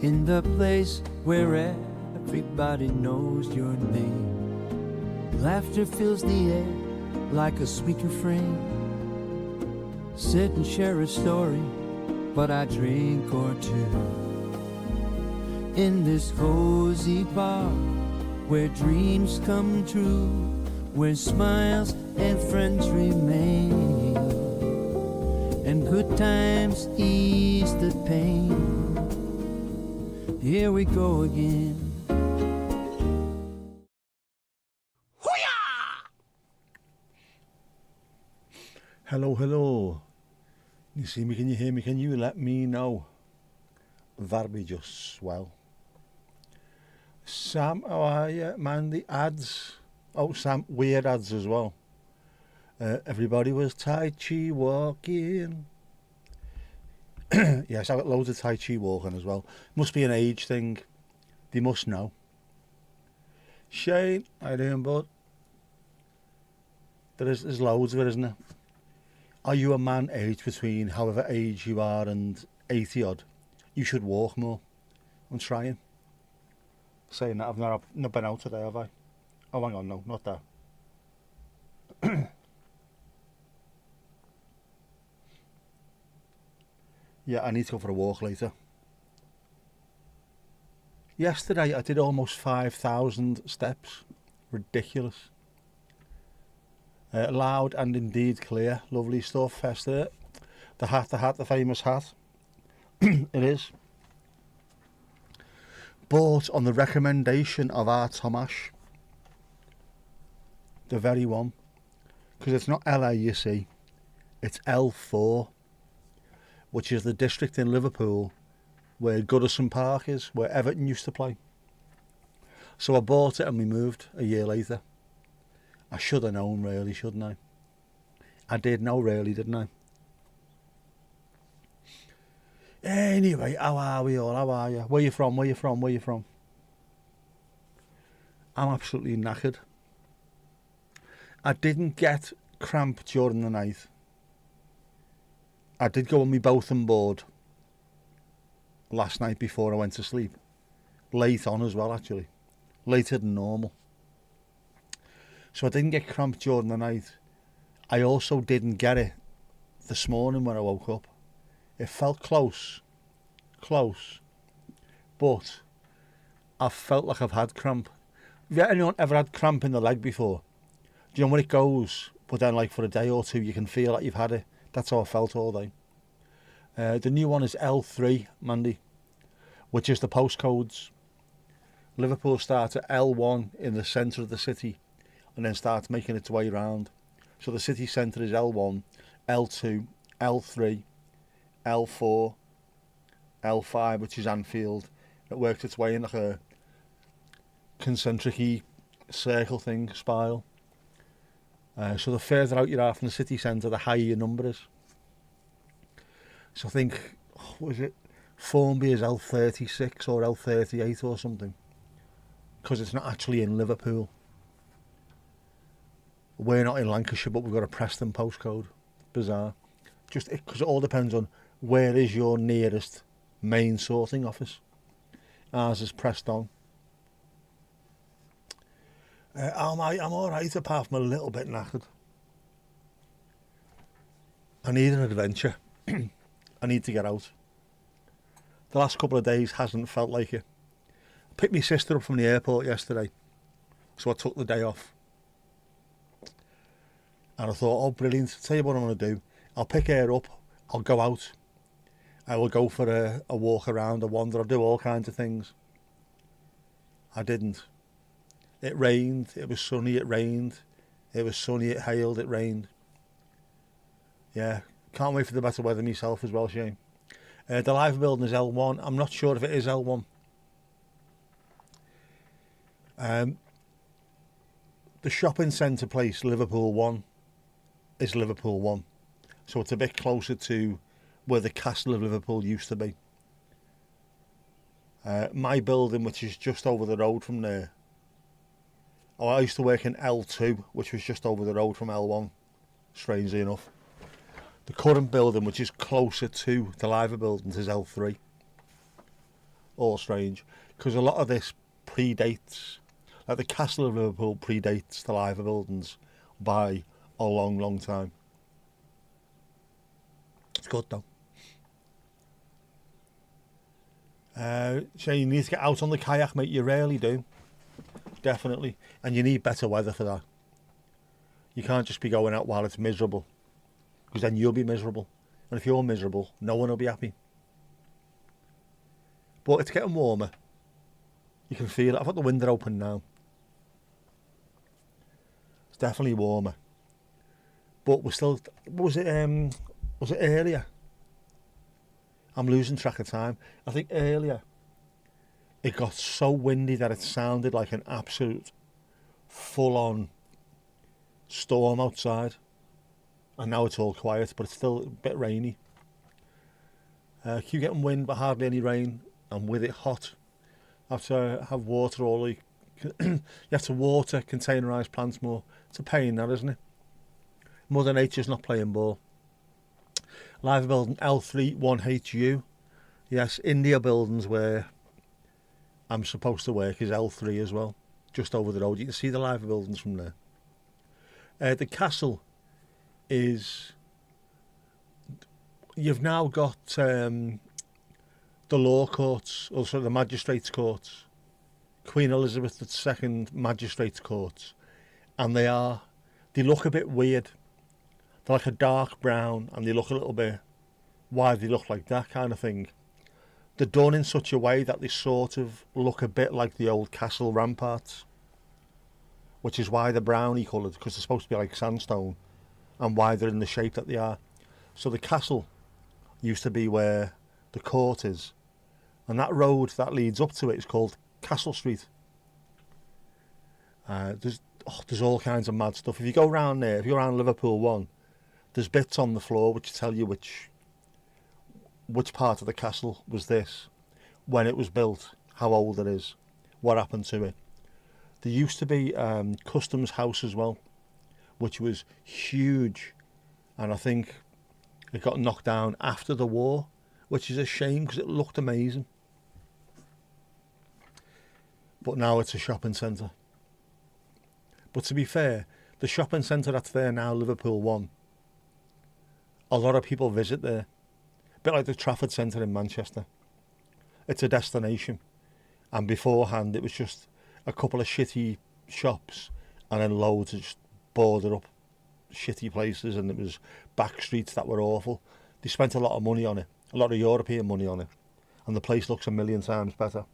in the place where everybody knows your name. Laughter fills the air like a sweet refrain. Sit and share a story, but I drink or two. In this cozy bar, where dreams come true, where smiles and friends remain, and good times ease the pain. Here we go again. Hello, hello. You see me, can you hear me? Can you let me know? That'd be just swell. Sam, how are you? Man, the ads. Oh, Sam, weird ads as well. Everybody was Tai Chi walking. Yes, I've got loads of Tai Chi walking as well. Must be an age thing. They must know. Shane, how you doing, bud? There's loads of it, isn't there? Are you a man aged between however age you are and 80 odd? You should walk more. I'm trying. Saying that, I've not been out today, have I? Oh, hang on, no, not that. Yeah, I need to go for a walk later. Yesterday I did almost 5,000 steps. Ridiculous. Loud and indeed clear. Lovely stuff, Esther. The hat, the famous hat. It is. Bought on the recommendation of our Tomash. The very one. Because it's not LA, you see. It's L4. Which is the district in Liverpool where Goodison Park is, where Everton used to play. So I bought it and we moved a year later. I should have known, really, shouldn't I? I did know, really, didn't I? Anyway, how are we all? How are you? Where you from? Where you from? Where you from? I'm absolutely knackered. I didn't get cramp during the night. I did go on my Botham board last night before I went to sleep. Late on as well, actually. Later than normal. So I didn't get cramp during the night. I also didn't get it this morning when I woke up. It felt close. But I felt like I've had cramp. Have anyone ever had cramp in the leg before? Do you know when it goes, but then like for a day or two you can feel like you've had it? That's how I felt all day. The new one is L3, Mandy, which is the postcodes. Liverpool starts at L1 in the centre of the city and then starts making its way around. So the city centre is L1, L2, L3, L4, L5, which is Anfield. It works its way in like a concentric circle thing, spiral. So the further out you are from the city centre, the higher your number is. So I think, what is it? Formby is L36 or L38 or something. Because it's not actually in Liverpool. We're not in Lancashire, but we've got a Preston postcode. Bizarre. Just because it all depends on where is your nearest main sorting office. Ours is Preston. I'm alright apart from a little bit knackered. I need an adventure. I need to get out. The last couple of days hasn't felt like it. I picked my sister up from the airport yesterday, so I took the day off. And I thought, oh brilliant, tell you what I'm going to do. I'll pick her up, I'll go out. I will go for a walk around, a wander, I'll do all kinds of things. I didn't. It rained, it was sunny, it rained. It was sunny, it hailed, it rained. Yeah, can't wait for the better weather myself as well, Shane. The live building is L1. I'm not sure if it is L1. The shopping centre place, Liverpool 1, is Liverpool 1. So it's a bit closer to where the Castle of Liverpool used to be. My building, which is just over the road from there. Oh, I used to work in L2, which was just over the road from L1, strangely enough. The current building, which is closer to the live buildings, is L3. all strange, because a lot of this predates, like the Castle of Liverpool predates the Liver buildings by a long, long time. It's good though. So you need to get out on the kayak, mate. You rarely do. Definitely. And you need better weather for that. You can't just be going out while it's miserable, because then you'll be miserable. And if you're miserable, no one will be happy. But it's getting warmer. You can feel it. I've got the window open now. It's definitely warmer. But we're still... Was it earlier? I'm losing track of time. I think earlier it got so windy that it sounded like an absolute full-on storm outside. And now it's all quiet, but it's still a bit rainy. Keep getting wind, but hardly any rain. And with it hot. I have to have water all the... You have to water containerised plants more. It's a pain, that, isn't it? Mother Nature's not playing ball. Live building L3 1HU. Yes, India buildings where I'm supposed to work is L3 as well. Just over the road. You can see the live buildings from there. The castle is... You've now got the law courts, also the magistrates' courts. Queen Elizabeth II magistrates' courts. And they look a bit weird. They're like a dark brown, and they look a little bit, why they look like that kind of thing. They're done in such a way that they sort of look a bit like the old castle ramparts, which is why they're browny coloured, because they're supposed to be like sandstone, and why they're in the shape that they are. So the castle used to be where the court is, and that road that leads up to it is called Castle Street. There's all kinds of mad stuff. If you go around there, if you're around Liverpool 1, there's bits on the floor which tell you which part of the castle was this, when it was built, how old it is, what happened to it. There used to be Customs House as well, which was huge, and I think it got knocked down after the war, which is a shame because it looked amazing. But now it's a shopping centre. But to be fair, the shopping centre that's there now, Liverpool 1, a lot of people visit there. A bit like the Trafford Centre in Manchester. It's a destination. And beforehand, it was just a couple of shitty shops and then loads of just boarded up shitty places, and it was back streets that were awful. They spent a lot of money on it, a lot of European money on it, and the place looks a million times better.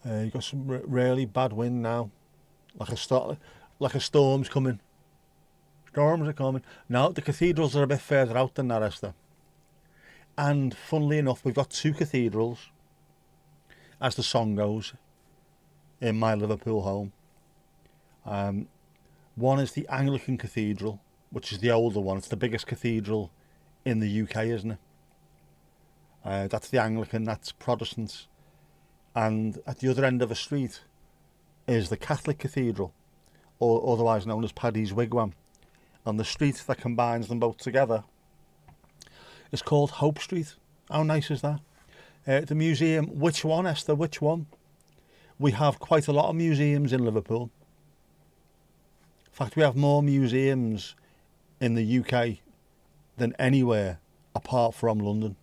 You've got some really bad wind now, like a storm's coming. Storms are coming. Now, the cathedrals are a bit further out than that, Esther. And funnily enough, we've got two cathedrals, as the song goes, in my Liverpool home. One is the Anglican Cathedral, which is the older one. It's the biggest cathedral in the UK, isn't it? That's the Anglican, that's Protestants. And at the other end of a street is the Catholic Cathedral, or otherwise known as Paddy's Wigwam. And the street that combines them both together is called Hope Street. How nice is that? The museum, which one, Esther, which one? We have quite a lot of museums in Liverpool. In fact, we have more museums in the UK than anywhere apart from London.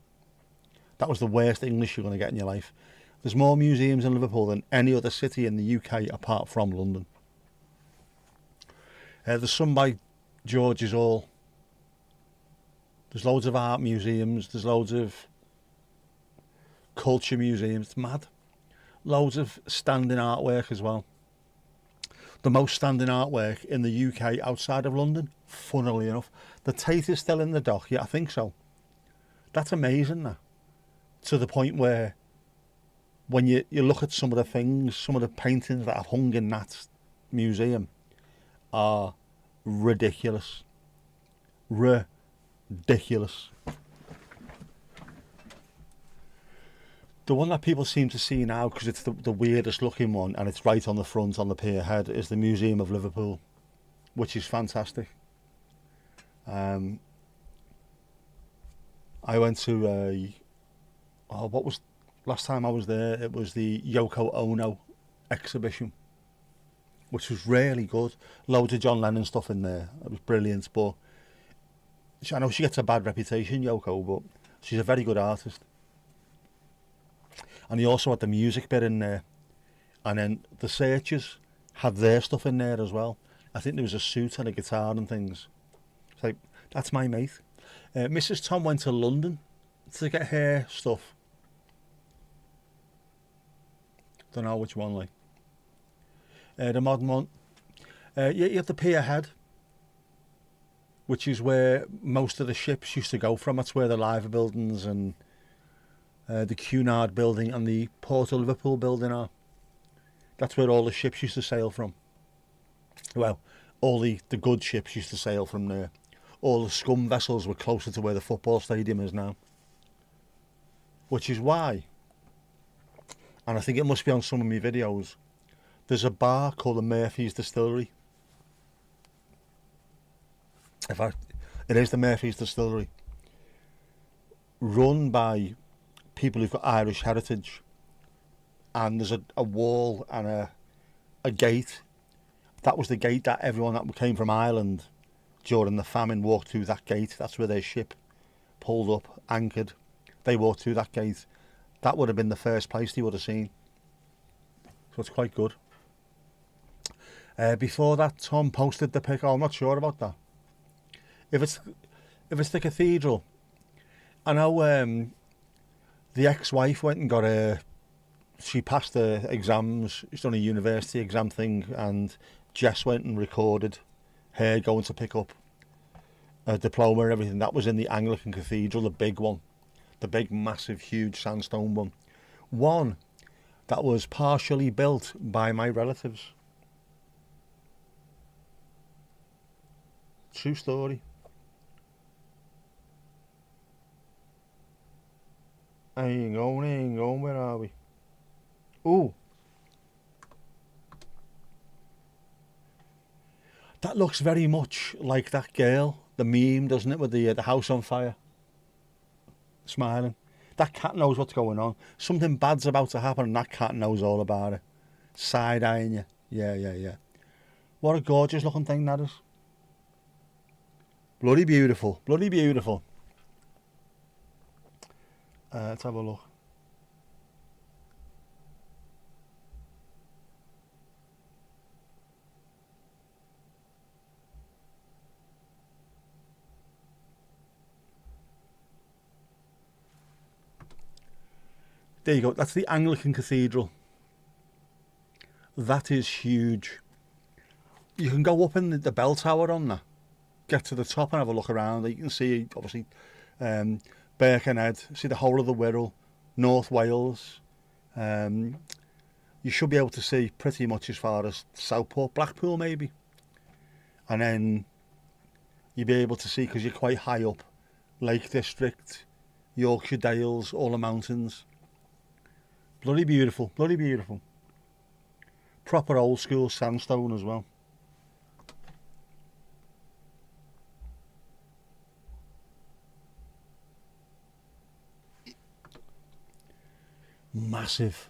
That was the worst English you're going to get in your life. There's more museums in Liverpool than any other city in the UK apart from London. There's some by George's Hall. There's loads of art museums. There's loads of culture museums. It's mad. Loads of standing artwork as well. The most standing artwork in the UK outside of London, funnily enough. The Tate is still in the dock. Yeah, I think so. That's amazing, that. To the point where when you look at some of the things, some of the paintings that have hung in that museum are ridiculous. Ridiculous. The one that people seem to see now, because it's the weirdest looking one, and it's right on the front on the pier head, is the Museum of Liverpool, which is fantastic. I went to what was last time I was there? It was the Yoko Ono exhibition, which was really good. Loads of John Lennon stuff in there. It was brilliant. But I know she gets a bad reputation, Yoko, but she's a very good artist. And he also had the music bit in there. And then the Searchers had their stuff in there as well. I think there was a suit and a guitar and things. It's like, that's my mate. Mrs. Tom went to London to get her stuff. Don't know which one, like. The modern one. You have the Pier Head, which is where most of the ships used to go from. That's where the Liver buildings and the Cunard building and the Port of Liverpool building are. That's where all the ships used to sail from. Well, all the good ships used to sail from there. All the scum vessels were closer to where the football stadium is now. Which is why, and I think it must be on some of my videos, there's a bar called the Murphy's Distillery. In fact, it is the Murphy's Distillery. Run by people who've got Irish heritage. And there's a wall and a gate. That was the gate that everyone that came from Ireland during the famine walked through that gate. That's where their ship pulled up, anchored. They walked through that gate. That would have been the first place they would have seen. So it's quite good. Before that, Tom posted the pic. Oh, I'm not sure about that. If it's the cathedral, I know the ex-wife went and got she passed her exams. She's done a university exam thing, and Jess went and recorded her going to pick up a diploma and everything. That was in the Anglican Cathedral, the big one, the big, massive, huge sandstone one. One that was partially built by my relatives. True story. Ain't going, where are we? Ooh. That looks very much like that girl, the meme, doesn't it, with the house on fire? Smiling. That cat knows what's going on. Something bad's about to happen and that cat knows all about it. Side-eyeing you. Yeah. What a gorgeous looking thing that is. Bloody beautiful. Let's have a look. There you go. That's the Anglican Cathedral. That is huge. You can go up in the bell tower on that. Get to the top and have a look around. You can see, obviously, Birkenhead, see the whole of the Wirral, North Wales. You should be able to see pretty much as far as Southport, Blackpool maybe. And then you'll be able to see, because you're quite high up, Lake District, Yorkshire Dales, all the mountains. Bloody beautiful. Proper old school sandstone as well. Massive.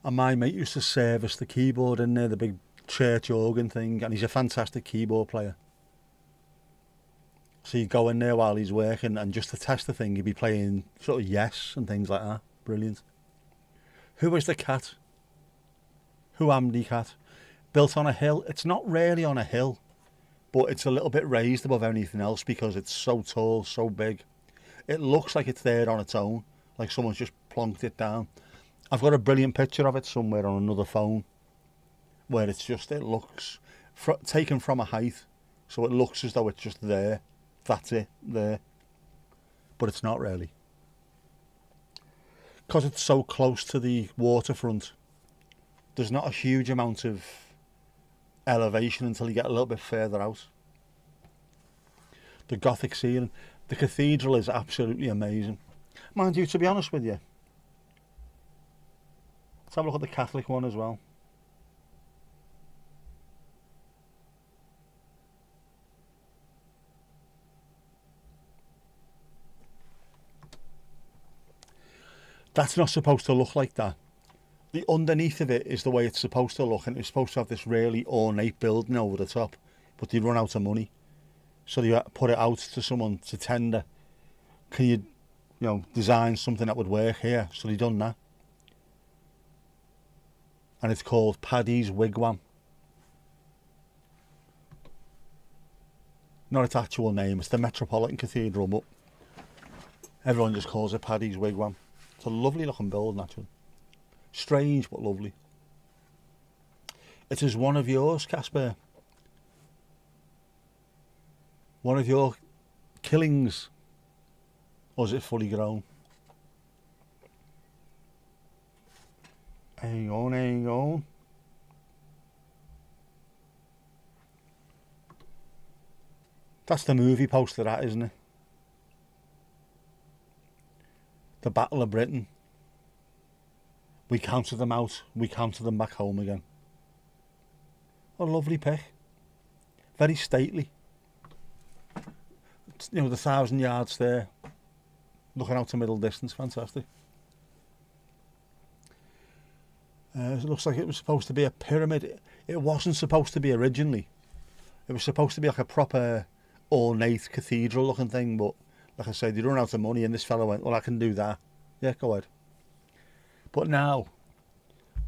And my mate used to service the keyboard in there, the big church organ thing, and he's a fantastic keyboard player. So you go in there while he's working, and just to test the thing, he'd be playing sort of Yes and things like that. Brilliant. Who is the cat? Who am the cat? Built on a hill. It's not really on a hill, but it's a little bit raised above anything else because it's so tall, so big. It looks like it's there on its own, like someone's just plonked it down. I've got a brilliant picture of it somewhere on another phone, where it looks taken from a height, so it looks as though it's just there. That's it, there. But it's not really. Because it's so close to the waterfront, there's not a huge amount of elevation until you get a little bit further out. The Gothic ceiling. The cathedral is absolutely amazing. Mind you, to be honest with you, let's have a look at the Catholic one as well. That's not supposed to look like that. The underneath of it is the way it's supposed to look, and it's supposed to have this really ornate building over the top, but they run out of money, so they put it out to someone to tender. Can you design something that would work here? So they done that, and it's called Paddy's Wigwam. Not its actual name, it's the Metropolitan Cathedral, but everyone just calls it Paddy's Wigwam. It's a lovely looking building, actually. Strange but lovely. It is one of yours, Casper. One of your killings. Or is it fully grown? Hang on, hang on. That's the movie poster, that, isn't it? The Battle of Britain. We counted them out, we counted them back home again. A lovely pic. Very stately. The 1,000 yards there. Looking out to middle distance, fantastic. It looks like it was supposed to be a pyramid. It wasn't supposed to be originally. It was supposed to be like a proper ornate cathedral looking thing, but like I said, they run out of money and this fellow went, well, I can do that. Yeah, go ahead. But now,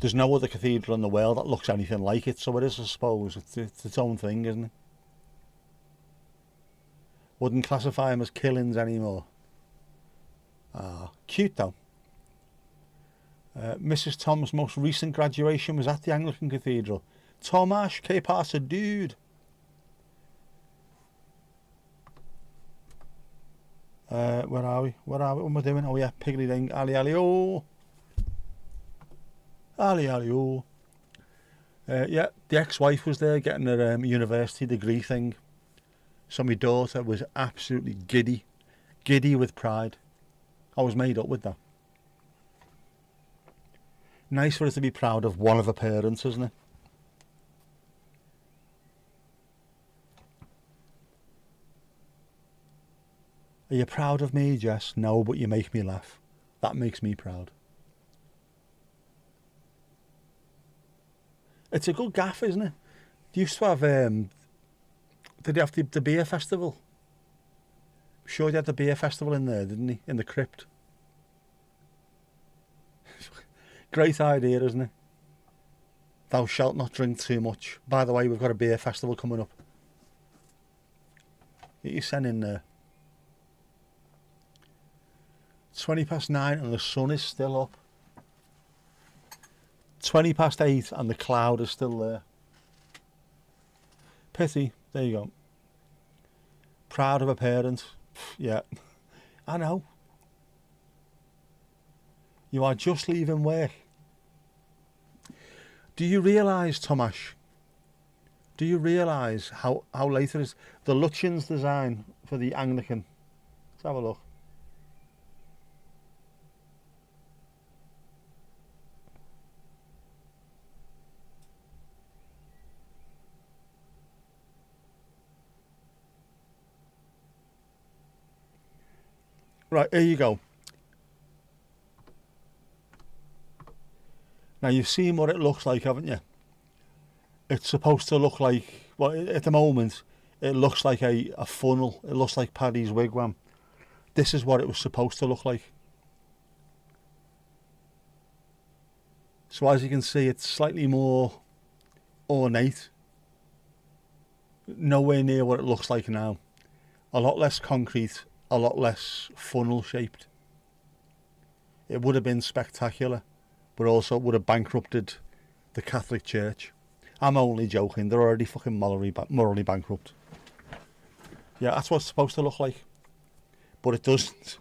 there's no other cathedral in the world that looks anything like it, so it is, I suppose, it's its own thing, isn't it? Wouldn't classify them as killings anymore. Ah, cute though. Mrs. Tom's most recent graduation was at the Anglican Cathedral. Tomash, que pasa, dude? Where are we? What am I doing? Oh yeah, Piggly Ding, Ali Ali oh. Ali Ali oh. Yeah, the ex-wife was there getting her university degree thing. So my daughter was absolutely giddy with pride. I was made up with that. Nice for us to be proud of one of her parents, isn't it? Are you proud of me, Jess? No, but you make me laugh. That makes me proud. It's a good gaff, isn't it? They used to have, did they have the beer festival? I'm sure they had the beer festival in there, didn't they? In the crypt. Great idea, isn't it? Thou shalt not drink too much. By the way, we've got a beer festival coming up. Get your sen in there. 9:20 and the sun is still up. 8:20 and the cloud is still there. Pity. There you go. Proud of a parent. Yeah, I know. You are just leaving work. Do you realise, Tomash? Do you realise how late it is? The Lutyens design for the Anglican. Let's have a look. Right, here you go. Now you've seen what it looks like, haven't you? It's supposed to look like, well, at the moment, it looks like a funnel. It looks like Paddy's Wigwam. This is what it was supposed to look like. So as you can see, it's slightly more ornate. Nowhere near what it looks like now. A lot less concrete, a lot less funnel shaped. It would have been spectacular, but also it would have bankrupted the Catholic Church. I'm only joking, they're already fucking morally bankrupt. Yeah, that's what it's supposed to look like, but it doesn't.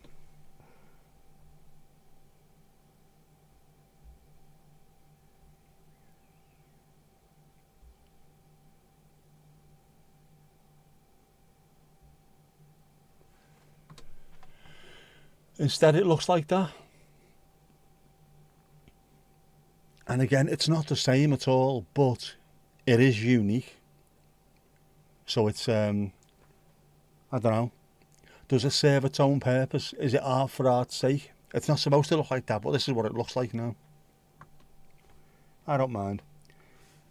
Instead it looks like that. And again, it's not the same at all, but it is unique. So it's, I don't know, does it serve its own purpose? Is it art for art's sake? It's not supposed to look like that, but this is what it looks like now. I don't mind.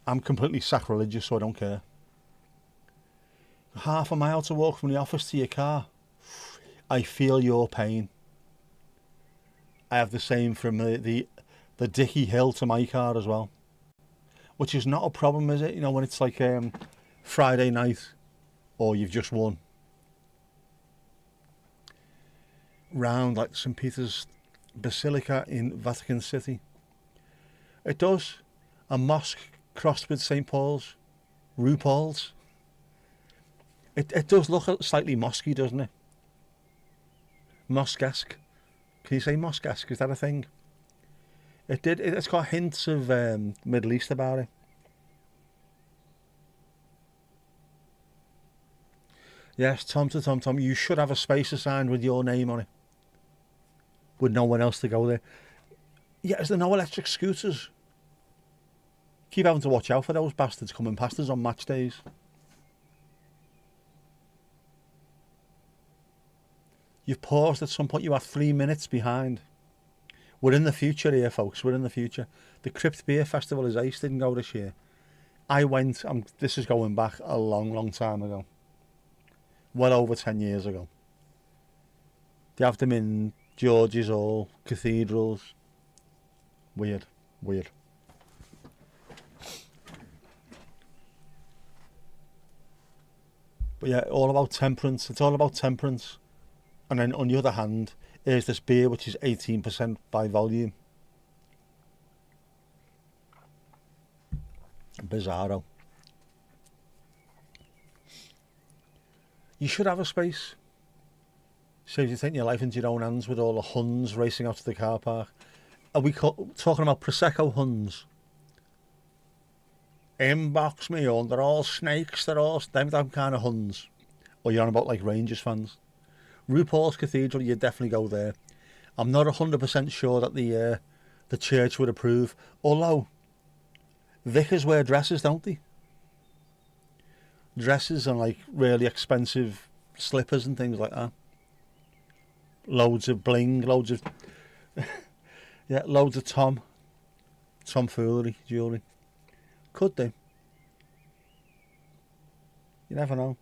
I'm completely sacrilegious, so I don't care. Half a mile to walk from the office to your car. I feel your pain. I have the same from the Dicky Hill to my car as well. Which is not a problem, is it? You know, when it's like Friday night or you've just won. Round like St. Peter's Basilica in Vatican City. It does. A mosque crossed with St. Paul's. RuPaul's. It does look slightly mosquey, doesn't it? Mosque-esque. Can you say mosque-esque? Is that a thing? It did. It's got hints of Middle East about it. Yes, Tom to Tom Tom. You should have a space assigned with your name on it. With no one else to go there. Yeah, is there no electric scooters? Keep having to watch out for those bastards coming past us on match days. You've paused at some point. You are 3 minutes behind. We're in the future here, folks. We're in the future. The Crypt Beer Festival is ace. Didn't go this year. I went. This is going back a long, long time ago. Well over 10 years ago. They have them in George's Hall, cathedrals. Weird. Weird. But yeah, all about temperance. It's all about temperance. And then on the other hand, here's this beer which is 18% by volume. Bizarro. You should have a space. Saves you taking your life into your own hands with all the Huns racing out to the car park. Are we talking about Prosecco Huns? Inbox me on, they're all snakes, they're all them kind of Huns. Or you're on about like Rangers fans. RuPaul's Cathedral, you'd definitely go there. I'm not 100% sure that the church would approve. Although, vicars wear dresses, don't they? Dresses and like really expensive slippers and things like that. Loads of bling, loads of... yeah, loads of tomfoolery, jewellery. Could do. You never know.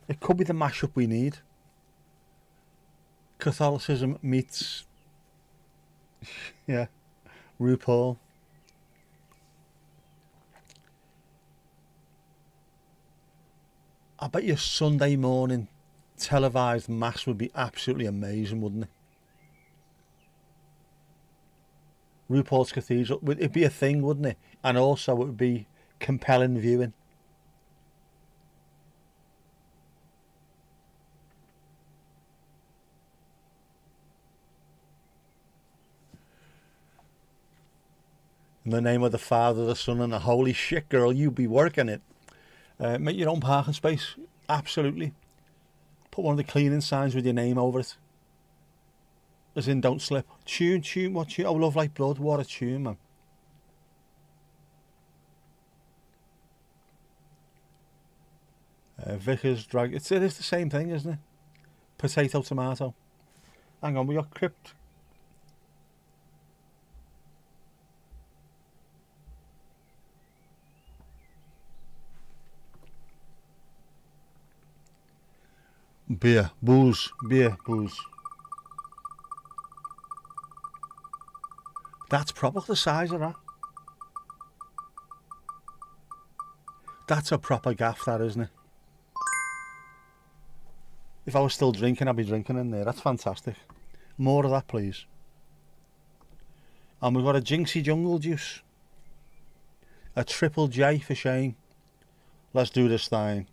It could be the mashup we need. Catholicism meets, yeah, RuPaul. I bet your Sunday morning televised mass would be absolutely amazing, wouldn't it? RuPaul's Cathedral, it'd be a thing, wouldn't it? And also it would be compelling viewing. In the name of the Father, the Son, and the Holy shit, girl, you be working it. Make your own parking space, absolutely. Put one of the cleaning signs with your name over it. As in, don't slip. Tune, what tune? Oh, Love Like Blood, what a tune, man. Vickers, drag. It is the same thing, isn't it? Potato, tomato. Hang on, we got Crypt. Beer, booze. That's proper, the size of that. That's a proper gaff, that, isn't it? If I was still drinking, I'd be drinking in there. That's fantastic. More of that, please. And we've got a Jinxie Jungle Juice. A Triple J for Shane. Let's do this thing.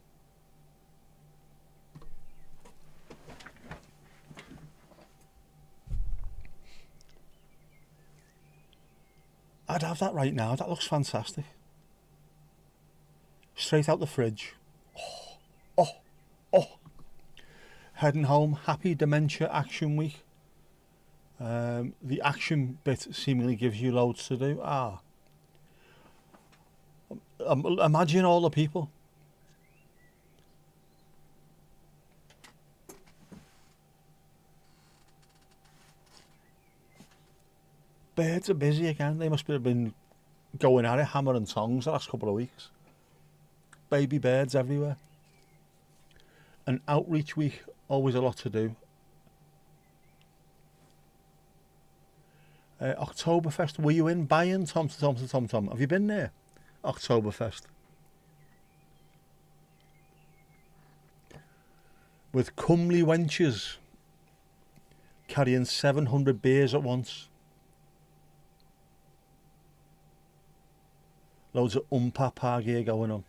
I'd have that right now. That looks fantastic. Straight out the fridge. Oh. Heading home. Happy Dementia Action Week. The action bit seemingly gives you loads to do. Imagine all the people. birds are busy again. They must have been going at it, hammer and tongs, the last couple of weeks. Baby birds everywhere. And outreach week, always a lot to do. Oktoberfest, were you in Bayern, Tom? Have you been there? Oktoberfest. With comely wenches carrying 700 beers at once. Loads of umpapa gear going on.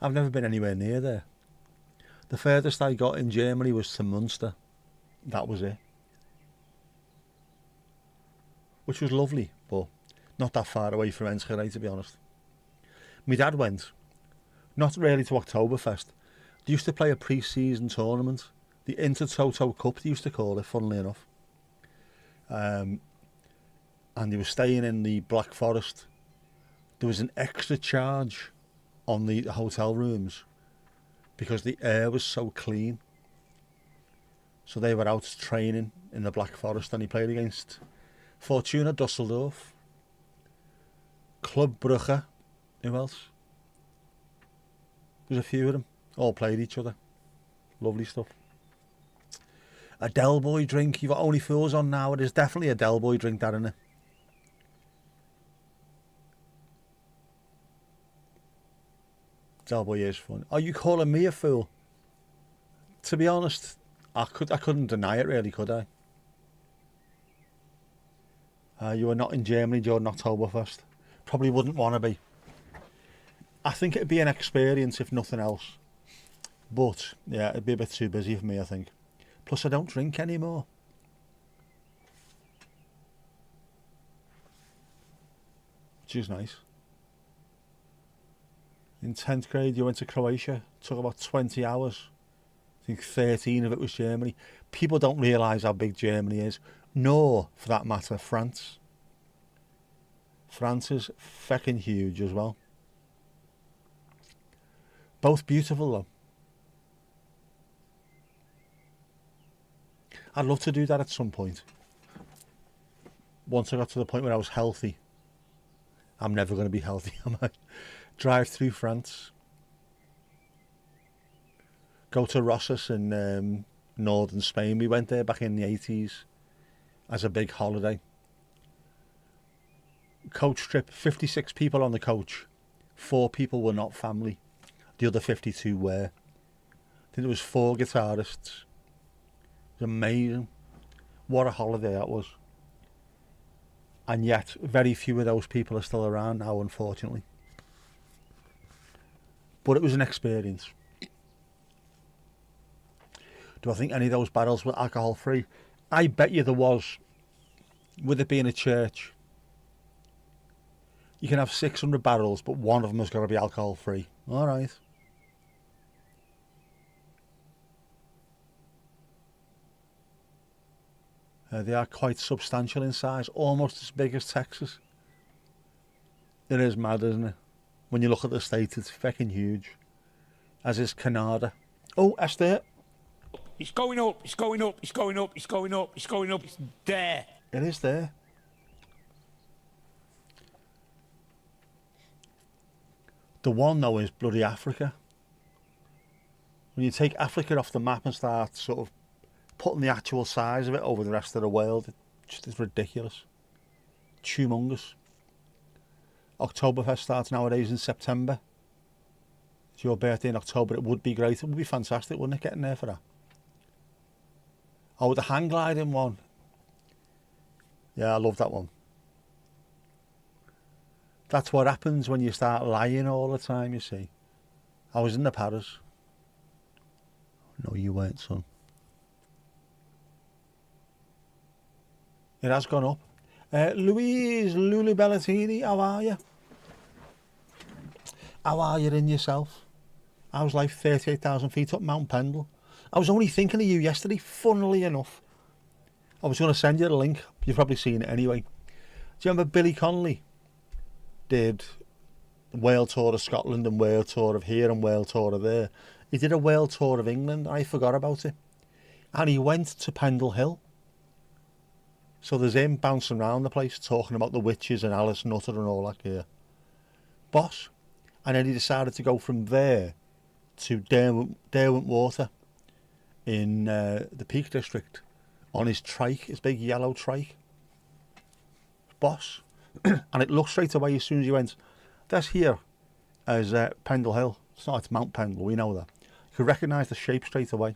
I've never been anywhere near there. The furthest I got in Germany was to Munster. That was it. Which was lovely, but not that far away from Enschede, to be honest. My dad went, not really to Oktoberfest. They used to play a pre-season tournament, the Intertoto Cup, they used to call it, funnily enough. And they were staying in the Black Forest. There was an extra charge on the hotel rooms because the air was so clean. So they were out training in the Black Forest, and he played against Fortuna Düsseldorf, Club Brugge, who else? There's a few of them, all played each other. Lovely stuff. A Del Boy drink, you've got Only Fools on now, it is definitely a Del Boy drink, that, isn't it? Del Boy is fun. Are you calling me a fool? To be honest, I couldn't deny it really, could I? You were not in Germany during Oktoberfest. Probably wouldn't want to be. I think it'd be an experience if nothing else. But, yeah, it'd be a bit too busy for me, I think. Plus, I don't drink anymore. Which is nice. In 10th grade, you went to Croatia. It took about 20 hours. I think 13 of it was Germany. People don't realise how big Germany is. Nor, for that matter, France. France is feckin' huge as well. Both beautiful though. I'd love to do that at some point. Once I got to the point where I was healthy. I'm never going to be healthy, am I? Drive through France. Go to Rosses in northern Spain. We went there back in the 80s as a big holiday. Coach trip, 56 people on the coach. 4 people were not family. The other 52 were. I think there was 4 guitarists. It was amazing. What a holiday that was. And yet, very few of those people are still around now, unfortunately. But it was an experience. Do I think any of those barrels were alcohol free? I bet you there was. With it being a church, you can have 600 barrels, but one of them has got to be alcohol free. All right. They are quite substantial in size, almost as big as Texas. It is mad, isn't it? When you look at the state, it's fucking huge. As is Canada. Oh, Esther. It's going up, it's going up, it's going up, it's going up, it's going up, it's there. It is there. The one, though, is bloody Africa. When you take Africa off the map and start sort of putting the actual size of it over the rest of the world, it just is ridiculous. It's humongous. Oktoberfest starts nowadays in September. It's your birthday in October. It would be great. It would be fantastic, wouldn't it, getting there for that? Oh, the hang gliding one. Yeah, I love that one. That's what happens when you start lying all the time, you see. I was in the Paris. No, you weren't, son. It has gone up. Louise Lulu Bellatini, how are you? How are you in yourself? How's life 38,000 feet up Mount Pendle? I was only thinking of you yesterday, funnily enough. I was going to send you the link. You've probably seen it anyway. Do you remember Billy Connolly did World Tour of Scotland and World Tour of here and World Tour of there? He did a World Tour of England. I forgot about it. And he went to Pendle Hill. So there's him bouncing around the place talking about the witches and Alice Nutter and all that gear. Boss. And then he decided to go from there to Derwent Water in the Peak District on his trike, his big yellow trike. Boss. And it looked straight away as soon as he went, that's here as Pendle Hill. It's Mount Pendle, we know that. You could recognise the shape straight away.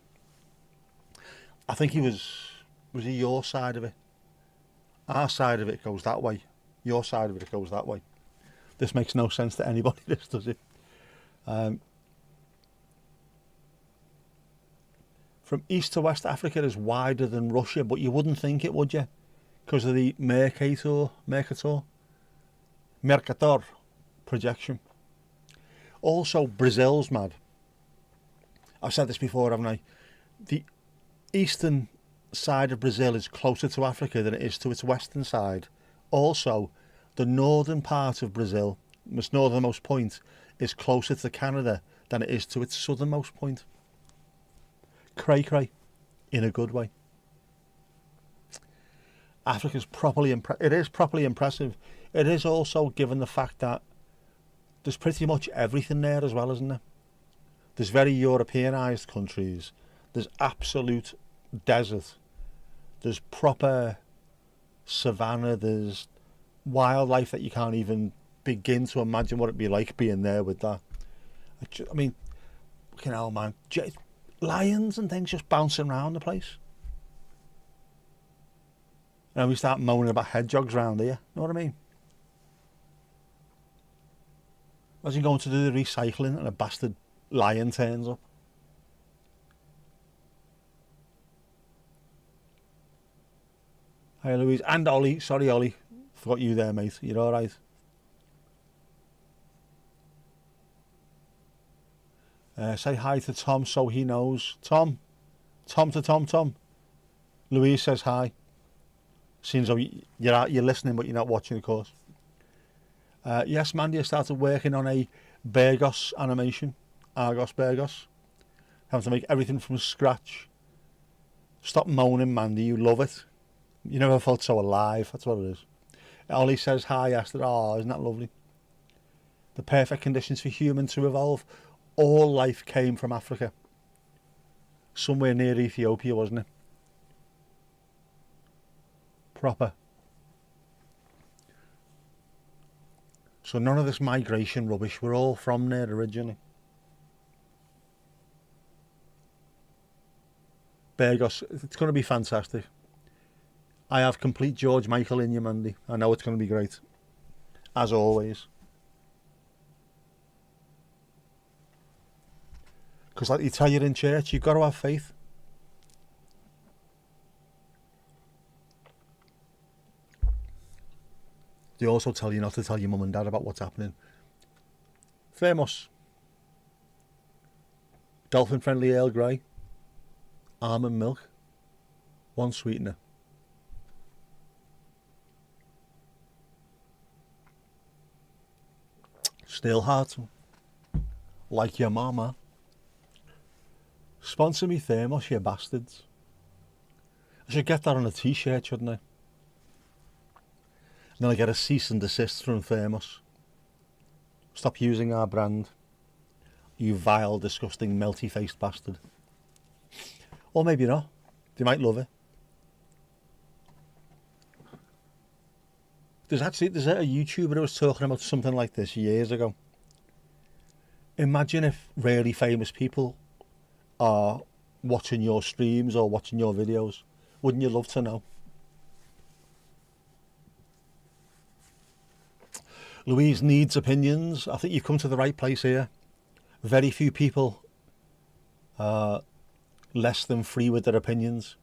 I think he was he your side of it? Our side of it goes that way. Your side of it goes that way. This makes no sense to anybody, this, does it? From east to west, Africa is wider than Russia, but you wouldn't think it, would you? Because of the Mercator projection. Also, Brazil's mad. I've said this before, haven't I? The eastern side of Brazil is closer to Africa than it is to its western side. Also, the northern part of Brazil, its northernmost point, is closer to Canada than it is to its southernmost point. Cray-cray, in a good way. Africa's properly impressive. It is also, given the fact that there's pretty much everything there as well, isn't there? There's very Europeanised countries. There's absolute desert. There's proper savannah. There's wildlife that you can't even begin to imagine what it'd be like being there with that. I mean, fucking hell, man. Lions and things just bouncing around the place. And we start moaning about hedgehogs round here. Know what I mean? Imagine going to do the recycling and a bastard lion turns up. Hi, Louise. And Ollie. Sorry, Ollie. Forgot you there, mate. You're all right. Say hi to Tom so he knows. Tom. Tom. Louise says hi. Seems like you're listening, but you're not watching, of course. Yes, Mandy, I started working on a Burgos animation. Argos Burgos. Having to make everything from scratch. Stop moaning, Mandy. You love it. You never felt so alive. That's what it is. Ollie says hi, Esther. Oh, isn't that lovely? The perfect conditions for humans to evolve. All life came from Africa. Somewhere near Ethiopia, wasn't it? Proper. So none of this migration rubbish. We're all from there originally. Burgos, it's going to be fantastic. I have complete George Michael in you, Mandy. I know it's going to be great. As always. Because like you tell you in church, you've got to have faith. They also tell you not to tell your mum and dad about what's happening. Famous. Dolphin friendly Earl Grey. Almond milk. 1 sweetener. Still hot. Like your mama. Sponsor me Thermos, you bastards. I should get that on a t-shirt, shouldn't I? And then I get a cease and desist from Thermos. Stop using our brand. You vile, disgusting, melty-faced bastard. Or maybe not. They might love it. There's a YouTuber who was talking about something like this years ago. Imagine if really famous people are watching your streams or watching your videos. Wouldn't you love to know? Louise needs opinions. I think you've come to the right place here. Very few people are less than free with their opinions.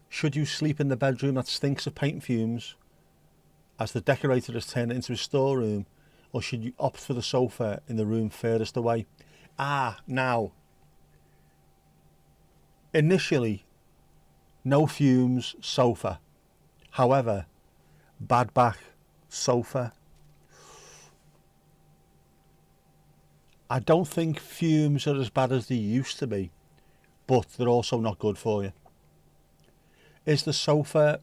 Should you sleep in the bedroom that stinks of paint fumes as the decorator has turned it into a storeroom, or should you opt for the sofa in the room furthest away? Now. Initially, no fumes, sofa. However, bad back, sofa. I don't think fumes are as bad as they used to be, but they're also not good for you. Is the sofa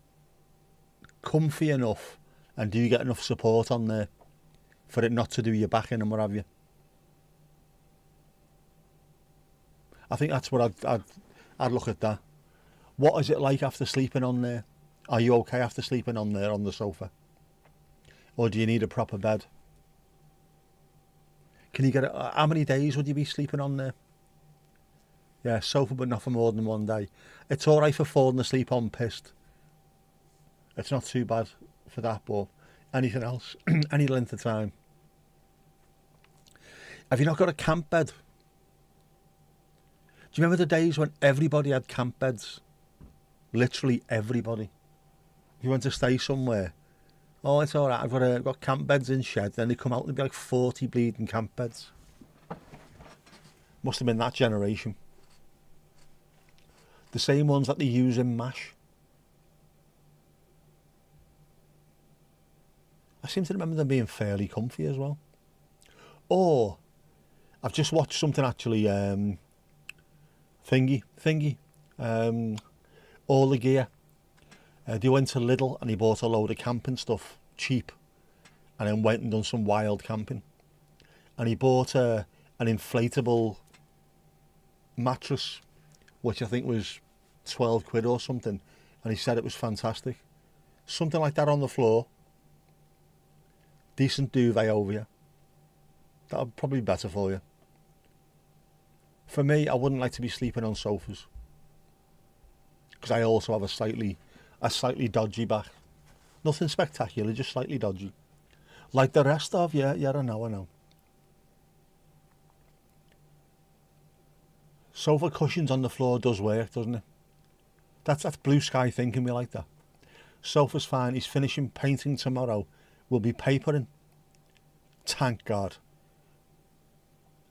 comfy enough, and do you get enough support on there for it not to do your back in and what have you? I think that's what I'd look at that. What is it like after sleeping on there? Are you okay after sleeping on there on the sofa? Or do you need a proper bed? Can you get it? How many days would you be sleeping on there? Yeah, sofa, but not for more than one day. It's all right for falling asleep on pissed. It's not too bad for that, but anything else, any length of time. Have you not got a camp bed? Do you remember the days when everybody had camp beds? Literally everybody. If you went to stay somewhere, oh, it's all right, I've got camp beds in shed. Then they come out and there'd be like 40 bleeding camp beds. Must have been that generation. The same ones that they use in MASH. I seem to remember them being fairly comfy as well. Or, I've just watched something actually, thingy, all the gear. They went to Lidl and he bought a load of camping stuff, cheap, and then went and done some wild camping. And he bought an inflatable mattress, which I think was 12 quid or something, and he said it was fantastic. Something like that on the floor, decent duvet over you, that would probably be better for you. For me, I wouldn't like to be sleeping on sofas, because I also have a slightly dodgy back. Nothing spectacular, just slightly dodgy. Like the rest of you, yeah, I know. Sofa cushions on the floor does work, doesn't it? That's blue sky thinking, we like that. Sofa's fine, he's finishing painting tomorrow. We'll be papering. Thank God.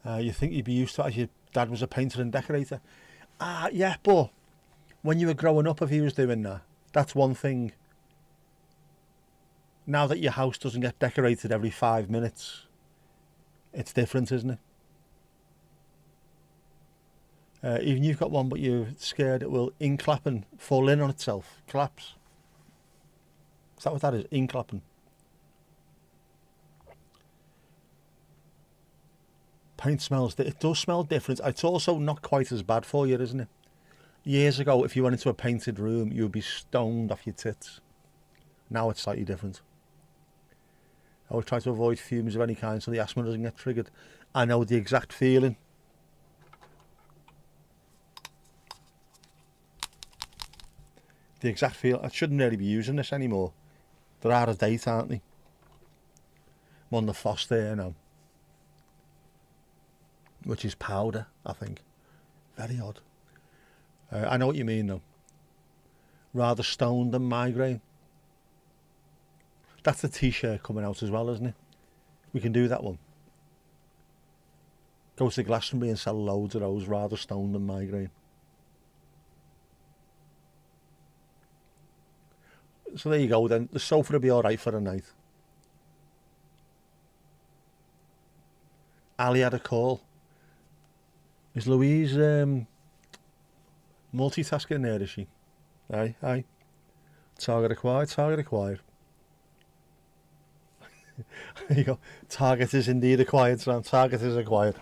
You think you'd be used to it as your dad was a painter and decorator? Yeah, but when you were growing up, if he was doing that, that's one thing. Now that your house doesn't get decorated every 5 minutes, it's different, isn't it? Even you've got one, but you're scared it will inclap and fall in on itself. Collapse. Is that what that is? Inclapping. Paint smells, it does smell different. It's also not quite as bad for you, isn't it? Years ago, if you went into a painted room, you would be stoned off your tits. Now it's slightly different. I always try to avoid fumes of any kind so the asthma doesn't get triggered. I know the exact feeling. The exact feel. I shouldn't really be using this anymore. They're out of date, aren't they? I'm on the Foss there now, which is powder, I think. Very odd. I know what you mean though. Rather stoned than migraine. That's the t-shirt coming out as well, isn't it? We can do that one. Go to Glastonbury and sell loads of those. Rather stoned than migraine. So there you go then. The sofa will be alright for a night. Ali had a call. Is Louise multitasking there, is she? Aye. Target acquired. There you go. Target is indeed acquired, Sam. Target is acquired.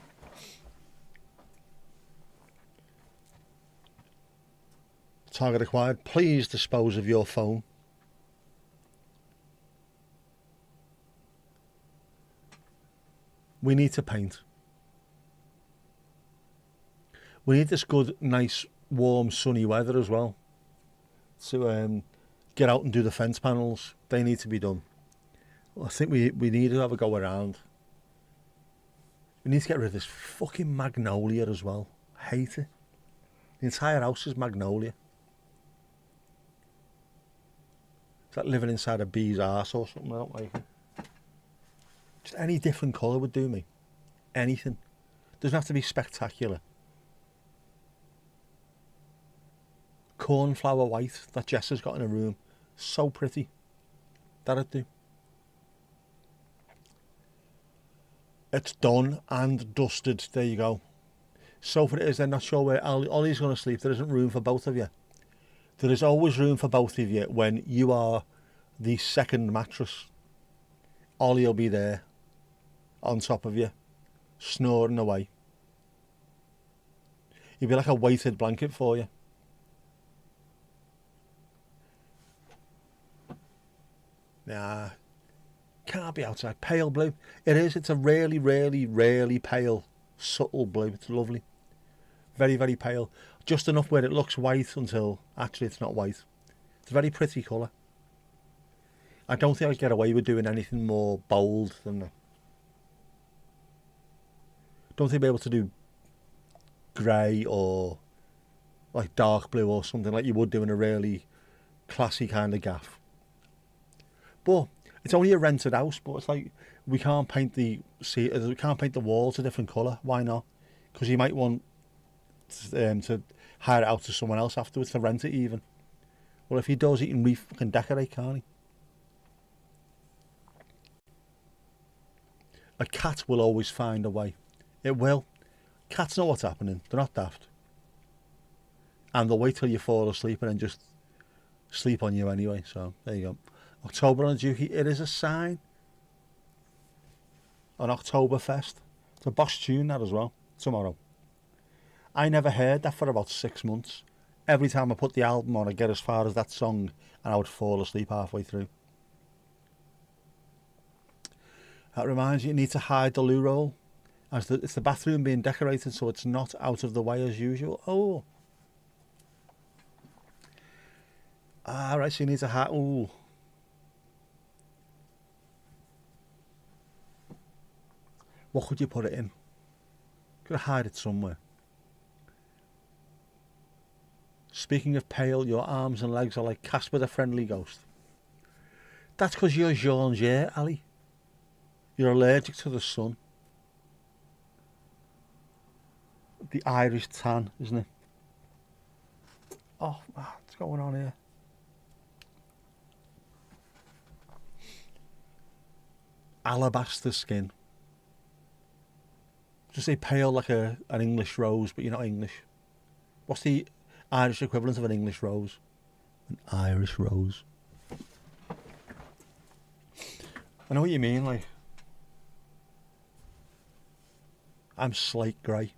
Target acquired. Please dispose of your phone. We need to paint. We need this good, nice, warm, sunny weather as well. To get out and do the fence panels. They need to be done. I think we need to have a go around. We need to get rid of this fucking magnolia as well. Hate it. The entire house is magnolia. It's like living inside a bee's arse or something. I don't like it. Just any different colour would do me. Anything. Doesn't have to be spectacular. Cornflower white that Jess has got in her room. So pretty. That'd do. It's done and dusted. There you go. So for it is, they're not sure where Ollie's going to sleep. There isn't room for both of you. There is always room for both of you when you are the second mattress. Ollie will be there on top of you, snoring away. He'll be like a weighted blanket for you. Nah, can't be outside. Pale blue. It is. It's a really, really, really pale, subtle blue. It's lovely. Very, very pale. Just enough where it looks white until actually it's not white. It's a very pretty colour. I don't think I'd get away with doing anything more bold than that. Don't think I'd be able to do grey or like dark blue or something like you would do in a really classy kind of gaff. But it's only a rented house, but it's like we can't paint the walls a different colour. Why not? Because you might want to hire it out to someone else afterwards to rent it even. Well, if he does, he can fucking decorate, can't he? A cat will always find a way. It will. Cats know what's happening. They're not daft. And they'll wait till you fall asleep and then just sleep on you anyway. So, there you go. October on a Dookie. It is a sign. An Oktoberfest. It's a Bosch tune, that as well. Tomorrow. I never heard that for about 6 months. Every time I put the album on, I'd get as far as that song and I would fall asleep halfway through. That reminds you need to hide the loo roll. It's the bathroom being decorated so it's not out of the way as usual. Oh. Right, so you need to hide. Ooh. What could you put it in? Could hide it somewhere. Speaking of pale, your arms and legs are like Casper the Friendly Ghost. That's because you're Jean-Jay, Ali. You're allergic to the sun. The Irish tan, isn't it? Oh, what's going on here? Alabaster skin. Just say pale like an English rose, but you're not English. What's the Irish equivalent of an English rose? An Irish rose. I know what you mean, like. I'm slate grey.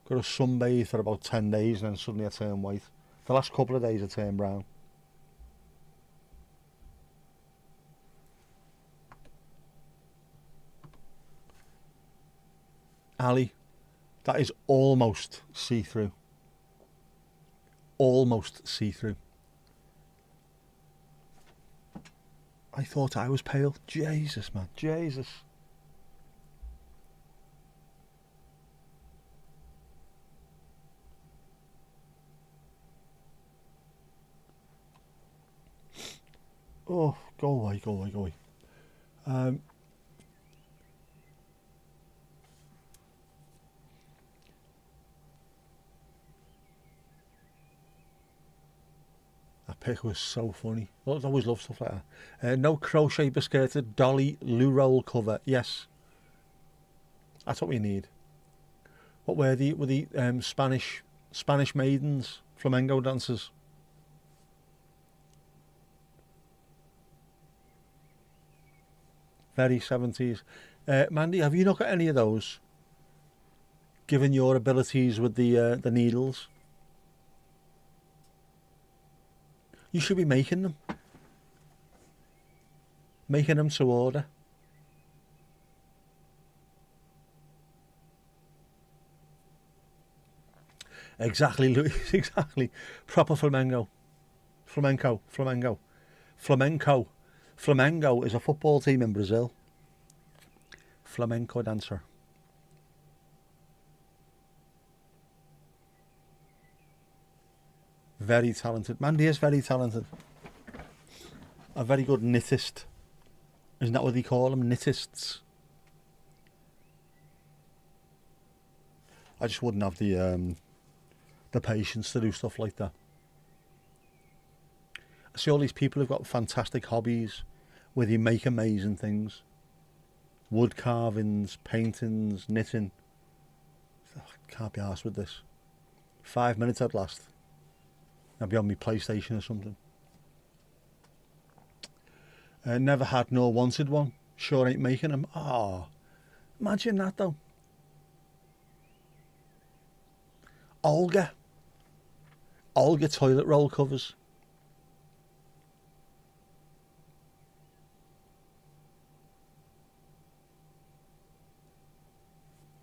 Got to sunbathe for about 10 days and then suddenly I turn white. The last couple of days I turn brown. Ali, that is almost see-through. Almost see-through. I thought I was pale. Jesus, man. Jesus. Oh, go away, go away, go away. That pic was so funny. I always love stuff like that. No crochet biscuited dolly loo roll cover. Yes, that's what we need. What were the Spanish maidens, flamenco dancers? Very 70s. Mandy, have you not got any of those? Given your abilities with the needles, you should be making them. Making them to order. Exactly, Louis. Exactly. Proper flamenco. Flamenco. Flamengo is a football team in Brazil. Flamenco dancer. Very talented. Mandy is very talented. A very good knittist. Isn't that what they call them? Knittists. I just wouldn't have the patience to do stuff like that. I see all these people who've got fantastic hobbies where they make amazing things. Wood carvings, paintings, knitting. I can't be arsed with this. 5 minutes at last. I'll be on my PlayStation or something. Never had nor wanted one. Sure ain't making them. Oh, imagine that though. Olga toilet roll covers.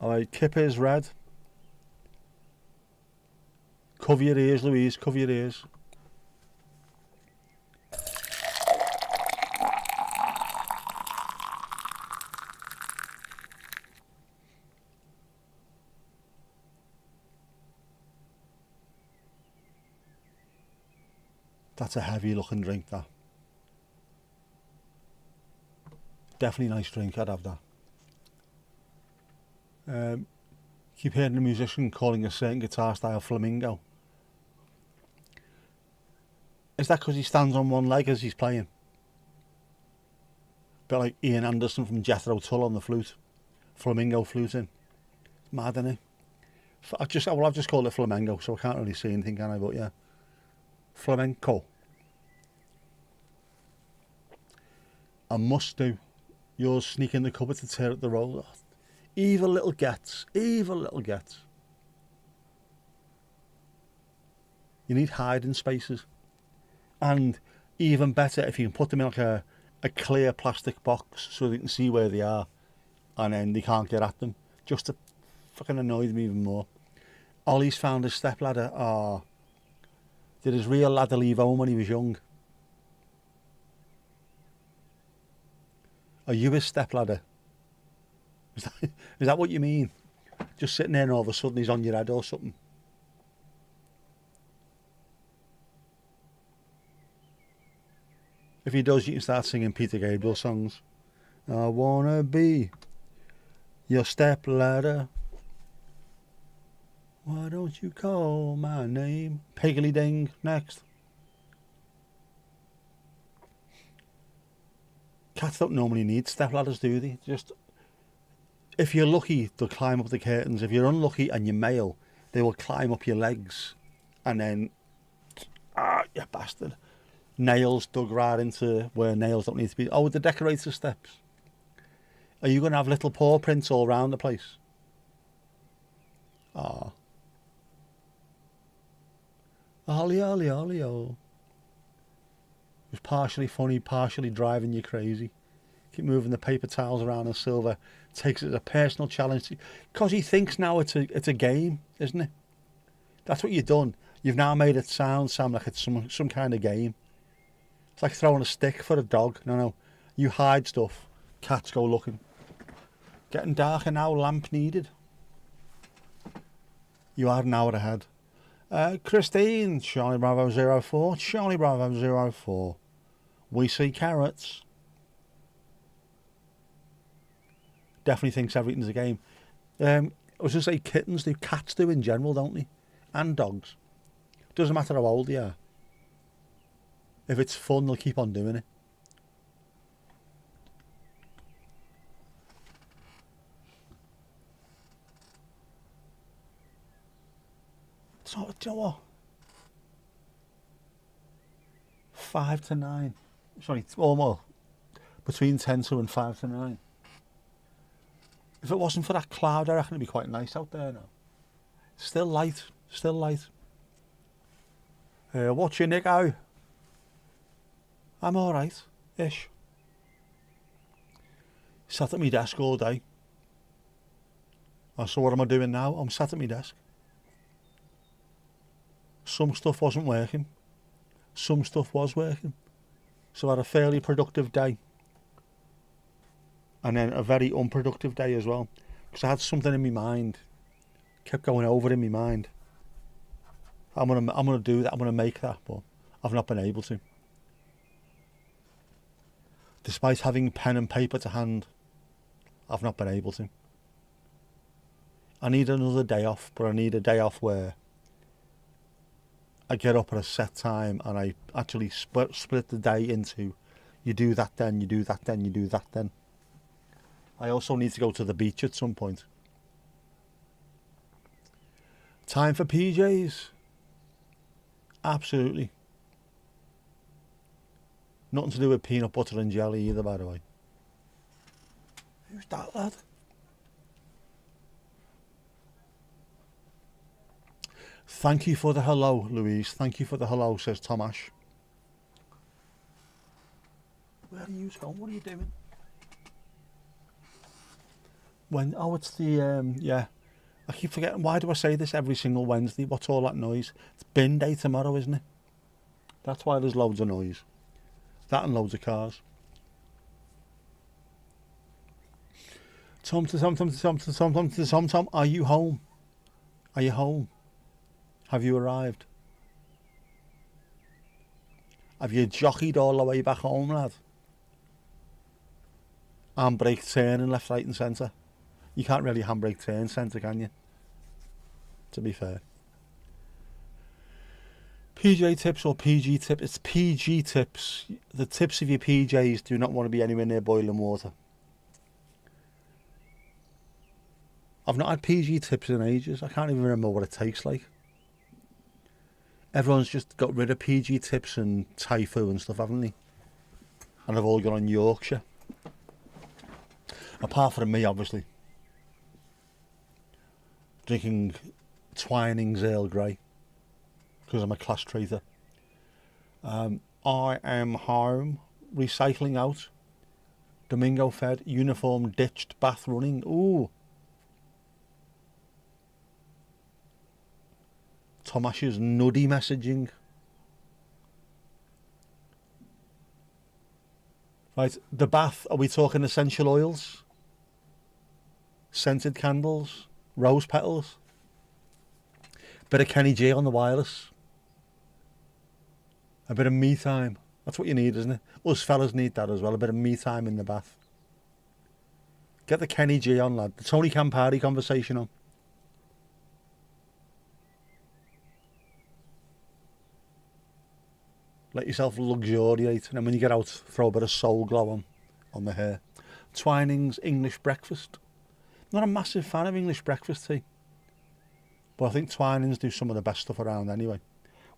Alright, Kipper's red. Cover your ears, Louise, cover your ears. That's a heavy looking drink, that. Definitely nice drink, I'd have that. Keep hearing the musician calling a certain guitar style flamingo. Is that because he stands on one leg as he's playing? Bit like Ian Anderson from Jethro Tull on the flute. Flamingo fluting. Mad, isn't it? I've just called it flamenco, so I can't really see anything, can I? But yeah. Flamenco. I must do. Yours sneak in the cupboard to tear up the roll. Oh, evil little gets. Evil little gets. You need hiding spaces. And even better if you can put them in like a clear plastic box so they can see where they are. And then they can't get at them. Just to fucking annoy them even more. Ollie's found his stepladder. Oh. Did his real ladder leave home when he was young? Are you his stepladder? Is that what you mean? Just sitting there and all of a sudden he's on your head or something? If he does, you can start singing Peter Gabriel songs. I wanna be your stepladder. Why don't you call my name? Piggly Ding, next. Cats don't normally need stepladders, do they? Just, if you're lucky, they'll climb up the curtains. If you're unlucky and you're male, they will climb up your legs. And then, you bastard. Nails dug right into where nails don't need to be. Oh, the decorator steps. Are you going to have little paw prints all around the place? Ah. Ollie, ollie, ollie, oh. It was partially funny, partially driving you crazy. Keep moving the paper towels around, and Silver takes it as a personal challenge. Because he thinks now it's a game, isn't it? That's what you've done. You've now made it sound, Sam, like it's some kind of game. It's like throwing a stick for a dog. No. You hide stuff. Cats go looking. Getting darker now, lamp needed. You are an hour ahead. Christine, Charlie Bravo 04. Charlie Bravo 04. We see carrots. Definitely thinks everything's a game. I was going to say kittens do. Cats do in general, don't they? And dogs. Doesn't matter how old they are. If it's fun, they'll keep on doing it. So, do you know what? 5 to 9. Sorry, almost. Between 10 to and 5 to 9. If it wasn't for that cloud, I reckon it'd be quite nice out there now. Still light. Still light. What's your nick out? I'm alright. Ish. Sat at my desk all day. So what am I doing now? I'm sat at my desk. Some stuff wasn't working. Some stuff was working. So I had a fairly productive day. And then a very unproductive day as well. Because I had something in my mind. Kept going over in my mind. I'm gonna do that, I'm gonna make that, but I've not been able to. Despite having pen and paper to hand, I've not been able to. I need another day off, but I need a day off where I get up at a set time and I actually split the day into you do that then, you do that then, you do that then. I also need to go to the beach at some point. Time for PJs. Absolutely. Nothing to do with peanut butter and jelly either, by the way. Who's that lad? Thank you for the hello, Louise. Thank you for the hello, says Tomash. Where are you going? What are you doing? It's the, yeah. I keep forgetting, why do I say this every single Wednesday? What's all that noise? It's bin day tomorrow, isn't it? That's why there's loads of noise. That and loads of cars. Tom, are you home? Are you home? Have you arrived? Have you jockeyed all the way back home, lad? Handbrake turning left, right and centre. You can't really handbrake turn centre, can you? To be fair. PJ tips or PG tips? It's PG tips. The tips of your PJs do not want to be anywhere near boiling water. I've not had PG tips in ages. I can't even remember what it tastes like. Everyone's just got rid of PG tips and Typho and stuff, haven't they? And they've all gone on Yorkshire. Apart from me, obviously. Drinking Twinings Earl Grey. Because I'm a class traitor. I am home. Recycling out. Domingo fed. Uniform ditched. Bath running. Ooh. Tomash's nuddy messaging. Right, the bath, are we talking essential oils? Scented candles? Rose petals? Bit of Kenny G on the wireless? A bit of me time? That's what you need, isn't it? Us fellas need that as well, a bit of me time in the bath. Get the Kenny G on, lad. The Tony Campari conversation on. Let yourself luxuriate, and then when you get out, throw a bit of soul glow on the hair. Twinings English breakfast. Not a massive fan of English breakfast tea, but I think Twinings do some of the best stuff around anyway.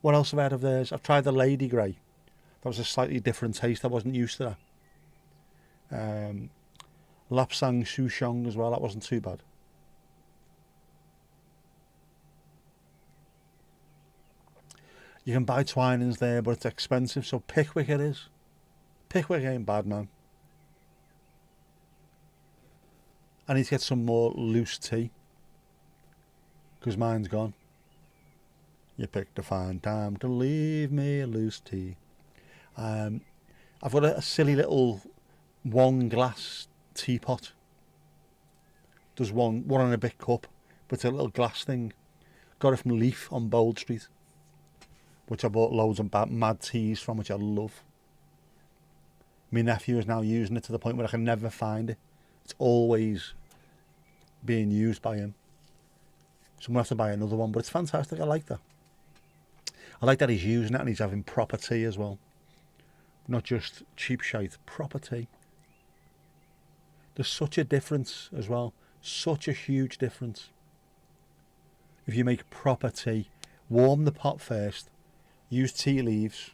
What else have I had of theirs? I've tried the Lady Grey. That was a slightly different taste. I wasn't used to that. Lapsang Souchong as well. That wasn't too bad. You can buy Twinings there, but it's expensive, so Pickwick it is. Pickwick ain't bad, man. I need to get some more loose tea, because mine's gone. You picked a fine time to leave me a loose tea. I've got a silly little one glass teapot. There's one on a big cup, but it's a little glass thing. Got it from Leaf on Bold Street, which I bought loads of mad teas from, which I love. My nephew is now using it to the point where I can never find it. It's always being used by him. So I'm going to have to buy another one, but it's fantastic. I like that. I like that he's using it and he's having proper tea as well. Not just cheap shite, proper tea. There's such a difference as well. Such a huge difference. If you make proper tea, warm the pot first, use tea leaves,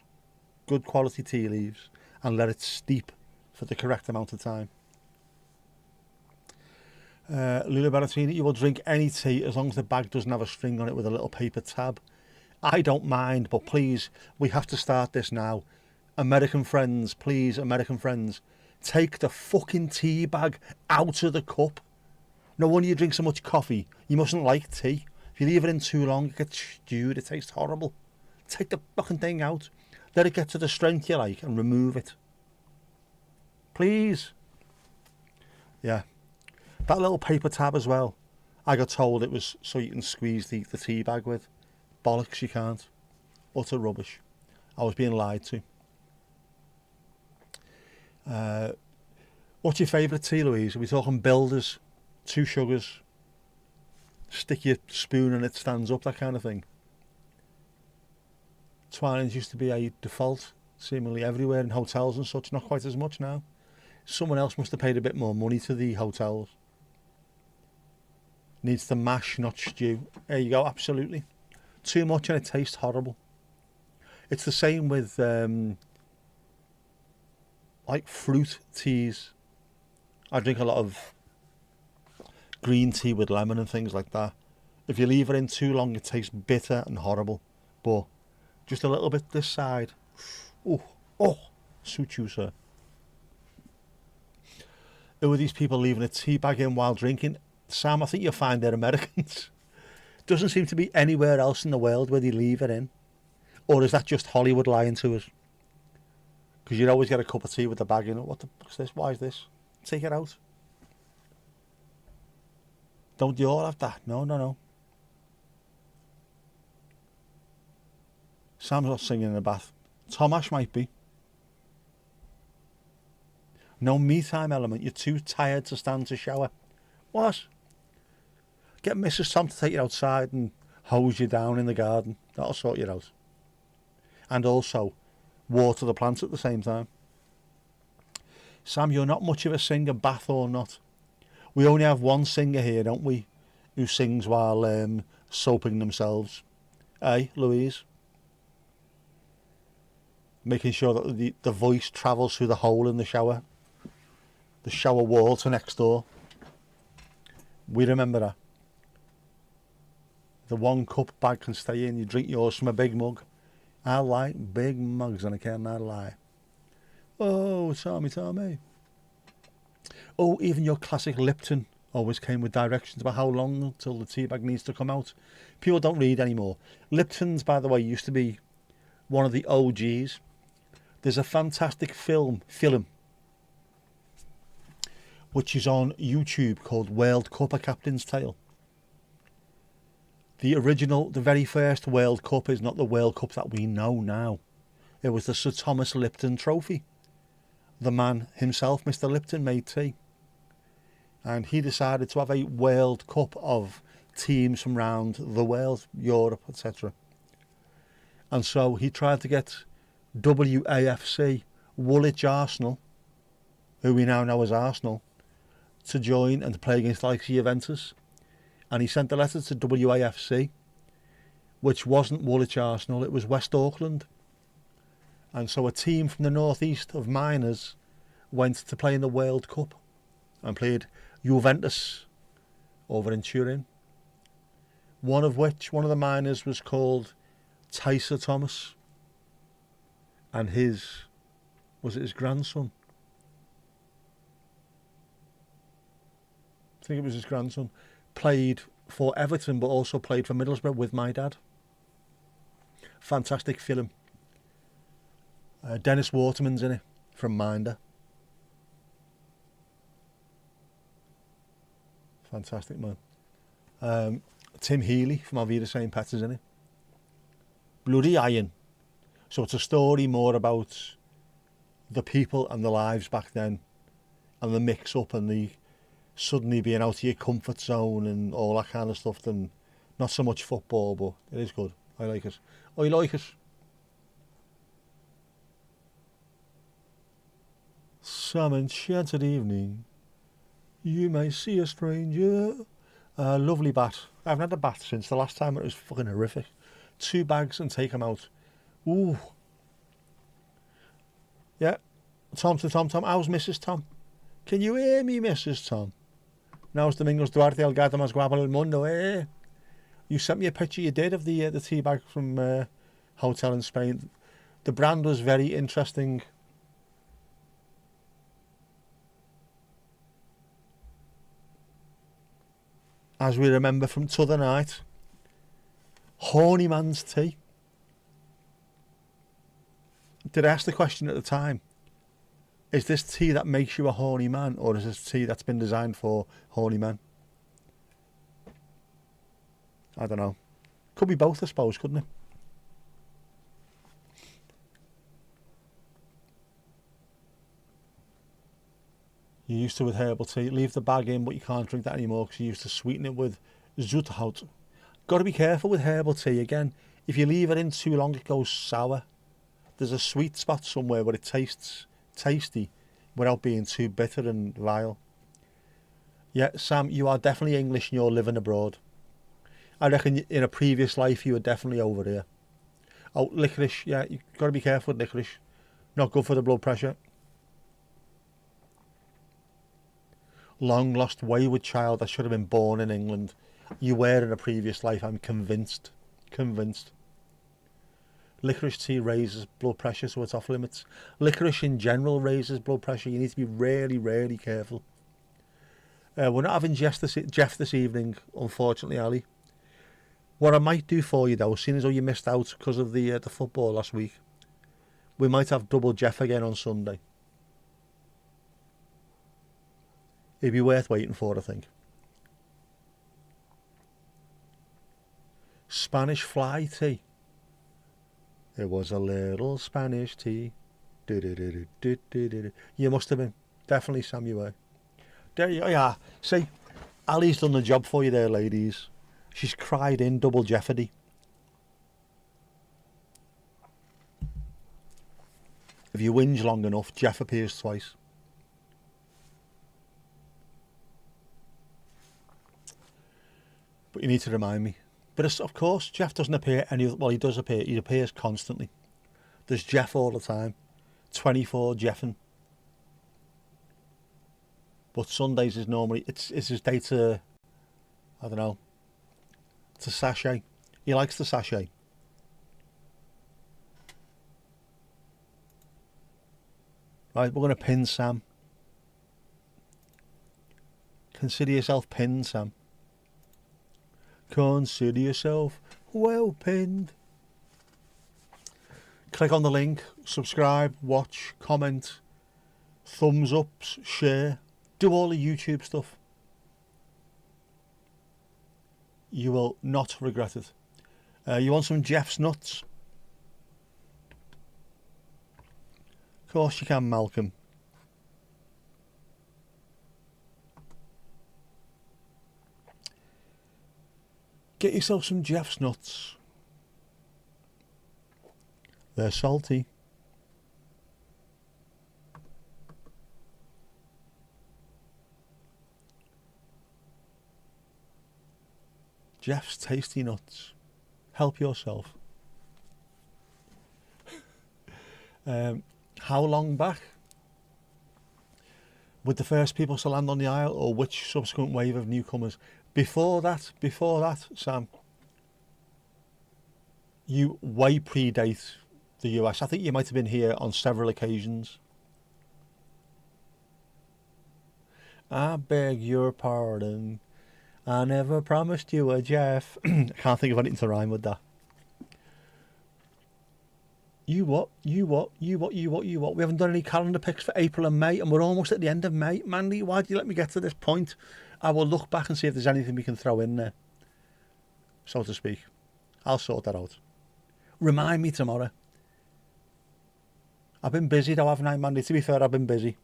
good quality tea leaves, and let it steep for the correct amount of time. Lula Baratini, you will drink any tea as long as the bag doesn't have a string on it with a little paper tab. I don't mind, but please, we have to start this now. American friends, please, American friends, take the fucking tea bag out of the cup. No wonder you drink so much coffee. You mustn't like tea. If you leave it in too long, it gets stewed. It tastes horrible. Take the fucking thing out. Let it get to the strength you like and remove it. Please. Yeah. That little paper tab as well. I got told it was so you can squeeze the tea bag with. Bollocks, you can't. Utter rubbish. I was being lied to. What's your favourite tea, Louise? Are we talking Builders, 2 sugars, stick your spoon and it stands up, that kind of thing? Twinings used to be a default, seemingly everywhere in hotels and such, not quite as much now. Someone else must have paid a bit more money to the hotels. Needs to mash, not stew. There you go, absolutely. Too much and it tastes horrible. It's the same with like fruit teas. I drink a lot of green tea with lemon and things like that. If you leave it in too long, it tastes bitter and horrible. But just a little bit this side. Oh, suit you, sir. Who are these people leaving a tea bag in while drinking? Sam, I think you'll find they're Americans. Doesn't seem to be anywhere else in the world where they leave it in. Or is that just Hollywood lying to us? Because you'd always get a cup of tea with the bag in it. What the fuck's this? Why is this? Take it out. Don't you all have that? No. Sam's not singing in the bath. Tomash might be. No me time element. You're too tired to stand to shower. What? Get Mrs. Tom to take you outside and hose you down in the garden. That'll sort you out. And also, water the plants at the same time. Sam, you're not much of a singer, bath or not. We only have one singer here, don't we? Who sings while soaping themselves. Louise? Making sure that the voice travels through the hole in the shower. The shower wall to next door. We remember that. The 1 cup bag can stay in. You drink yours from a big mug. I like big mugs and I cannot lie. Oh, Tommy. Oh, even your classic Lipton always came with directions about how long until the tea bag needs to come out. People don't read anymore. Lipton's, by the way, used to be one of the OGs. There's a fantastic film which is on YouTube called World Cup: A Captain's Tale. The very first World Cup is not the World Cup that we know now. It was the Sir Thomas Lipton Trophy. The man himself, Mr. Lipton, made tea. And he decided to have a World Cup of teams from around the world, Europe, etc. And so he tried to get WAFC, Woolwich Arsenal, who we now know as Arsenal, to join and to play against like Juventus. And he sent a letter to WAFC, which wasn't Woolwich Arsenal, it was West Auckland. And so a team from the northeast of miners went to play in the World Cup and played Juventus over in Turin. One of the miners was called Tyser Thomas. And was it his grandson? I think it was his grandson. Played for Everton but also played for Middlesbrough with my dad. Fantastic film. Dennis Waterman's in it from Minder. Fantastic man. Tim Healy from Alvida St. Peter's in it. Bloody Iron. So it's a story more about the people and the lives back then and the mix up and the suddenly being out of your comfort zone and all that kind of stuff, than not so much football, but it is good. I like it. I like it. Some enchanted evening, you may see a stranger. Lovely bat. I haven't had a bath since the last time. It was fucking horrific. 2 bags and take them out. Ooh. Yeah. Tom. How's Mrs. Tom? Can you hear me, Mrs. Tom? Now's Domingos Duarte, el gato más guapo del mundo, eh? You sent me a picture, you did, of the tea bag from hotel in Spain. The brand was very interesting. As we remember from t'other night, Horny Man's Tea. Did I ask the question at the time? Is this tea that makes you a horny man, or is this tea that's been designed for horny men? I don't know. Could be both, I suppose, couldn't it? You used to with herbal tea. Leave the bag in, but you can't drink that anymore because you used to sweeten it with zoethout. Got to be careful with herbal tea. Again, if you leave it in too long, it goes sour. There's a sweet spot somewhere where it tastes tasty without being too bitter and vile. Yeah, Sam, you are definitely English and you're living abroad. I reckon in a previous life you were definitely over here. Oh, licorice, yeah, you've got to be careful with licorice. Not good for the blood pressure. long lost wayward child that should have been born in England. You were in a previous life, I'm convinced. Convinced. Licorice tea raises blood pressure, so it's off limits. Licorice in general raises blood pressure. You need to be really, really careful. We're not having Jeff this evening, unfortunately, Ali. What I might do for you, though, seeing as though you missed out because of the football last week, we might have double Jeff again on Sunday. It'd be worth waiting for, I think. Spanish fly tea. It was a little Spanish tea. You must have been. Definitely, Sam, you were. There you are. See, Ali's done the job for you there, ladies. She's cried in double jeopardy. If you whinge long enough, Jeff appears twice. But you need to remind me. But of course, Jeff doesn't appear well, he does appear. He appears constantly. There's Jeff all the time. 24 Jeffing. But Sundays is normally, it's his day to, I don't know, to sachet. He likes the sachet. Right, we're going to pin Sam. Consider yourself pinned, Sam. Consider yourself well pinned. Click on the link, subscribe, watch, comment, thumbs ups, share. Do all the YouTube stuff. You will not regret it. You want some Jeff's nuts? Of course you can, Malcolm. Get yourself some Jeff's nuts. They're salty. Jeff's tasty nuts. Help yourself. How long back? Would the first people to land on the Isle, or which subsequent wave of newcomers? Before that, Sam, you way predate the US. I think you might have been here on several occasions. I beg your pardon. I never promised you a Jeff. I can't think of anything to rhyme with that. You what? We haven't done any calendar picks for April and May, and we're almost at the end of May. Mandy, why do you let me get to this point? I will look back and see if there's anything we can throw in there, so to speak. I'll sort that out. Remind me tomorrow. I've been busy though, haven't I, Mandy? To be fair, I've been busy.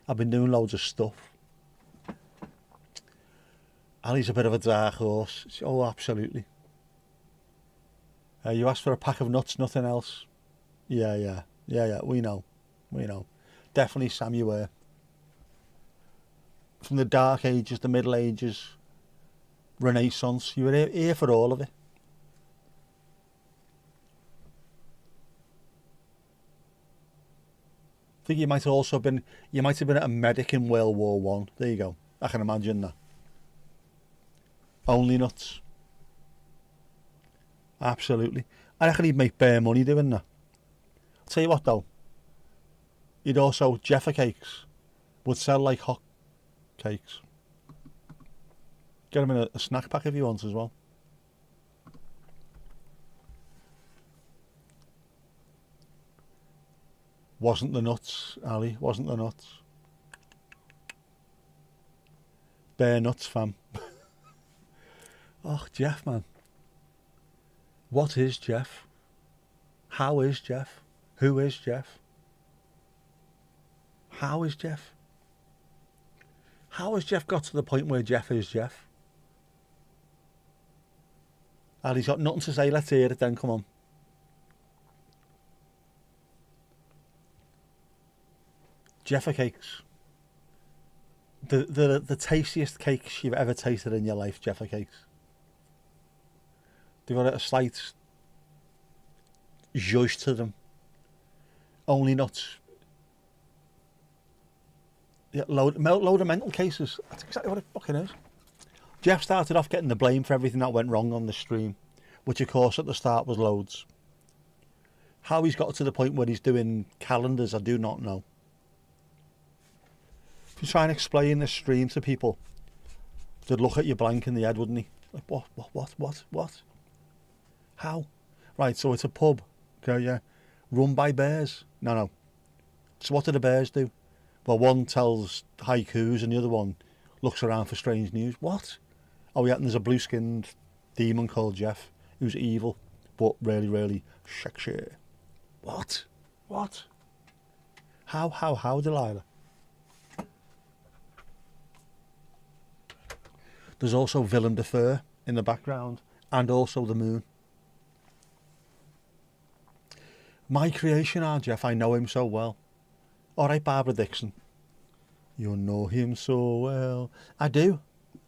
I've been doing loads of stuff. Ali's a bit of a dark horse. Oh, absolutely. You asked for a pack of nuts, nothing else. Yeah. We know. Definitely, Sam, you were. From the Dark Ages, the Middle Ages, Renaissance, you were here for all of it. I think you might have been a medic in World War One. There you go. I can imagine that. Only nuts. Absolutely. I reckon he'd make bare money doing that. I'll tell you what though. He'd also, Jeffa cakes would sell like hot cakes. Get him in a snack pack if you want as well. Wasn't the nuts, Ali. Wasn't the nuts. Bare nuts, fam. Oh, Jeff, man. What is Jeff? How is Jeff? Who is Jeff? How is Jeff? How has Jeff got to the point where Jeff is Jeff? Ali's got nothing to say. Let's hear it then. Come on. Jeffa cakes. The tastiest cakes you've ever tasted in your life, Jeffa cakes. They've got a slight zhuzh to them. Only nuts. Yeah, load of mental cases. That's exactly what it fucking is. Jeff started off getting the blame for everything that went wrong on the stream, which of course at the start was loads. How he's got to the point where he's doing calendars, I do not know. If you try and explain the stream to people, they'd look at you blank in the head, wouldn't he? Like, what? How? Right, so it's a pub, okay, yeah, run by bears. No. So what do the bears do? Well, one tells haikus and the other one looks around for strange news. What? Oh yeah, and there's a blue-skinned demon called Jeff who's evil, but really, really sexy. What? How, Delilah? There's also Willem de Fur in the background, and also the moon. My creation, Jeff, I know him so well. All right, Barbara Dixon. You know him so well. I do,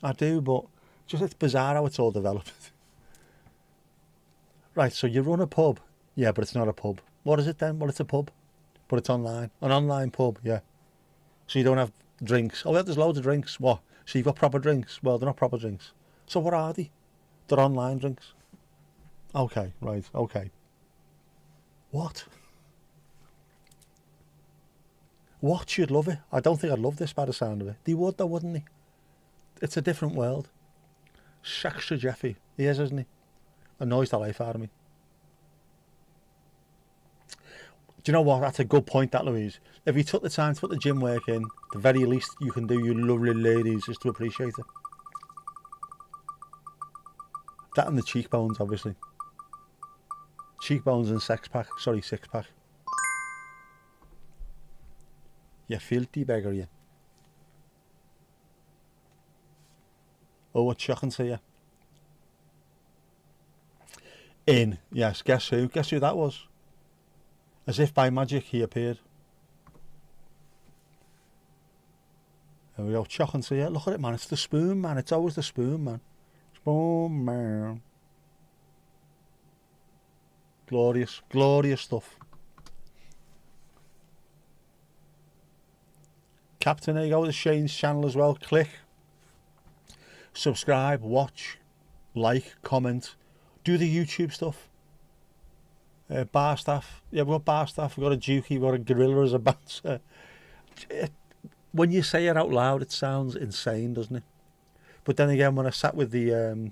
but just it's bizarre how it's all developed. Right, so you run a pub. Yeah, but it's not a pub. What is it then? Well, it's a pub, but it's online. An online pub, yeah. So you don't have drinks. Oh, yeah, there's loads of drinks. What? So you've got proper drinks? Well, they're not proper drinks. So what are they? They're online drinks. Okay, right, okay. What? What? You'd love it. I don't think I'd love this by the sound of it. They would though, wouldn't they? It's a different world. Sextra Jeffy. He is, isn't he? Annoys the life out of me. Do you know what? That's a good point, that, Louise. If you took the time to put the gym work in, the very least you can do, you lovely ladies, is to appreciate it. That and the cheekbones, obviously. Cheekbones and six pack. You filthy beggar, you. Oh, what's shocking to you? In, yes, guess who? Guess who that was? As if by magic he appeared. There we go, shocking to you. Look at it, man. It's the spoon, man. It's always the spoon, man. Spoon, man. Glorious, glorious stuff. Captain, there you go, the Shane's channel as well. Click, subscribe, watch, like, comment, do the YouTube stuff. Bar staff, yeah, we've got bar staff, we've got a dukey, we've got a gorilla as a bouncer. When you say it out loud, it sounds insane, doesn't it? But then again, when I sat with the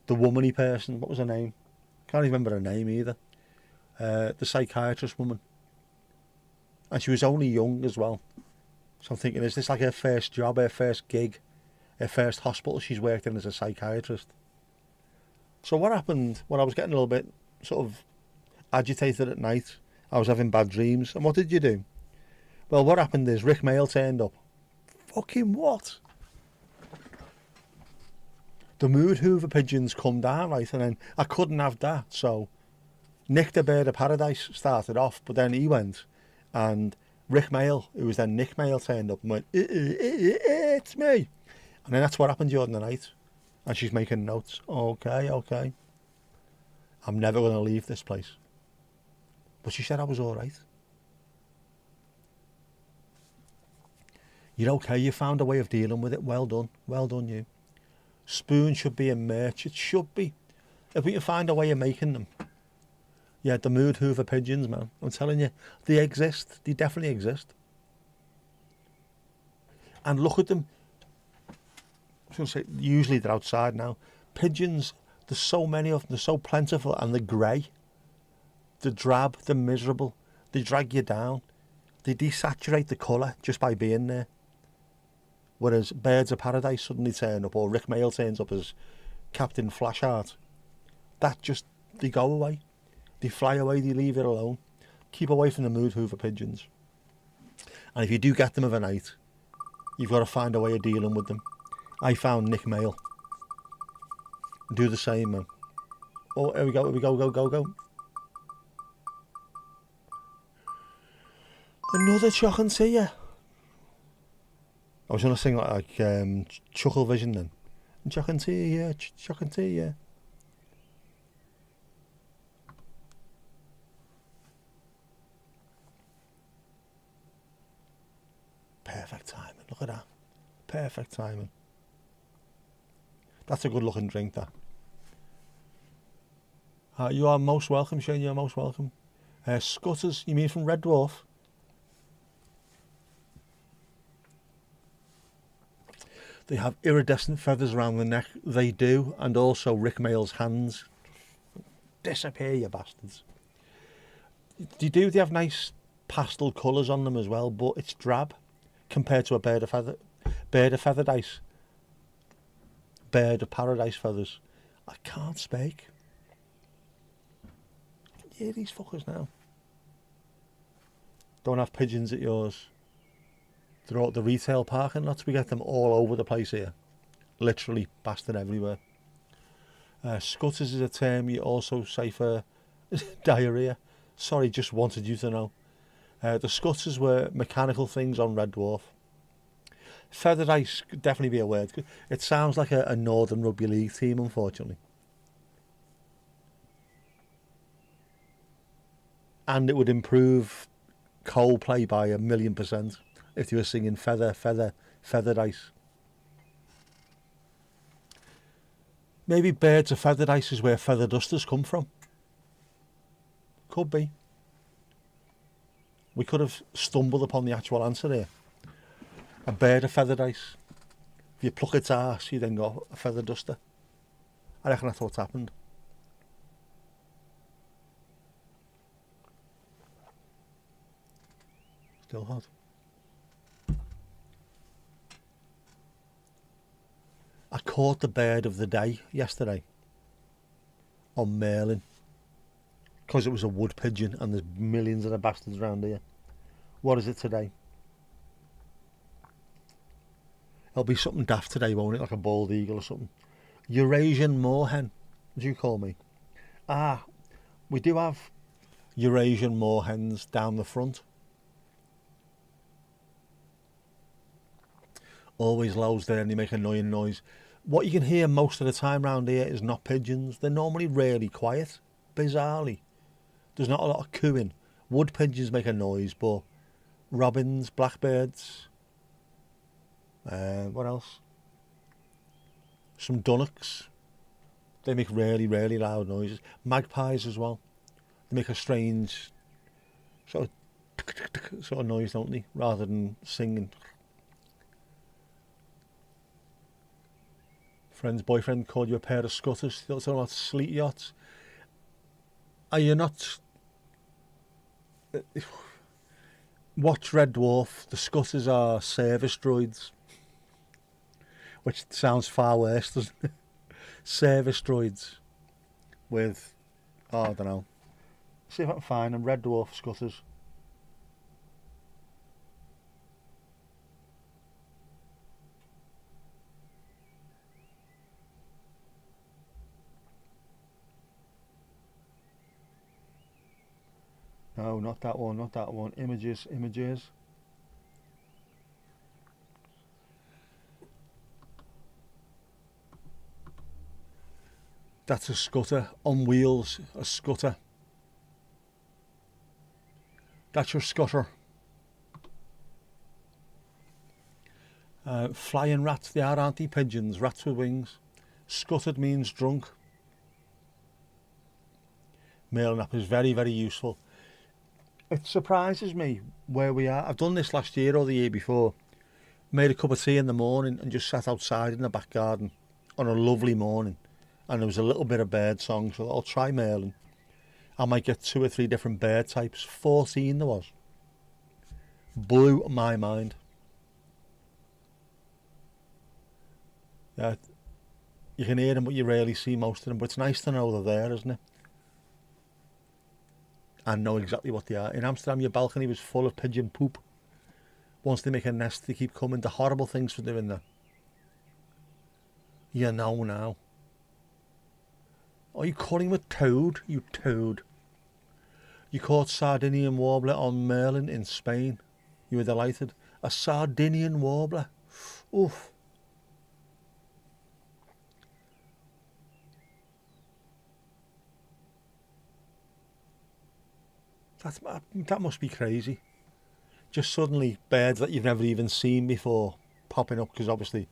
womany person, what was her name? Can't even remember her name either. The psychiatrist woman, and she was only young as well. So I'm thinking, is this like her first job, her first gig, her first hospital she's worked in as a psychiatrist? So what happened when I was getting a little bit sort of agitated at night? I was having bad dreams. And what did you do? Well, what happened is Rick Mail turned up. Fucking what? The mood hoover pigeons come down, right? And then I couldn't have that. So Nick the Bird of Paradise started off, but then he went and Rick Mail, who was then Nick Mail, turned up and went, it's me. And then that's what happened during the night. And she's making notes. Okay. I'm never going to leave this place. But she said I was all right. You're okay. You found a way of dealing with it. Well done. Well done, you. Spoon should be in merch. It should be. If we can find a way of making them. Yeah, the mood hoover pigeons, man. I'm telling you, they exist. They definitely exist. And look at them. I was going to say, usually they're outside now. Pigeons, there's so many of them. They're so plentiful, and they're grey. They're drab. They're miserable. They drag you down. They desaturate the colour just by being there. Whereas Birds of Paradise suddenly turn up, or Rick Mail turns up as Captain Flashheart. That just, they go away. They fly away, they leave it alone. Keep away from the mood hoover pigeons. And if you do get them of a night, you've got to find a way of dealing with them. I found Nick Mail. Do the same, man. Oh, here we go, go. Another shocking to you. I was going to sing like Chuckle Vision then. Shocking to you, shocking to you. Look at that. Perfect timing. That's a good looking drink, that. You are most welcome, Shane. You're most welcome. Scutters, you mean from Red Dwarf? They have iridescent feathers around the neck. They do. And also Rick Mayall's hands. Disappear, you bastards. They have nice pastel colours on them as well, but it's drab compared to a bird of paradise feathers. I can't speak. Yeah, these fuckers now. Don't have pigeons at yours. They're out the retail parking lots. We get them all over the place here. Literally bastard everywhere. Scutters is a term you also say for diarrhea. Sorry, just wanted you to know. The scutters were mechanical things on Red Dwarf. Feathered ice could definitely be a word. It sounds like a Northern Rugby League team, unfortunately. And it would improve Coldplay by 1,000,000% if you were singing feathered ice. Maybe birds of feathered ice is where feather dusters come from. Could be. We could have stumbled upon the actual answer here. A bird of feathered ice. If you pluck its arse, you then got a feather duster. I reckon that's what's happened. Still hot. I caught the bird of the day yesterday on Merlin because it was a wood pigeon and there's millions of the bastards around here. What is it today? It'll be something daft today, won't it? Like a bald eagle or something. Eurasian moorhen, as you call me. We do have Eurasian moorhens down the front. Always lows there and they make annoying noise. What you can hear most of the time around here is not pigeons. They're normally really quiet, bizarrely. There's not a lot of cooing. Wood pigeons make a noise, but robins, blackbirds, what else? Some dunnocks. They make really, really loud noises. Magpies as well. They make a strange sort of noise, don't they? Rather than singing. Friend's boyfriend called you a pair of scutters. Still talking about sleet yachts. Are you not... Watch Red Dwarf. The scutters are service droids. Which sounds far worse, doesn't it? Service droids. With... Oh, I don't know. See if I can find them. Red Dwarf scutters. No, not that one, not that one. Images. That's a scutter. On wheels, a scutter. That's your scutter. Flying rats, they are, aren't they? Pigeons, rats with wings. Scuttered means drunk. Mailing app is very, very useful. It surprises me where we are. I've done this last year or the year before. Made a cup of tea in the morning and just sat outside in the back garden on a lovely morning. And there was a little bit of bird song, so I'll try mailing. I might get 2 or 3 different bird types. 14 there was. Blew my mind. Yeah, you can hear them, but you rarely see most of them. But it's nice to know they're there, isn't it? And know exactly what they are. In Amsterdam, your balcony was full of pigeon poop. Once they make a nest, they keep coming. The horrible things for doing that. You know now. Are you calling with toad? You toad. You caught Sardinian warbler on Merlin in Spain. You were delighted. A Sardinian warbler. Oof. That must be crazy. Just suddenly birds that you've never even seen before popping up because obviously,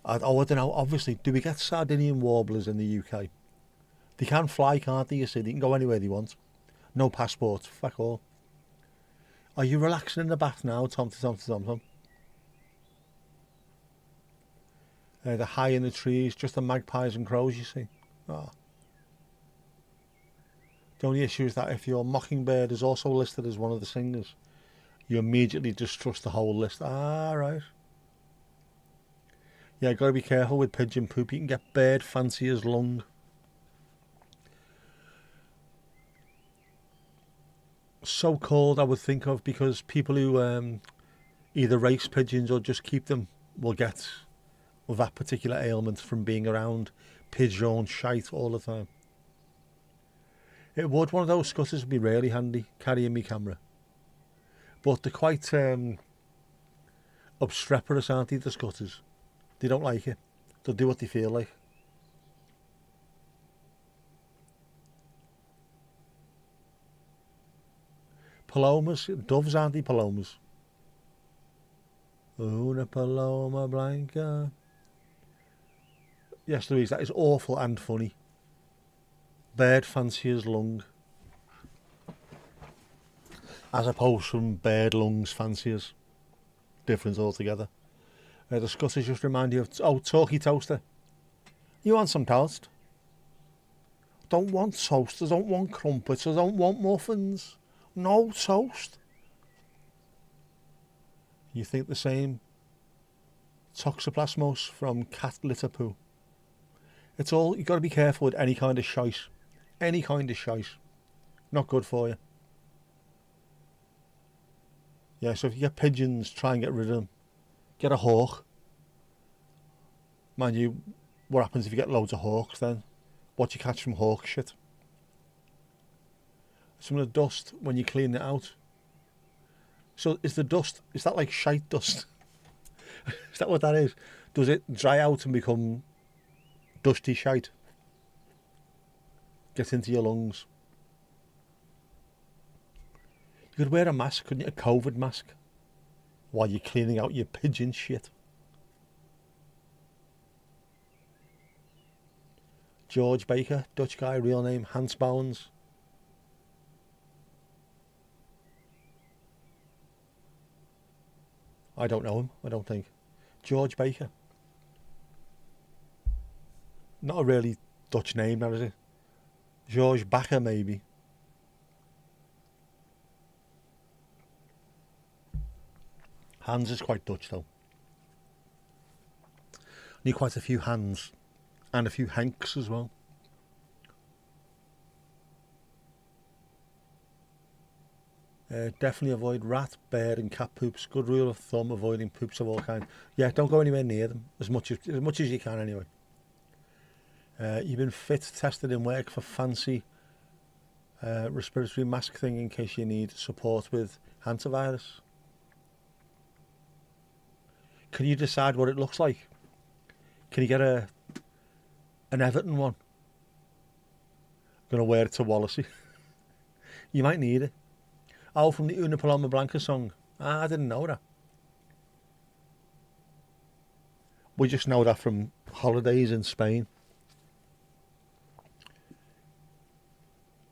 I don't know, obviously, do we get Sardinian warblers in the UK? They can fly, can't they, you see? They can go anywhere they want. No passports, fuck all. Are you relaxing in the bath now, Tom? They're high in the trees, just the magpies and crows, you see. Oh. The only issue is that if your mockingbird is also listed as one of the singers, you immediately distrust the whole list. Ah, right. Yeah, got to be careful with pigeon poop. You can get bird fancier's lung. So called, I would think of, because people who either race pigeons or just keep them will get that particular ailment from being around pigeon shite all the time. It would, one of those scutters would be really handy, carrying me camera. But they're quite obstreperous, aren't they, the scutters? They don't like it. They'll do what they feel like. Palomas, doves, aren't they, palomas? Una paloma blanca. Yes, Louise, that is awful and funny. Bird fancier's lung. As opposed from bird lungs fanciers. Different altogether. The scutters just remind you of, oh, talkie toaster. You want some toast? Don't want toast, I don't want crumpets, I don't want muffins. No toast. You think the same? Toxoplasmos from cat litter poo. It's all, you've got to be careful with any kind of shite. Any kind of shite. Not good for you. Yeah, so if you get pigeons, try and get rid of them. Get a hawk. Mind you, what happens if you get loads of hawks then? What do you catch from hawk shit? Some of the dust when you clean it out. So is the dust, is that like shite dust? Is that what that is? Does it dry out and become dusty shite? Get into your lungs. You could wear a mask, couldn't you? A COVID mask. While you're cleaning out your pigeon shit. George Baker, Dutch guy, real name Hans Bowens. I don't know him, I don't think. George Baker. Not a really Dutch name, that is it? George Baker, maybe. Hans is quite Dutch, though. Need quite a few Hans. And a few Hanks as well. Definitely avoid rat, bird and cat poops. Good rule of thumb, avoiding poops of all kinds. Yeah, don't go anywhere near them, as much as you can anyway. You've been fit tested in work for fancy respiratory mask thing in case you need support with hantavirus. Can you decide what it looks like? Can you get an Everton one? Gonna wear it to Wallasey. You might need it. Oh, from the Una Paloma Blanca song. Ah, I didn't know that. We just know that from holidays in Spain.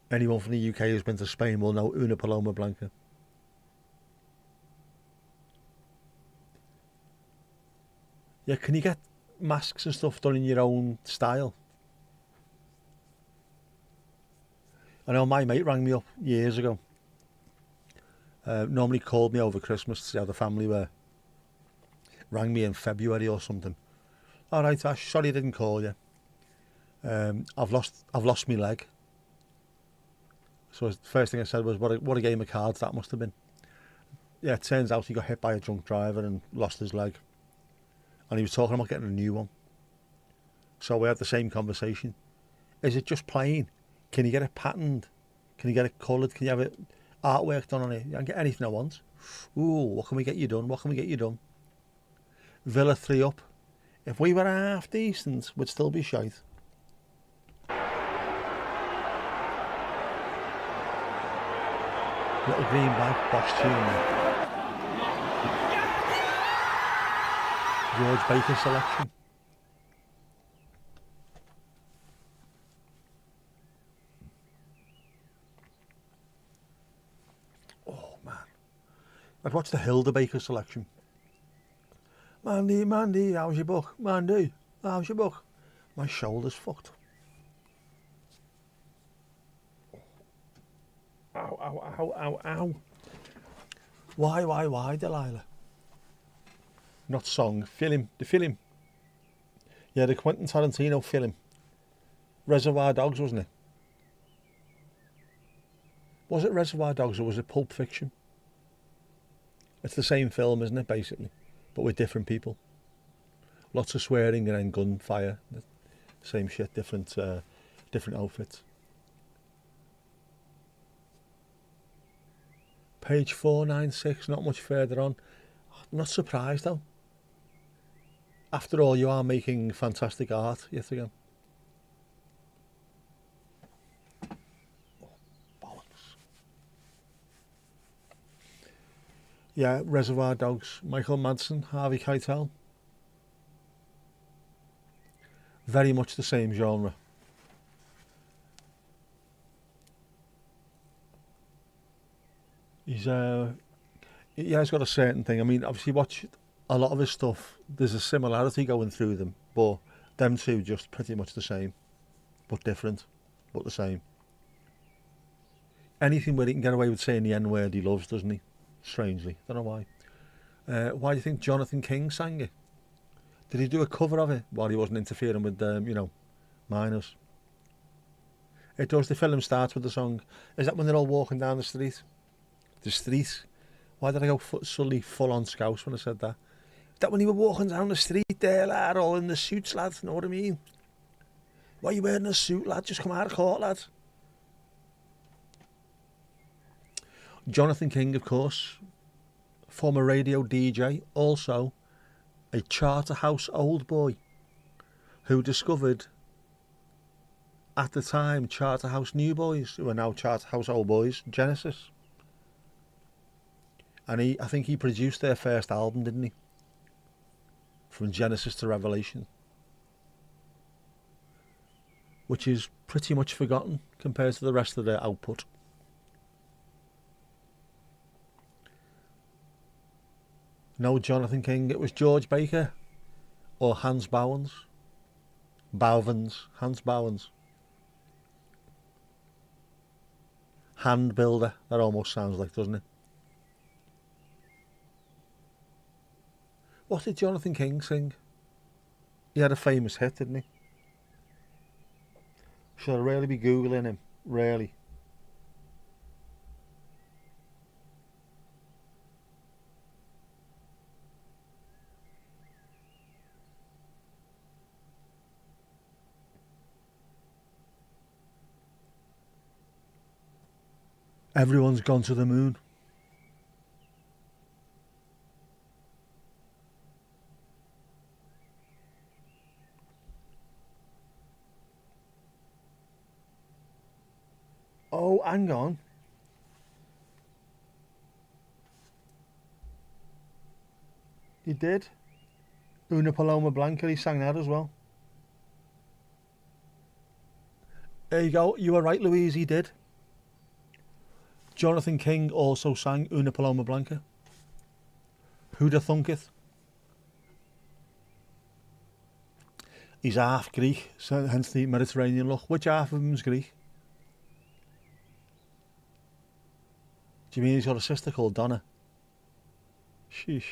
Anyone from the UK who's been to Spain will know Una Paloma Blanca. Yeah, can you get masks and stuff done in your own style? I know my mate rang me up years ago. Normally called me over Christmas to see how the family were. Rang me in February or something. All right, Ash, sorry I didn't call you. I've lost my leg. So the first thing I said was, what a game of cards that must have been. Yeah, it turns out he got hit by a drunk driver and lost his leg. And he was talking about getting a new one. So we had the same conversation. Is it just plain? Can you get it patterned? Can you get it coloured? Can you have it artwork done on it? You can get anything I want. Ooh, what can we get you done? What can we get you done? Villa 3 up. If we were half decent, we'd still be shite. Little green bag, boss tune. George Baker selection. Oh man, I'd watch the Hilda Baker selection. Mandy, Mandy, how's your book? Mandy, how's your book? My shoulder's fucked. Ow, ow, ow, ow, ow. Why, Delilah? Not song, film, the film. Yeah, the Quentin Tarantino film. Reservoir Dogs, wasn't it? Was it Reservoir Dogs or was it Pulp Fiction? It's the same film, isn't it, basically? But with different people. Lots of swearing and then gunfire. Same shit, different outfits. Page 496, not much further on. I'm not surprised though. After all, you are making fantastic art yet again. Oh, bollocks. Yeah, Reservoir Dogs, Michael Madsen, Harvey Keitel. Very much the same genre. He's got a certain thing. I mean, obviously, watch a lot of his stuff. There's a similarity going through them, but them two just pretty much the same, but different, but the same. Anything where he can get away with saying the N word he loves, doesn't he? Strangely, don't know why. Why do you think Jonathan King sang it? Did he do a cover of it while he wasn't interfering with minors? It does. The film starts with the song. Is that when they're all walking down the street? The street. Why did I go suddenly full on Scouse when I said that? That when you were walking down the street there, lad, all in the suits, lad, know what I mean? Why are you wearing a suit, lad? Just come out of court, lad. Jonathan King, of course, former radio DJ, also a Charterhouse old boy who discovered, at the time, Charterhouse New Boys, who are now Charterhouse Old Boys, Genesis. And I think he produced their first album, didn't he? From Genesis to Revelation. Which is pretty much forgotten compared to the rest of their output. No Jonathan King, it was George Baker or Hans Bowens. Hans Bowens. Hand builder, that almost sounds like, doesn't it? What did Jonathan King sing? He had a famous hit, didn't he? Should I really be Googling him? Really? Everyone's gone to the moon. Oh, hang on. He did. Una Paloma Blanca, he sang that as well. There you go. You were right, Louise, he did. Jonathan King also sang Una Paloma Blanca. Who'da thunk it? He's half Greek, so hence the Mediterranean look. Which half of him is Greek? Do you mean he's got a sister called Donna? Sheesh.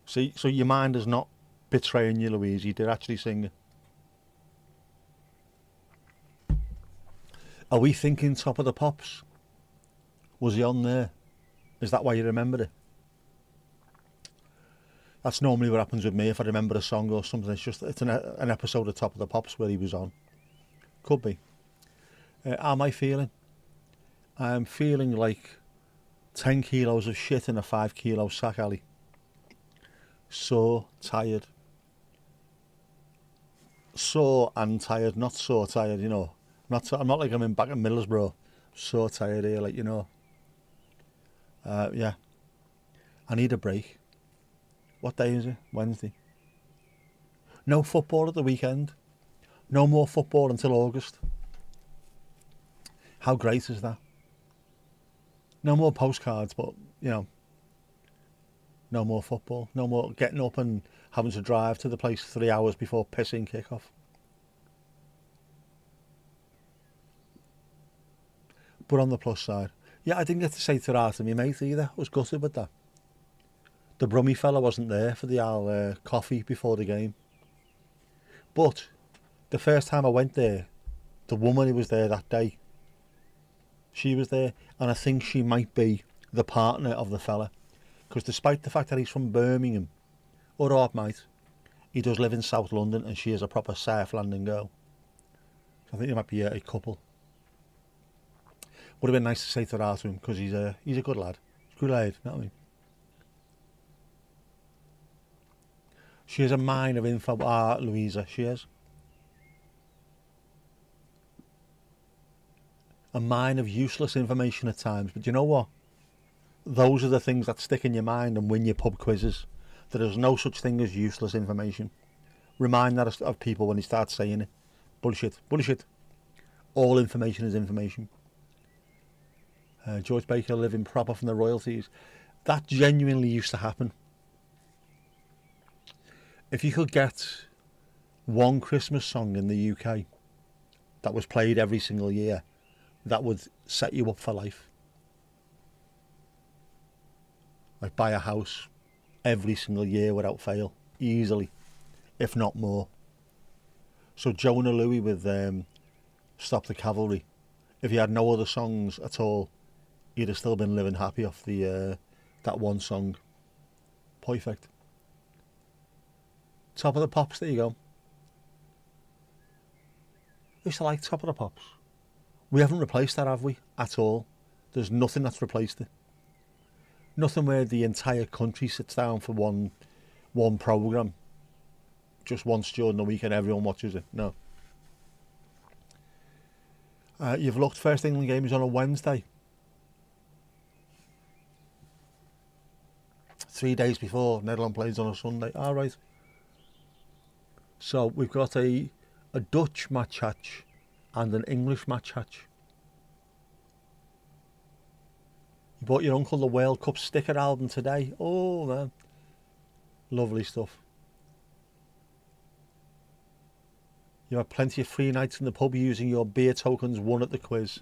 See, so your mind is not betraying you, Louise. You did actually sing it. Are we thinking Top of the Pops? Was he on there? Is that why you remembered it? That's normally what happens with me if I remember a song or something. It's an episode of Top of the Pops where he was on. Could be. How am I feeling? I'm feeling like 10 kilos of shit in a 5 kilo sack, Ali. So tired. Sore and tired, not so tired, you know. I'm not like I'm back in Middlesbrough. So tired here, like, you know. Yeah, I need a break. What day is it? Wednesday. No football at the weekend. No more football until August. How great is that? No more postcards, but, no more football. No more getting up and having to drive to the place 3 hours before pissing kick-off. But on the plus side, yeah, I didn't get to say ta-ra to me mate either. I was gutted with that. The Brummy fella wasn't there for the coffee before the game. But the first time I went there, the woman who was there that day, she was there, and I think she might be the partner of the fella. Because despite the fact that he's from Birmingham, or odd mate, he does live in South London, and she is a proper South London girl. So I think they might be a couple. Would have been nice to say ta-ra to him, because he's a good lad. He's a good lad, you know what I mean? She has a mine of info. Louisa, she is. A mine of useless information at times. But you know what? Those are the things that stick in your mind and win your pub quizzes. There is no such thing as useless information. Remind that of people when they start saying it. Bullshit. Bullshit. All information is information. George Baker living proper from the royalties. That genuinely used to happen. If you could get one Christmas song in the UK that was played every single year, that would set you up for life. Like buy a house every single year without fail, easily, if not more. So Jonah Louie with Stop the Cavalry, if he had no other songs at all, he'd have still been living happy off the that one song. Perfect. Top of the Pops, there you go. I used to like Top of the Pops. We haven't replaced that, have we? At all. There's nothing that's replaced it. Nothing where the entire country sits down for one programme. Just once during the week and everyone watches it. No. You've looked, first England game is on a Wednesday. 3 days before, Netherlands plays on a Sunday. All right. So we've got a Dutch match hatch and an English match hatch. You bought your uncle the World Cup sticker album today. Oh man, lovely stuff. You have plenty of free nights in the pub using your beer tokens won at the quiz.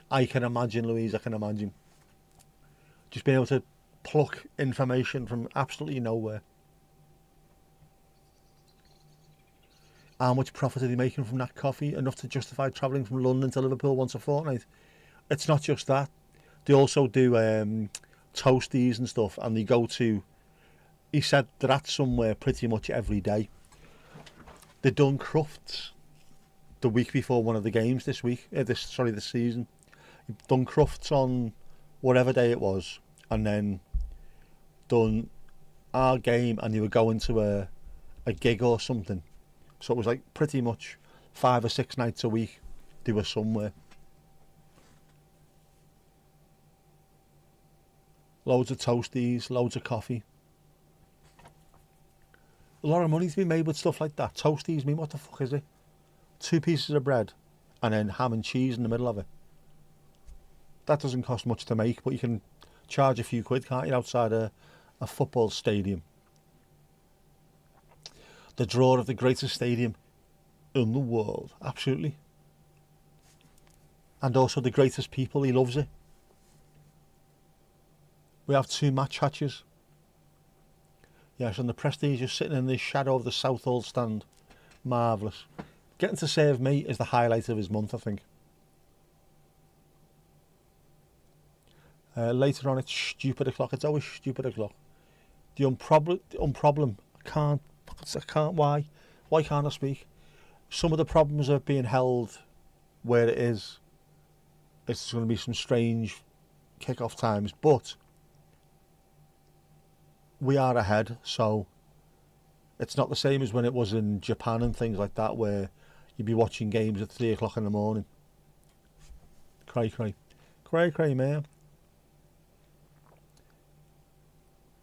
I can imagine, Louise, I can imagine. Just being able to pluck information from absolutely nowhere. How much profit are they making from that coffee? Enough to justify travelling from London to Liverpool once a fortnight. It's not just that. They also do toasties and stuff, and they go to, he said they're at somewhere pretty much every day. They done Crufts the week before one of the games this season. Done Crufts on whatever day it was, and then done our game, and they were going to a gig or something. So it was like pretty much 5 or 6 nights a week they were somewhere. Loads of toasties, loads of coffee. A lot of money to be made with stuff like that. Toasties, I mean, what the fuck is it? 2 pieces of bread and then ham and cheese in the middle of it. That doesn't cost much to make, but you can charge a few quid, can't you, outside a football stadium. The draw of the greatest stadium in the world, absolutely. And also the greatest people, he loves it. We have 2 match hatches. Yes, and the Prestige is sitting in the shadow of the Southall stand. Marvellous. Getting to serve me is the highlight of his month, I think. Later on, it's stupid o'clock. It's always stupid o'clock. The unproblem. I can't. Why? Why can't I speak? Some of the problems of being held where it is. It's going to be some strange kick-off times, but we are ahead, so it's not the same as when it was in Japan and things like that, where you'd be watching games at 3 o'clock in the morning. Cray, man.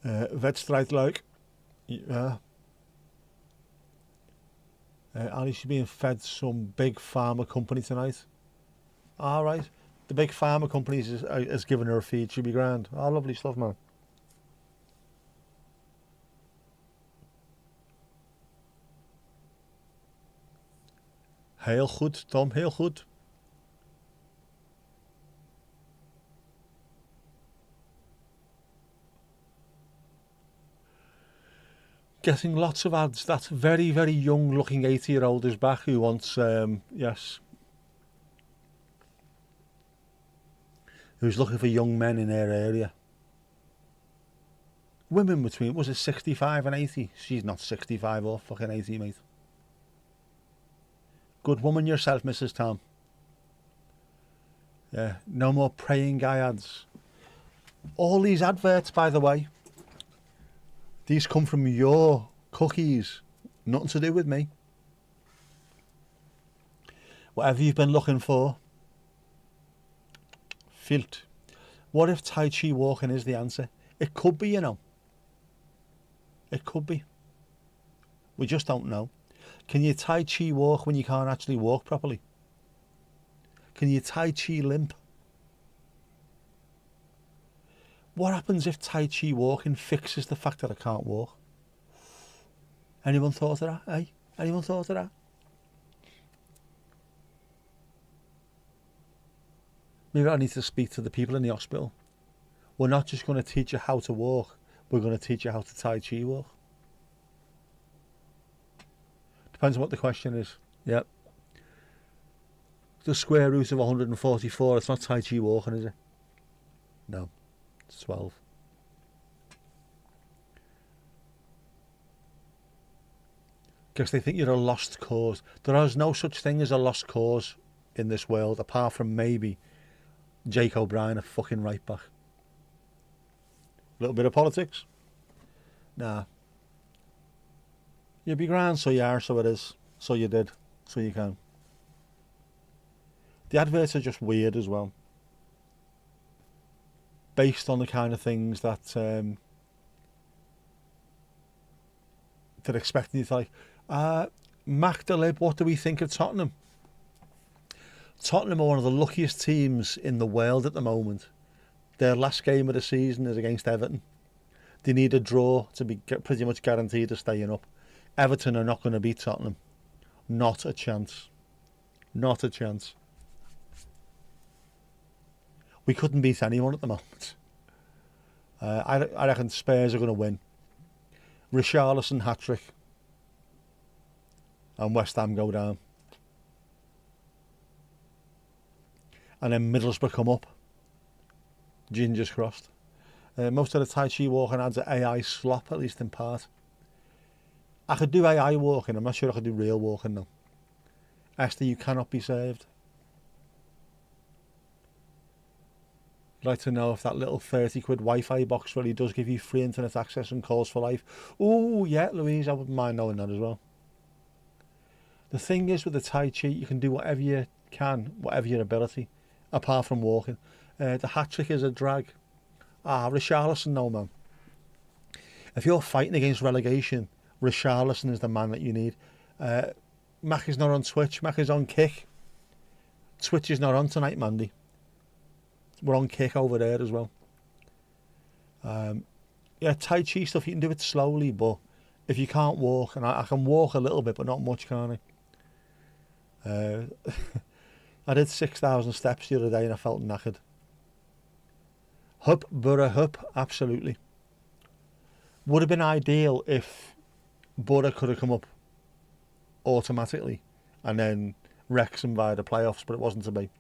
Wedstrijd leuk. Yeah. Ali should be being fed some big pharma company tonight. All right. The big pharma companies is giving her a feed. She'll be grand. Oh, lovely stuff, man. Heel goed, Tom. Heel goed. Getting lots of ads. That very, very young looking 80-year-old is back who wants, yes, who's looking for young men in her area. Women between, was it 65 and 80? She's not 65 or fucking 80, mate. Good woman yourself, Mrs. Tom. Yeah, no more praying guy ads. All these adverts, by the way, these come from your cookies. Nothing to do with me. Whatever you've been looking for, filth. What if Tai Chi walking is the answer? It could be, you know. It could be. We just don't know. Can you Tai Chi walk when you can't actually walk properly? Can you Tai Chi limp? What happens if Tai Chi walking fixes the fact that I can't walk? Anyone thought of that, eh? Anyone thought of that? Maybe I need to speak to the people in the hospital. We're not just going to teach you how to walk, we're going to teach you how to Tai Chi walk. Depends on what the question is. Yep. The square root of 144, it's not Tai Chi walking, is it? No. 12. Because they think you're a lost cause. There is no such thing as a lost cause in this world, apart from maybe Jake O'Brien, a fucking right back. A little bit of politics? Nah. You'd be grand, so you are, so it is. So you did, so you can. The adverts are just weird as well. Based on the kind of things that they're expecting you to like. Mac Delib, what do we think of Tottenham? Tottenham are one of the luckiest teams in the world at the moment. Their last game of the season is against Everton. They need a draw to be pretty much guaranteed of staying up. Everton are not going to beat Tottenham. Not a chance. Not a chance. We couldn't beat anyone at the moment. I reckon Spurs are going to win. Richarlison hat-trick. And West Ham go down. And then Middlesbrough come up. Gingers crossed. Most of the Tai Chi walking ads are AI slop, at least in part. I could do AI walking. I'm not sure I could do real walking though. Esther, you cannot be saved. I'd like to know if that little 30 quid Wi-Fi box really does give you free internet access and calls for life. Oh, yeah, Louise, I wouldn't mind knowing that as well. The thing is with the Tai Chi, you can do whatever you can, whatever your ability, apart from walking. The hat trick is a drag. Richarlison, no, man. If you're fighting against relegation, Richarlison is the man that you need. Mac is not on Twitch. Mac is on Kick. Twitch is not on tonight, Mandy. We're on Kick over there as well. Yeah, Tai Chi stuff, you can do it slowly, but if you can't walk, and I can walk a little bit, but not much, can I? I did 6,000 steps the other day and I felt knackered. Hup, Borough, hup, absolutely. Would have been ideal if Borough could have come up automatically and then Wrexham via the playoffs, but it wasn't to be.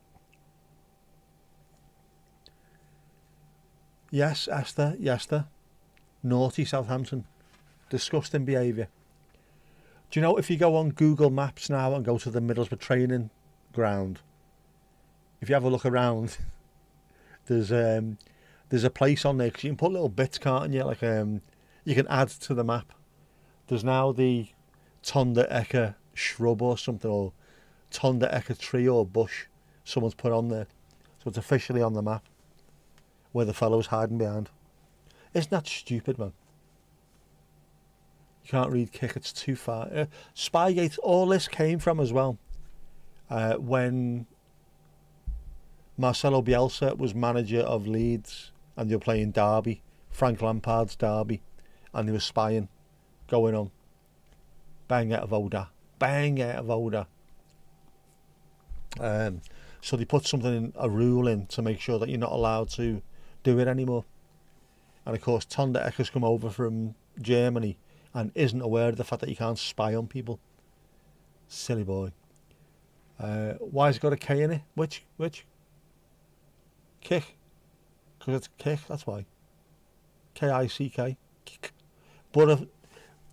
Yes, Esther, Yester. Naughty Southampton. Disgusting behaviour. Do you know, if you go on Google Maps now and go to the Middlesbrough training ground, if you have a look around, there's a place on there, because you can put little bits, can't you? Like you can add to the map. There's now the Tonda Eka shrub or something, or Tonda Eka tree or bush someone's put on there. So it's officially on the map where the fellow's hiding behind. Isn't that stupid, man? You can't read kick, it's too far. Spygate, all this came from as well. When Marcelo Bielsa was manager of Leeds and they were playing Derby, Frank Lampard's Derby, and they were spying going on. Bang out of order. Bang out of order. So they put something in, a rule in, to make sure that you're not allowed to do it anymore. And of course, Tonda Ecker's come over from Germany and isn't aware of the fact that you can't spy on people. Silly boy. Why has it got a K in it? Which? Kick. Because it's kick, that's why. K-I-C-K. Kick. But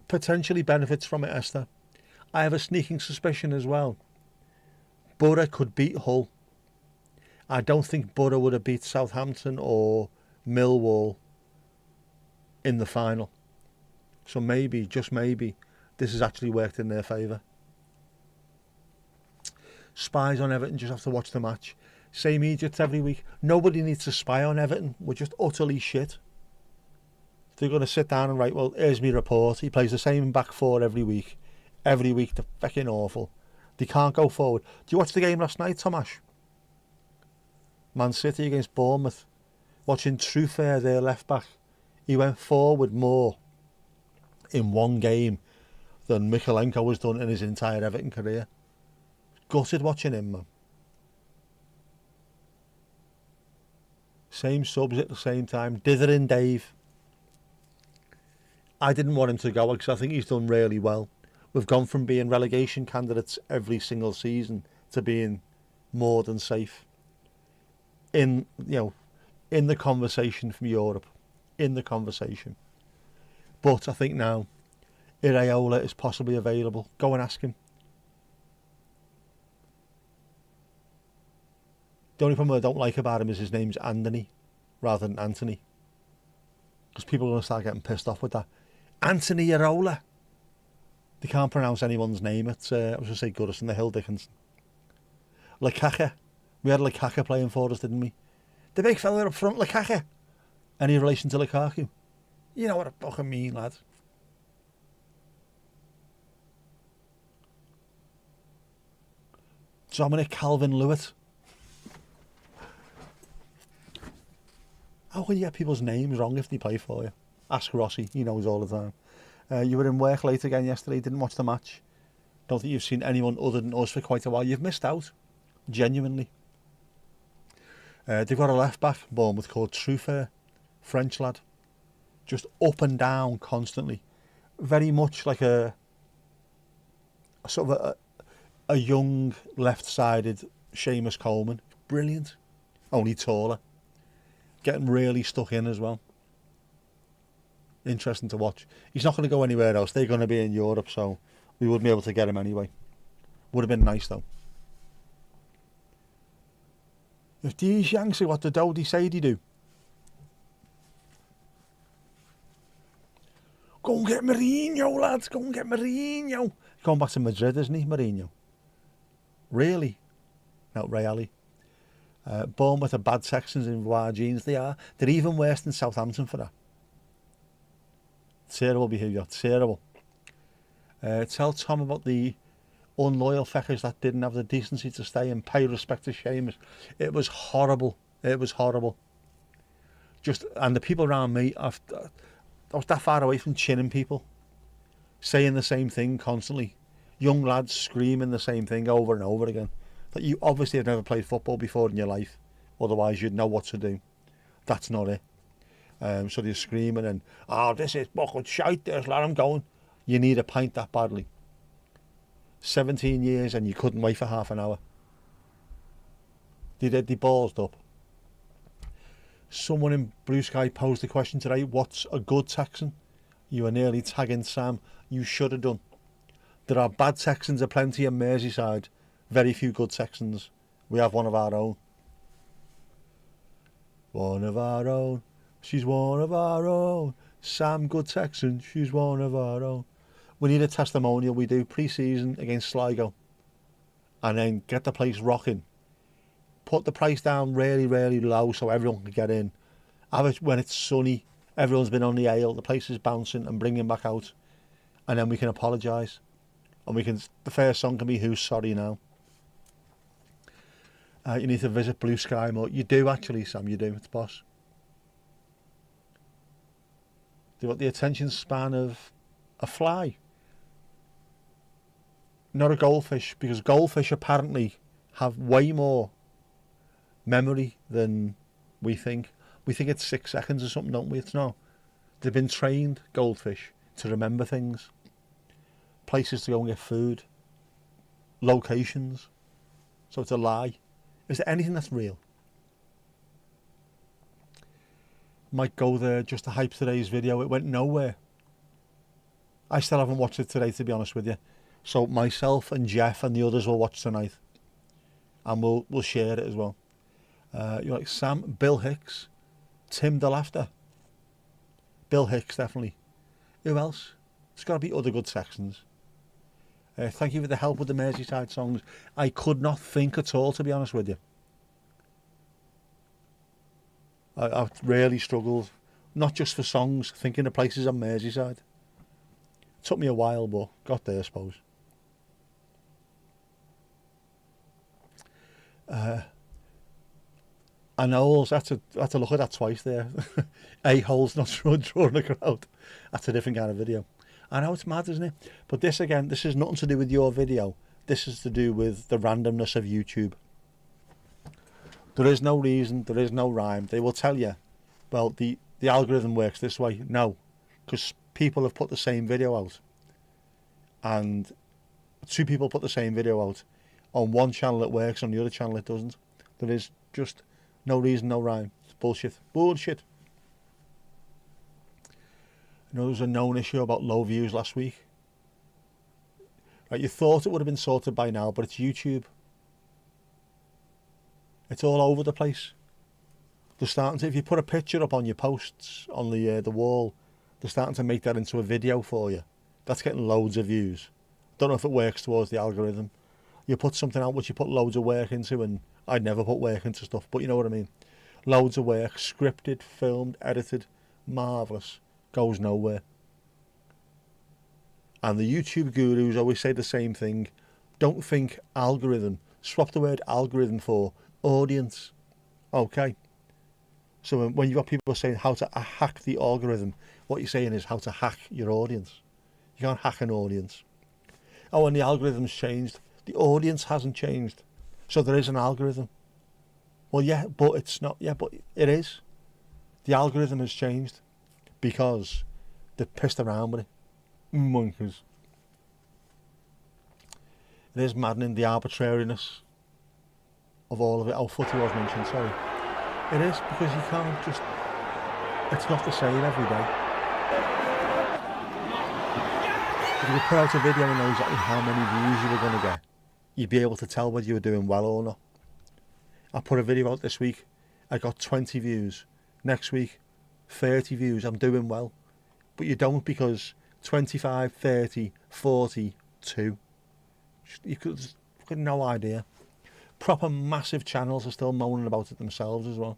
potentially benefits from it, Esther. I have a sneaking suspicion as well. Borough could beat Hull. I don't think Borough would have beat Southampton or Millwall in the final. So maybe, just maybe, this has actually worked in their favour. Spies on Everton just have to watch the match. Same Egypt every week. Nobody needs to spy on Everton. We're just utterly shit. They're going to sit down and write, well, here's my report. He plays the same back four every week. Every week, they're fucking awful. They can't go forward. Do you watch the game last night, Tomash? Man City against Bournemouth. Watching Truffert, their left back. He went forward more in one game than Mikalenko has done in his entire Everton career. Gutted watching him, man. Same subs at the same time. Dithering Dave. I didn't want him to go because I think he's done really well. We've gone from being relegation candidates every single season to being more than safe. In the conversation from Europe. In the conversation. But I think now Iraola is possibly available. Go and ask him. The only problem I don't like about him is his name's Anthony rather than Anthony. Because people are going to start getting pissed off with that. Anthony Iraola. They can't pronounce anyone's name. It's I was going to say Goodison, the Hill Dickinson. Lukaku. We had Lukaku playing for us, didn't we? The big fella up front, Lukaku. Any relation to Lukaku? You know what I fucking mean, lad. Dominic Calvin-Lewin. How can you get people's names wrong if they play for you? Ask Rossi, he knows all the time. You were in work late again yesterday, didn't watch the match. Don't think you've seen anyone other than us for quite a while. You've missed out, genuinely. They've got a left back, Bournemouth, called Truffert, French lad. Just up and down constantly. Very much like a sort of a young left-sided Seamus Coleman. Brilliant. Only taller. Getting really stuck in as well. Interesting to watch. He's not going to go anywhere else. They're going to be in Europe, so we wouldn't be able to get him anyway. Would have been nice, though. If these Yanks are what the Dodie say they do. Go and get Mourinho, lads. Go and get Mourinho. Going back to Madrid, isn't he, Mourinho? Really? No, Reali. Bournemouth are bad Texans in Voir jeans. They are. They're even worse than Southampton for that. Terrible behaviour. Terrible. Tell Tom about the unloyal feckers that didn't have the decency to stay and pay respect to Seamus. It was horrible. It was horrible. And the people around me, I was that far away from chinning people. Saying the same thing constantly. Young lads screaming the same thing over and over again. That you obviously have never played football before in your life. Otherwise you'd know what to do. That's not it. So they're screaming and, oh, this is fucking shite, this, let him go. You need a pint that badly. 17 years and you couldn't wait for half an hour. They ballsed up. Someone in Blue Sky posed the question today, what's a good Texan? You were nearly tagging Sam. You should have done. There are bad Texans aplenty in Merseyside. Very few good Texans. We have one of our own. One of our own. She's one of our own. Sam, good Texan. She's one of our own. We need a testimonial. We do pre-season against Sligo. And then get the place rocking. Put the price down really, really low so everyone can get in. Have it when it's sunny Everyone's been on the ale, the place is bouncing and bringing back out, and then we can apologise. And the first song can be Who's Sorry Now. You need to visit Blue Sky more. You do actually, Sam, you do, it's boss. They've got the attention span of a fly. Not a goldfish, because goldfish apparently have way more memory than we think. We think it's 6 seconds or something, don't we? It's not. They've been trained, goldfish, to remember things. Places to go and get food. Locations. So it's a lie. Is there anything that's real? Might go there just to hype today's video. It went nowhere. I still haven't watched it today, to be honest with you. So myself and Jeff and the others will watch tonight. And we'll share it as well. You're like Sam, Bill Hicks, Tim DeLaughter. Bill Hicks, definitely. Who else? There's got to be other good Saxons. Thank you for the help with the Merseyside songs. I could not think at all, to be honest with you. I've really struggled. Not just for songs, thinking of places on Merseyside. It took me a while, but got there, I suppose. I know, I had to look at that twice there. A-holes not drawing a crowd. That's a different kind of video. I know it's mad, isn't it? But this, again, this has nothing to do with your video. This is to do with the randomness of YouTube. There is no reason, there is no rhyme. They will tell you, well, the algorithm works this way. No, because people have put the same video out. And 2 people put the same video out. On one channel it works, on the other channel it doesn't. There is just no reason, no rhyme. It's bullshit. Bullshit. You know, there was a known issue about low views last week. Right, you thought it would have been sorted by now, but it's YouTube. It's all over the place. They're starting to, if you put a picture up on your posts on the wall, they're starting to make that into a video for you. That's getting loads of views. Don't know if it works towards the algorithm. You put something out which you put loads of work into, and I'd never put work into stuff, but you know what I mean. Loads of work, scripted, filmed, edited, marvellous, goes nowhere. And the YouTube gurus always say the same thing. Don't think algorithm. Swap the word algorithm for audience. Okay. So when you've got people saying how to hack the algorithm, what you're saying is how to hack your audience. You can't hack an audience. Oh, and the algorithm's changed. The audience hasn't changed. So there is an algorithm. Well, yeah, but it's not. Yeah, but it is. The algorithm has changed because they've pissed around with it. Monkeys. It is maddening, the arbitrariness of all of it. Oh, footy was mentioned, sorry. It is, because you can't just... It's not the same every day. If you put out a video and know exactly how many views you were going to get, you'd be able to tell whether you were doing well or not. I put a video out this week, I got 20 views. Next week, 30 views, I'm doing well. But you don't, because 25, 30, 42. You've got no idea. Proper massive channels are still moaning about it themselves as well.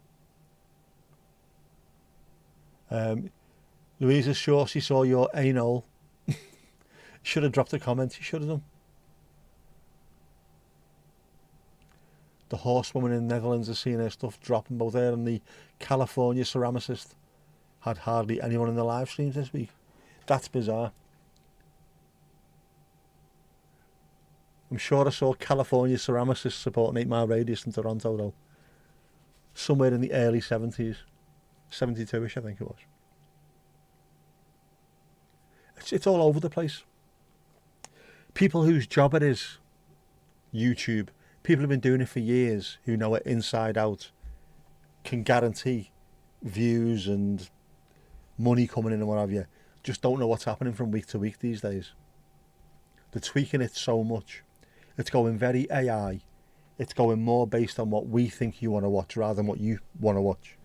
Louisa's sure she saw your anal. Should have dropped a comment, you should have done. The horsewoman in the Netherlands has seen her stuff dropping, both her and the California ceramicist. Had hardly anyone in the live streams this week. That's bizarre. I'm sure I saw California ceramicists supporting 8 Mile Radius in Toronto though. Somewhere in the early 70s. 72ish I think it was. It's all over the place. People whose job it is YouTube, people who've been doing it for years, who know it inside out, can guarantee views and money coming in and what have you. Just don't know what's happening from week to week these days. They're tweaking it so much. It's going very AI. It's going more based on what we think you want to watch rather than what you want to watch.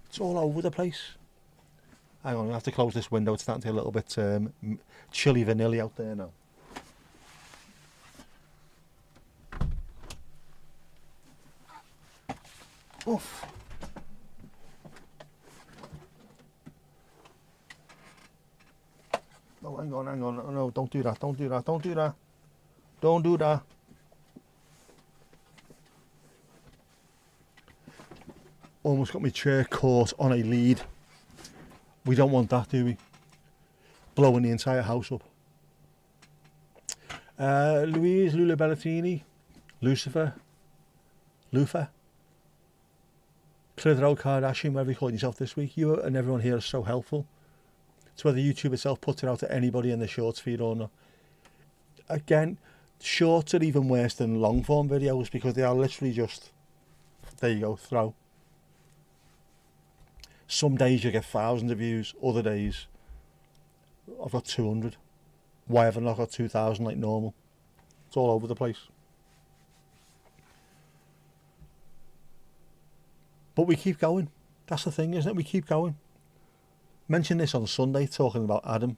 It's all over the place. Hang on, I have to close this window. It's starting to get a little bit chilly vanilla out there now. Oof. Oh, hang on, hang on. Oh, no, don't do that, don't do that, don't do that. Don't do that. Almost got my chair caught on a lead. We don't want that, do we? Blowing the entire house up. Louise, Lula Bellatini, Lucifer, Lufa, Clitheroe Kardashian, whatever you call yourself this week. You and everyone here are so helpful. It's whether YouTube itself puts it out to anybody in the shorts feed or not. Again, shorts are even worse than long form videos because they are literally just, there you go, throw. Some days you get thousands of views, other days I've got 200. Why haven't I got 2,000 like normal? It's all over the place. But we keep going. That's the thing, isn't it? We keep going. Mentioned this on Sunday, talking about Adam.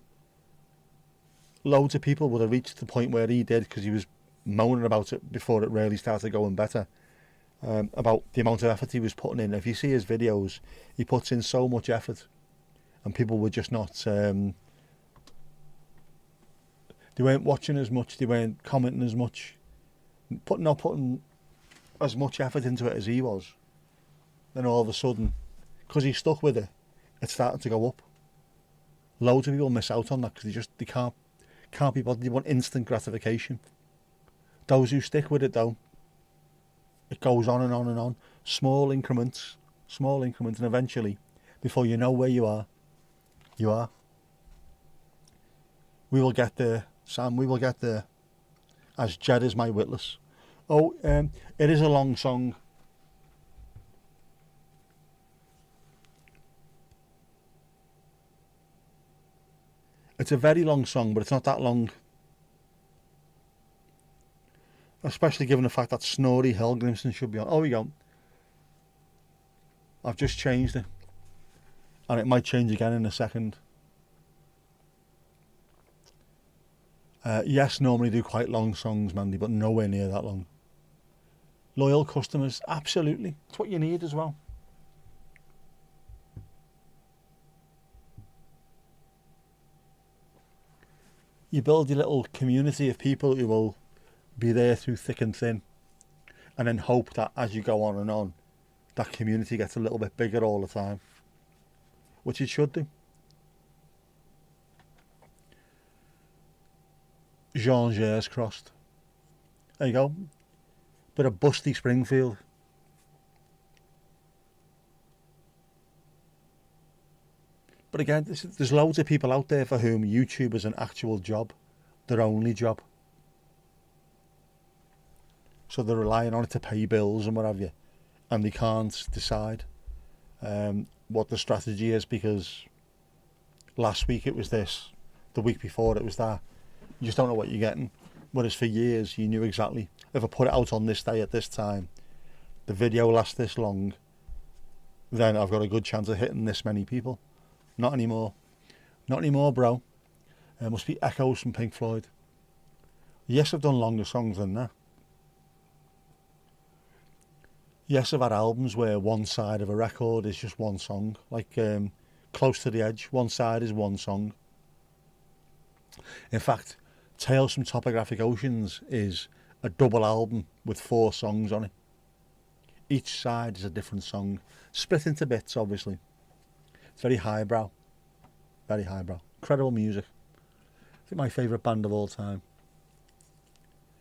Loads of people would have reached the point where he did because he was moaning about it before it really started going better. About the amount of effort he was putting in. If you see his videos, he puts in so much effort, and people were just not. They weren't watching as much. They weren't commenting as much. Not putting as much effort into it as he was. Then all of a sudden, because he stuck with it, it's starting to go up. Loads of people miss out on that because they can't be bothered. They want instant gratification. Those who stick with it though, it goes on and on and on. Small increments, and eventually, before you know where you are. We will get there, Sam, we will get there. As Jed is my witless. Oh, it is a long song. It's a very long song, but it's not that long. Especially given the fact that Snorri Helgrimsson should be on. Oh, we go. I've just changed it. And it might change again in a second. Yes, normally do quite long songs, Mandy, but nowhere near that long. Loyal customers, absolutely. It's what you need as well. You build your little community of people who will be there through thick and thin, and then hope that as you go on and on, that community gets a little bit bigger all the time, which it should do. Jean Gers crossed. There you go. Bit of busty Springfield. But again, there's loads of people out there for whom YouTube is an actual job, their only job. So they're relying on it to pay bills and what have you, and they can't decide what the strategy is because last week it was this, the week before it was that. You just don't know what you're getting. Whereas for years you knew exactly, if I put it out on this day at this time, the video lasts this long, then I've got a good chance of hitting this many people. Not anymore. Not anymore, bro. Must be echoes from Pink Floyd. Yes, I've done longer songs than that. Yes, I've had albums where one side of a record is just one song. Like Close to the Edge, one side is one song. In fact, Tales from Topographic Oceans is a double album with 4 songs on it. Each side is a different song, split into bits, obviously. It's very highbrow. Very highbrow. Incredible music. I think my favourite band of all time.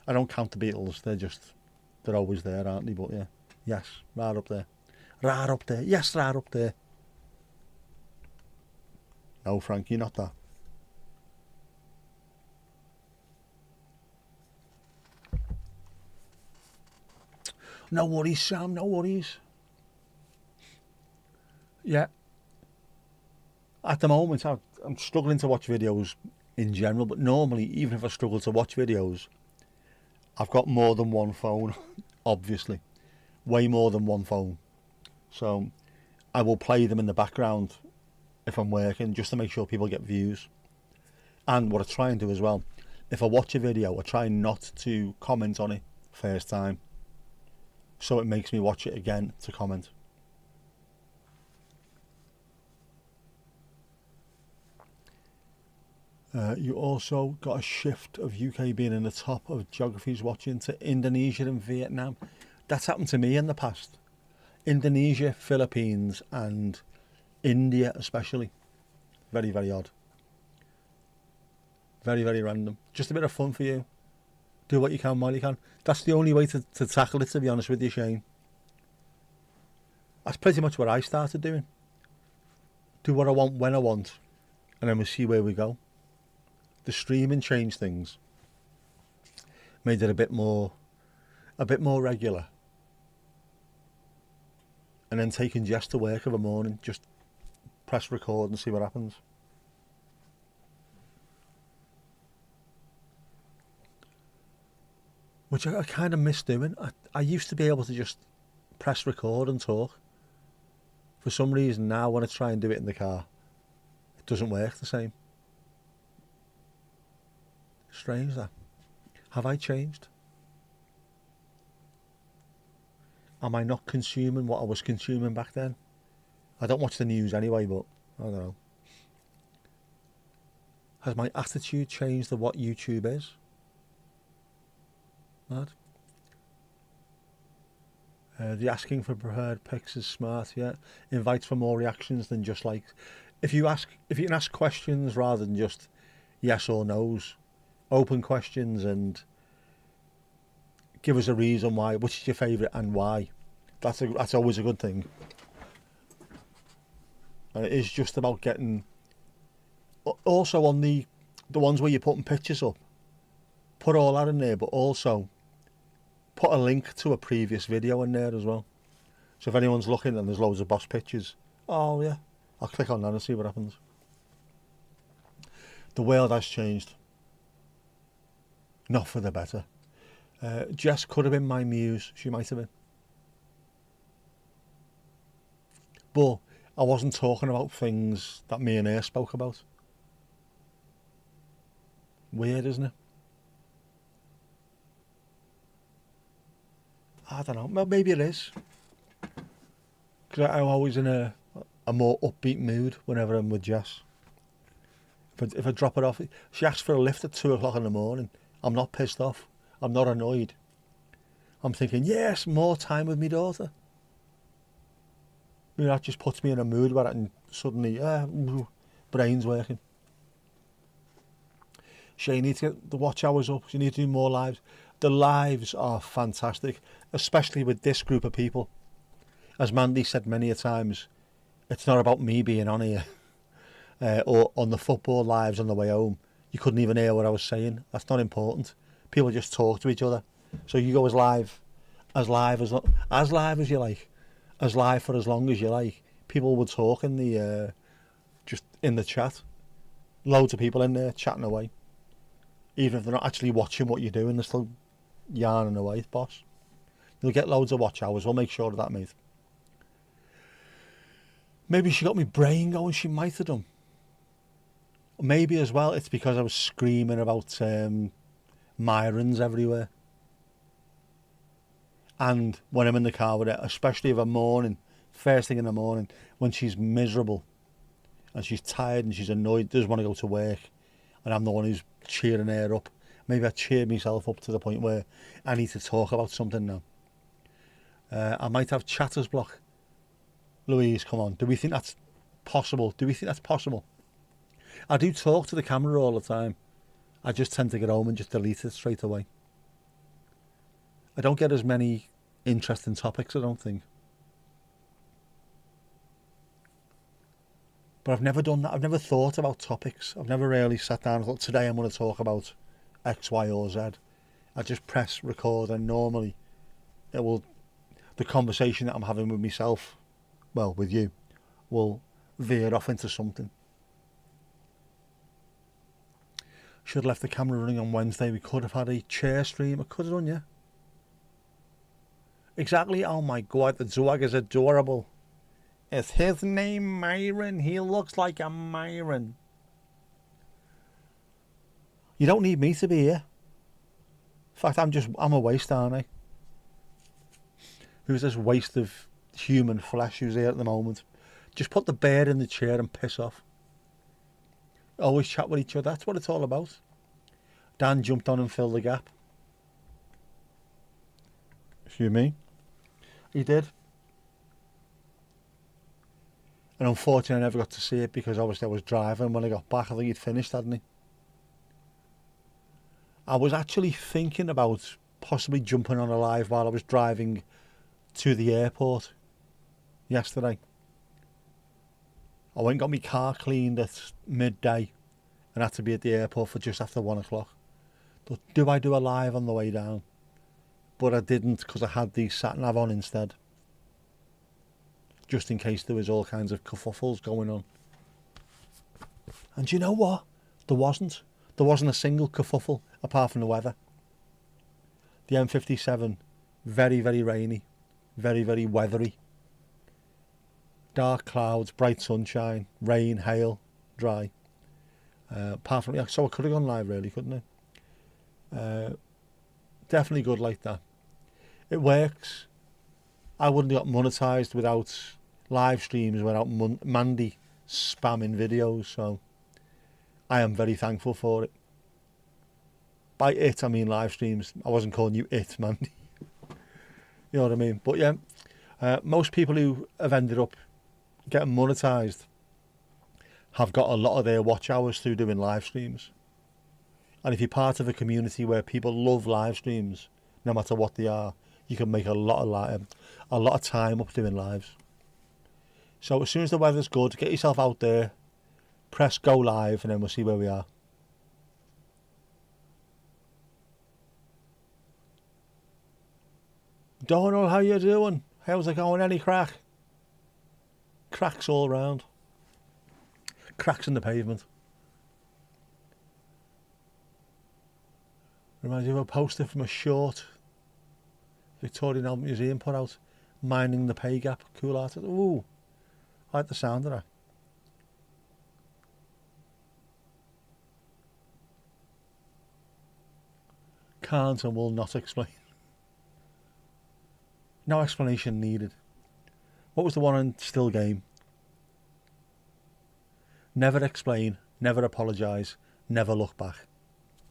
I don't count the Beatles, they're always there, aren't they? But yeah, yes, right up there. Right up there, yes, right up there. No, Frankie, not that. No worries, Sam, no worries. Yeah. At the moment, I'm struggling to watch videos in general, but normally, even if I struggle to watch videos, I've got more than one phone, obviously. Way more than one phone. So I will play them in the background if I'm working, just to make sure people get views. And what I try and do as well, if I watch a video, I try not to comment on it first time. So it makes me watch it again to comment. You also got a shift of UK being in the top of geographies watching to Indonesia and Vietnam. That's happened to me in the past. Indonesia, Philippines and India especially. Very, very odd. Very, very random. Just a bit of fun for you. Do what you can while you can. That's the only way to tackle it, to be honest with you, Shane. That's pretty much what I started doing. Do what I want when I want, and then we'll see where we go. The streaming changed things. Made it a bit more regular. And then taking Jess to work of a morning, just press record and see what happens. Which I kind of miss doing. I used to be able to just press record and talk. For some reason now when I try and do it in the car, it doesn't work the same. Strange that. Have I changed? Am I not consuming what I was consuming back then? I don't watch the news anyway, but I don't know. Has my attitude changed to what YouTube is? Mad. The asking for prepared pics is smart, yeah. Invites for more reactions than just like... If you can ask questions rather than just yes or no's. Open questions and give us a reason why. Which is your favourite and why? That's always a good thing. And it is just about getting... Also on the ones where you're putting pictures up, put all that in there, but also put a link to a previous video in there as well. So if anyone's looking and there's loads of boss pictures, oh yeah, I'll click on that and see what happens. The world has changed. Not for the better. Jess could have been my muse. She might have been. But I wasn't talking about things that me and her spoke about. Weird, isn't it? I don't know. Well, maybe it is. Because I'm always in a more upbeat mood whenever I'm with Jess. If I drop it off, she asks for a lift at 2 o'clock in the morning. I'm not pissed off. I'm not annoyed. I'm thinking, yes, more time with my daughter. You know, that just puts me in a mood where I can suddenly, brain's working. Shane, you need to get the watch hours up. You need to do more lives. The lives are fantastic, especially with this group of people. As Mandy said many a times, it's not about me being on here or on the football lives on the way home. You couldn't even hear what I was saying. That's not important. People just talk to each other. So you go as live as you like, as live for as long as you like. People would talk in the just in the chat. Loads of people in there chatting away. Even if they're not actually watching what you're doing, they're still yarning away, boss. You'll get loads of watch hours. We'll make sure of that, mate. Maybe she got my brain going. She might have done. Maybe as well, it's because I was screaming about Myrons everywhere. And when I'm in the car with her, especially if I'm morning, first thing in the morning, when she's miserable and she's tired and she's annoyed, doesn't want to go to work, and I'm the one who's cheering her up. Maybe I cheered myself up to the point where I need to talk about something now. I might have chatter's block. Louise, come on. Do we think that's possible? I do talk to the camera all the time. I just tend to get home and just delete it straight away. I don't get as many interesting topics, I don't think. But I've never done that. I've never thought about topics. I've never really sat down and thought, today I'm going to talk about X, Y, or Z. I just press record and normally the conversation that I'm having with myself, well, with you, will veer off into something. Should have left the camera running on Wednesday. We could have had a chair stream. I could have done, yeah. Exactly. Oh my God, the dog is adorable. Is his name Myron? He looks like a Myron. You don't need me to be here. In fact, I'm a waste, aren't I? Who's this waste of human flesh who's here at the moment? Just put the bear in the chair and piss off. Always chat with each other. That's what it's all about. Dan jumped on and filled the gap. Excuse me. He did. And unfortunately, I never got to see it because obviously I was driving when I got back. I think he'd finished, hadn't he? I was actually thinking about possibly jumping on a live while I was driving to the airport yesterday. I went and got my car cleaned at midday and had to be at the airport for just after 1 o'clock. But do I do a live on the way down? But I didn't because I had the sat-nav on instead. Just in case there was all kinds of kerfuffles going on. And do you know what? There wasn't. There wasn't a single kerfuffle apart from the weather. The M57, very, very rainy. Very, very weathery. Dark clouds, bright sunshine, rain, hail, dry. Apart from, yeah, so I could have gone live really, couldn't I? Definitely good like that. It works. I wouldn't have got monetised without live streams, without Mandy spamming videos, so I am very thankful for it. By it, I mean live streams. I wasn't calling you it, Mandy. You know what I mean? But yeah, most people who have ended up getting monetised have got a lot of their watch hours through doing live streams. And if you're part of a community where people love live streams, no matter what they are, you can make a lot of time up doing lives. So as soon as the weather's good, get yourself out there, press go live, and then we'll see where we are. Don't know how you're doing. How's it going? Any crack? Cracks all round. Cracks in the pavement. Reminds me of a poster from a short Victorian Albert Museum put out. Minding the pay gap. Cool artist. Ooh. I like the sound of that. Can't and will not explain. No explanation needed. What was the one on Still Game? Never explain, never apologise, never look back.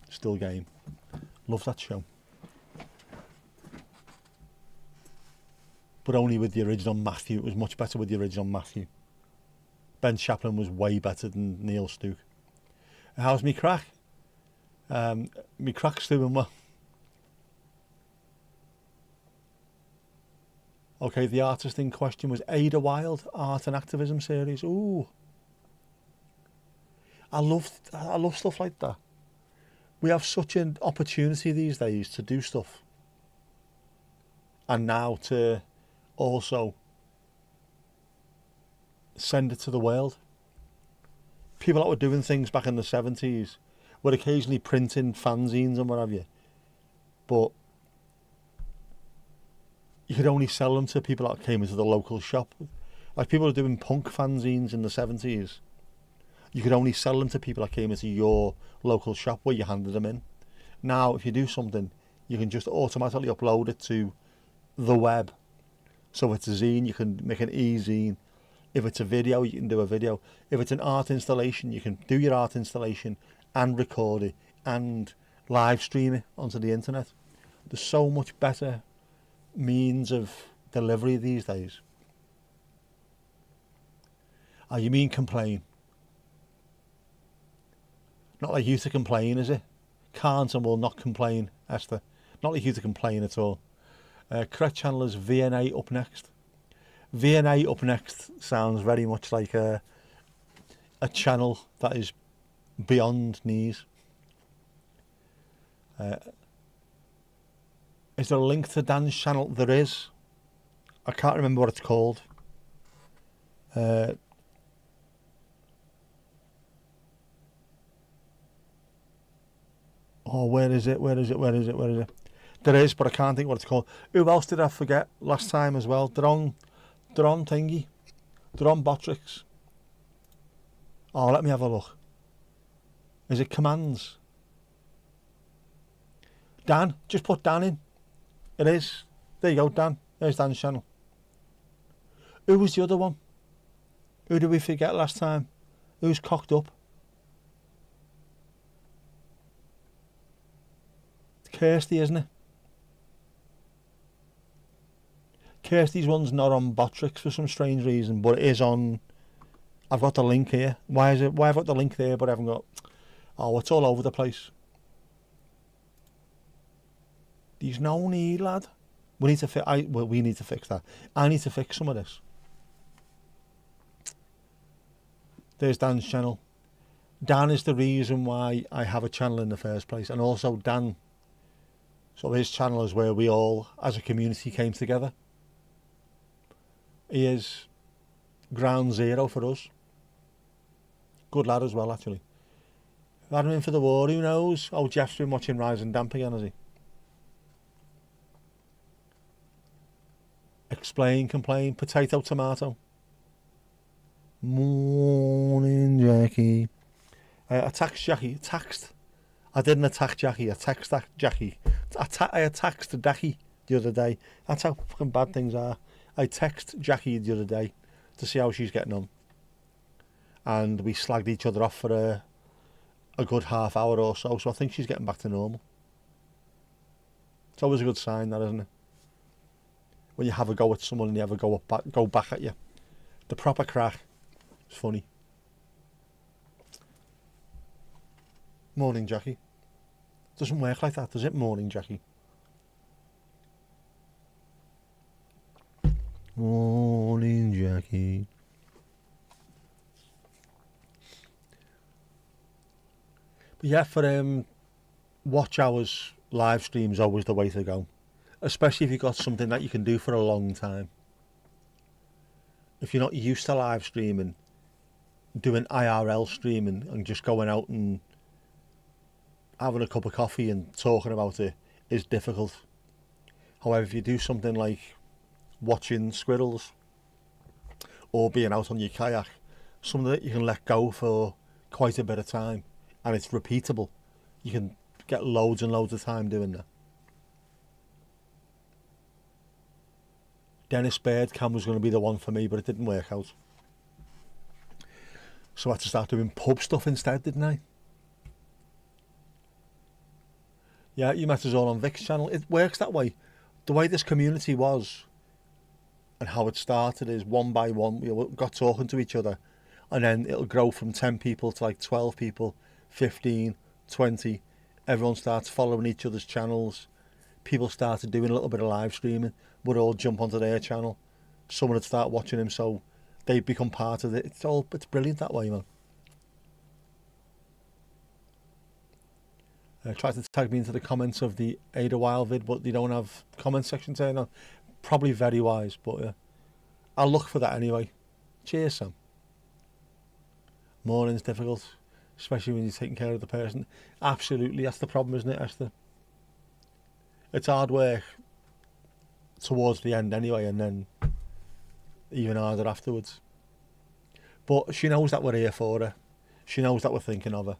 Still Game. Love that show. But only with the original Matthew. It was much better with the original Matthew. Ben Chaplin was way better than Neil Stuke. How's me crack? Me crack's doing well. Okay, the artist in question was Ada Wild, Art and Activism series. Ooh. I love stuff like that. We have such an opportunity these days to do stuff. And now to also send it to the world. People that were doing things back in the 70s were occasionally printing fanzines and what have you. But you could only sell them to people that came into the local shop. Like people were doing punk fanzines in the 70s. You could only sell them to people that came into your local shop where you handed them in. Now, if you do something, you can just automatically upload it to the web. So if it's a zine, you can make an e-zine. If it's a video, you can do a video. If it's an art installation, you can do your art installation and record it and live stream it onto the internet. There's so much better means of delivery these days. Oh, you mean complain? Not like you to complain, is it? Can't and will not complain, Esther. Not like you to complain at all. Correct channel is VNA up next. VNA up next sounds very much like a channel that is beyond knees. Is there a link to Dan's channel? There is. I can't remember what it's called. Oh, where is it? Where is it? Where is it? Where is it? There is, but I can't think what it's called. Who else did I forget last time as well? Dron thingy. Dron Botrix. Oh, let me have a look. Is it commands? Dan, just put Dan in. It is. There you go, Dan. There's Dan's channel. Who was the other one? Who did we forget last time? Who's cocked up? Kirsty, isn't it? Kirsty's one's not on Botrix for some strange reason, but it is on. I've got the link here. Why is it? Why have I got the link there, but I haven't got? Oh, it's all over the place. There's no need, lad. We need to we need to fix that. I need to fix some of this. There's Dan's channel. Dan is the reason why I have a channel in the first place, and also Dan. So his channel is where we all, as a community, came together. He is ground zero for us. Good lad as well, actually. Had him in for the war, who knows? Oh, Jeff's been watching Rise and Damp again, has he? Explain, complain, potato, tomato. Morning, Jackie. I attacked Jackie. I didn't attack Jackie. I texted Jackie. I attacked Jackie the other day. That's how fucking bad things are. I texted Jackie the other day to see how she's getting on. And we slagged each other off for a good half hour or so. So I think she's getting back to normal. It's always a good sign, that, isn't it? When you have a go at someone and you have a go back at you. The proper crack. It's funny. Morning, Jackie. Doesn't work like that, does it? Morning, Jackie. Morning, Jackie. But yeah, for watch hours, live streams always the way to go. Especially if you've got something that you can do for a long time. If you're not used to live streaming, doing IRL streaming and just going out and having a cup of coffee and talking about it is difficult. However, if you do something like watching squirrels or being out on your kayak, something that you can let go for quite a bit of time and it's repeatable, you can get loads and loads of time doing that. Dennis Bird cam was going to be the one for me, but it didn't work out. So I had to start doing pub stuff instead, didn't I? Yeah, you met us all on Vic's channel. It works that way. The way this community was and how it started is one by one we got talking to each other, and then it'll grow from 10 people to like 12 people, 15, 20. Everyone starts following each other's channels. People started doing a little bit of live streaming. Would all jump onto their channel. Someone would start watching him, so they become part of it. It's brilliant that way, man. Tried to tag me into the comments of the Ada Wild vid, but they don't have comment section turned on. Probably very wise, but yeah. I'll look for that anyway. Cheers, Sam. Morning's difficult, especially when you're taking care of the person. Absolutely, that's the problem, isn't it, Esther? It's hard work towards the end anyway, and then even harder afterwards. But she knows that we're here for her. She knows that we're thinking of her.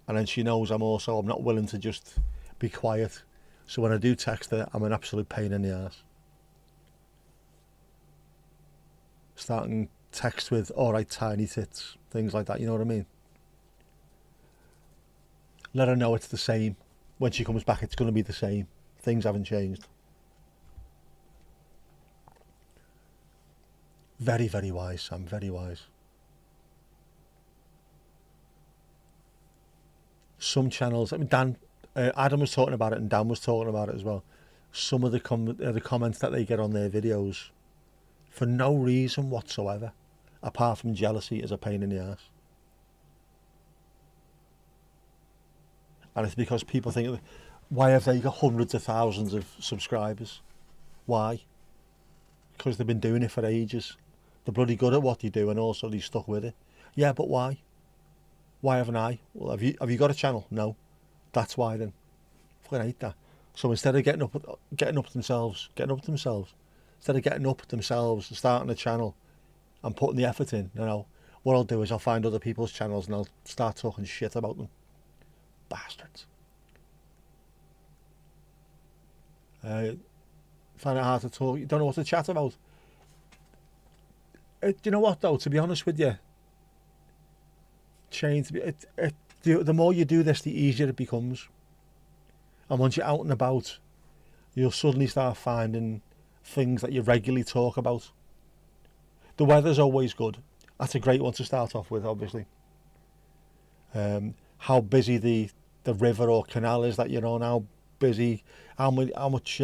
And then she knows I'm not willing to just be quiet. So when I do text her, I'm an absolute pain in the ass. Starting text with, alright, tiny tits, things like that, you know what I mean? Let her know it's the same. When she comes back, it's going to be the same. Things haven't changed. Very, very wise, Sam, very wise. Some channels, I mean, Adam was talking about it and Dan was talking about it as well. Some of the comments that they get on their videos, for no reason whatsoever, apart from jealousy, is a pain in the ass. And it's because people think, why have they got hundreds of thousands of subscribers? Why? Because they've been doing it for ages. They're bloody good at what they do, and also they're stuck with it. Yeah, but why? Why haven't I? Well, have you got a channel? No. That's why then. I fucking hate that. So instead of getting up themselves, instead of getting up themselves and starting a channel and putting the effort in, what I'll do is I'll find other people's channels and I'll start talking shit about them. Bastards. Find it hard to talk. You don't know what to chat about. Do you know what though? To be honest with you, the more you do this, the easier it becomes. And once you're out and about, you'll suddenly start finding things that you regularly talk about. The weather's always good. That's a great one to start off with, obviously. How busy the river or canal is that you're on, how busy, how much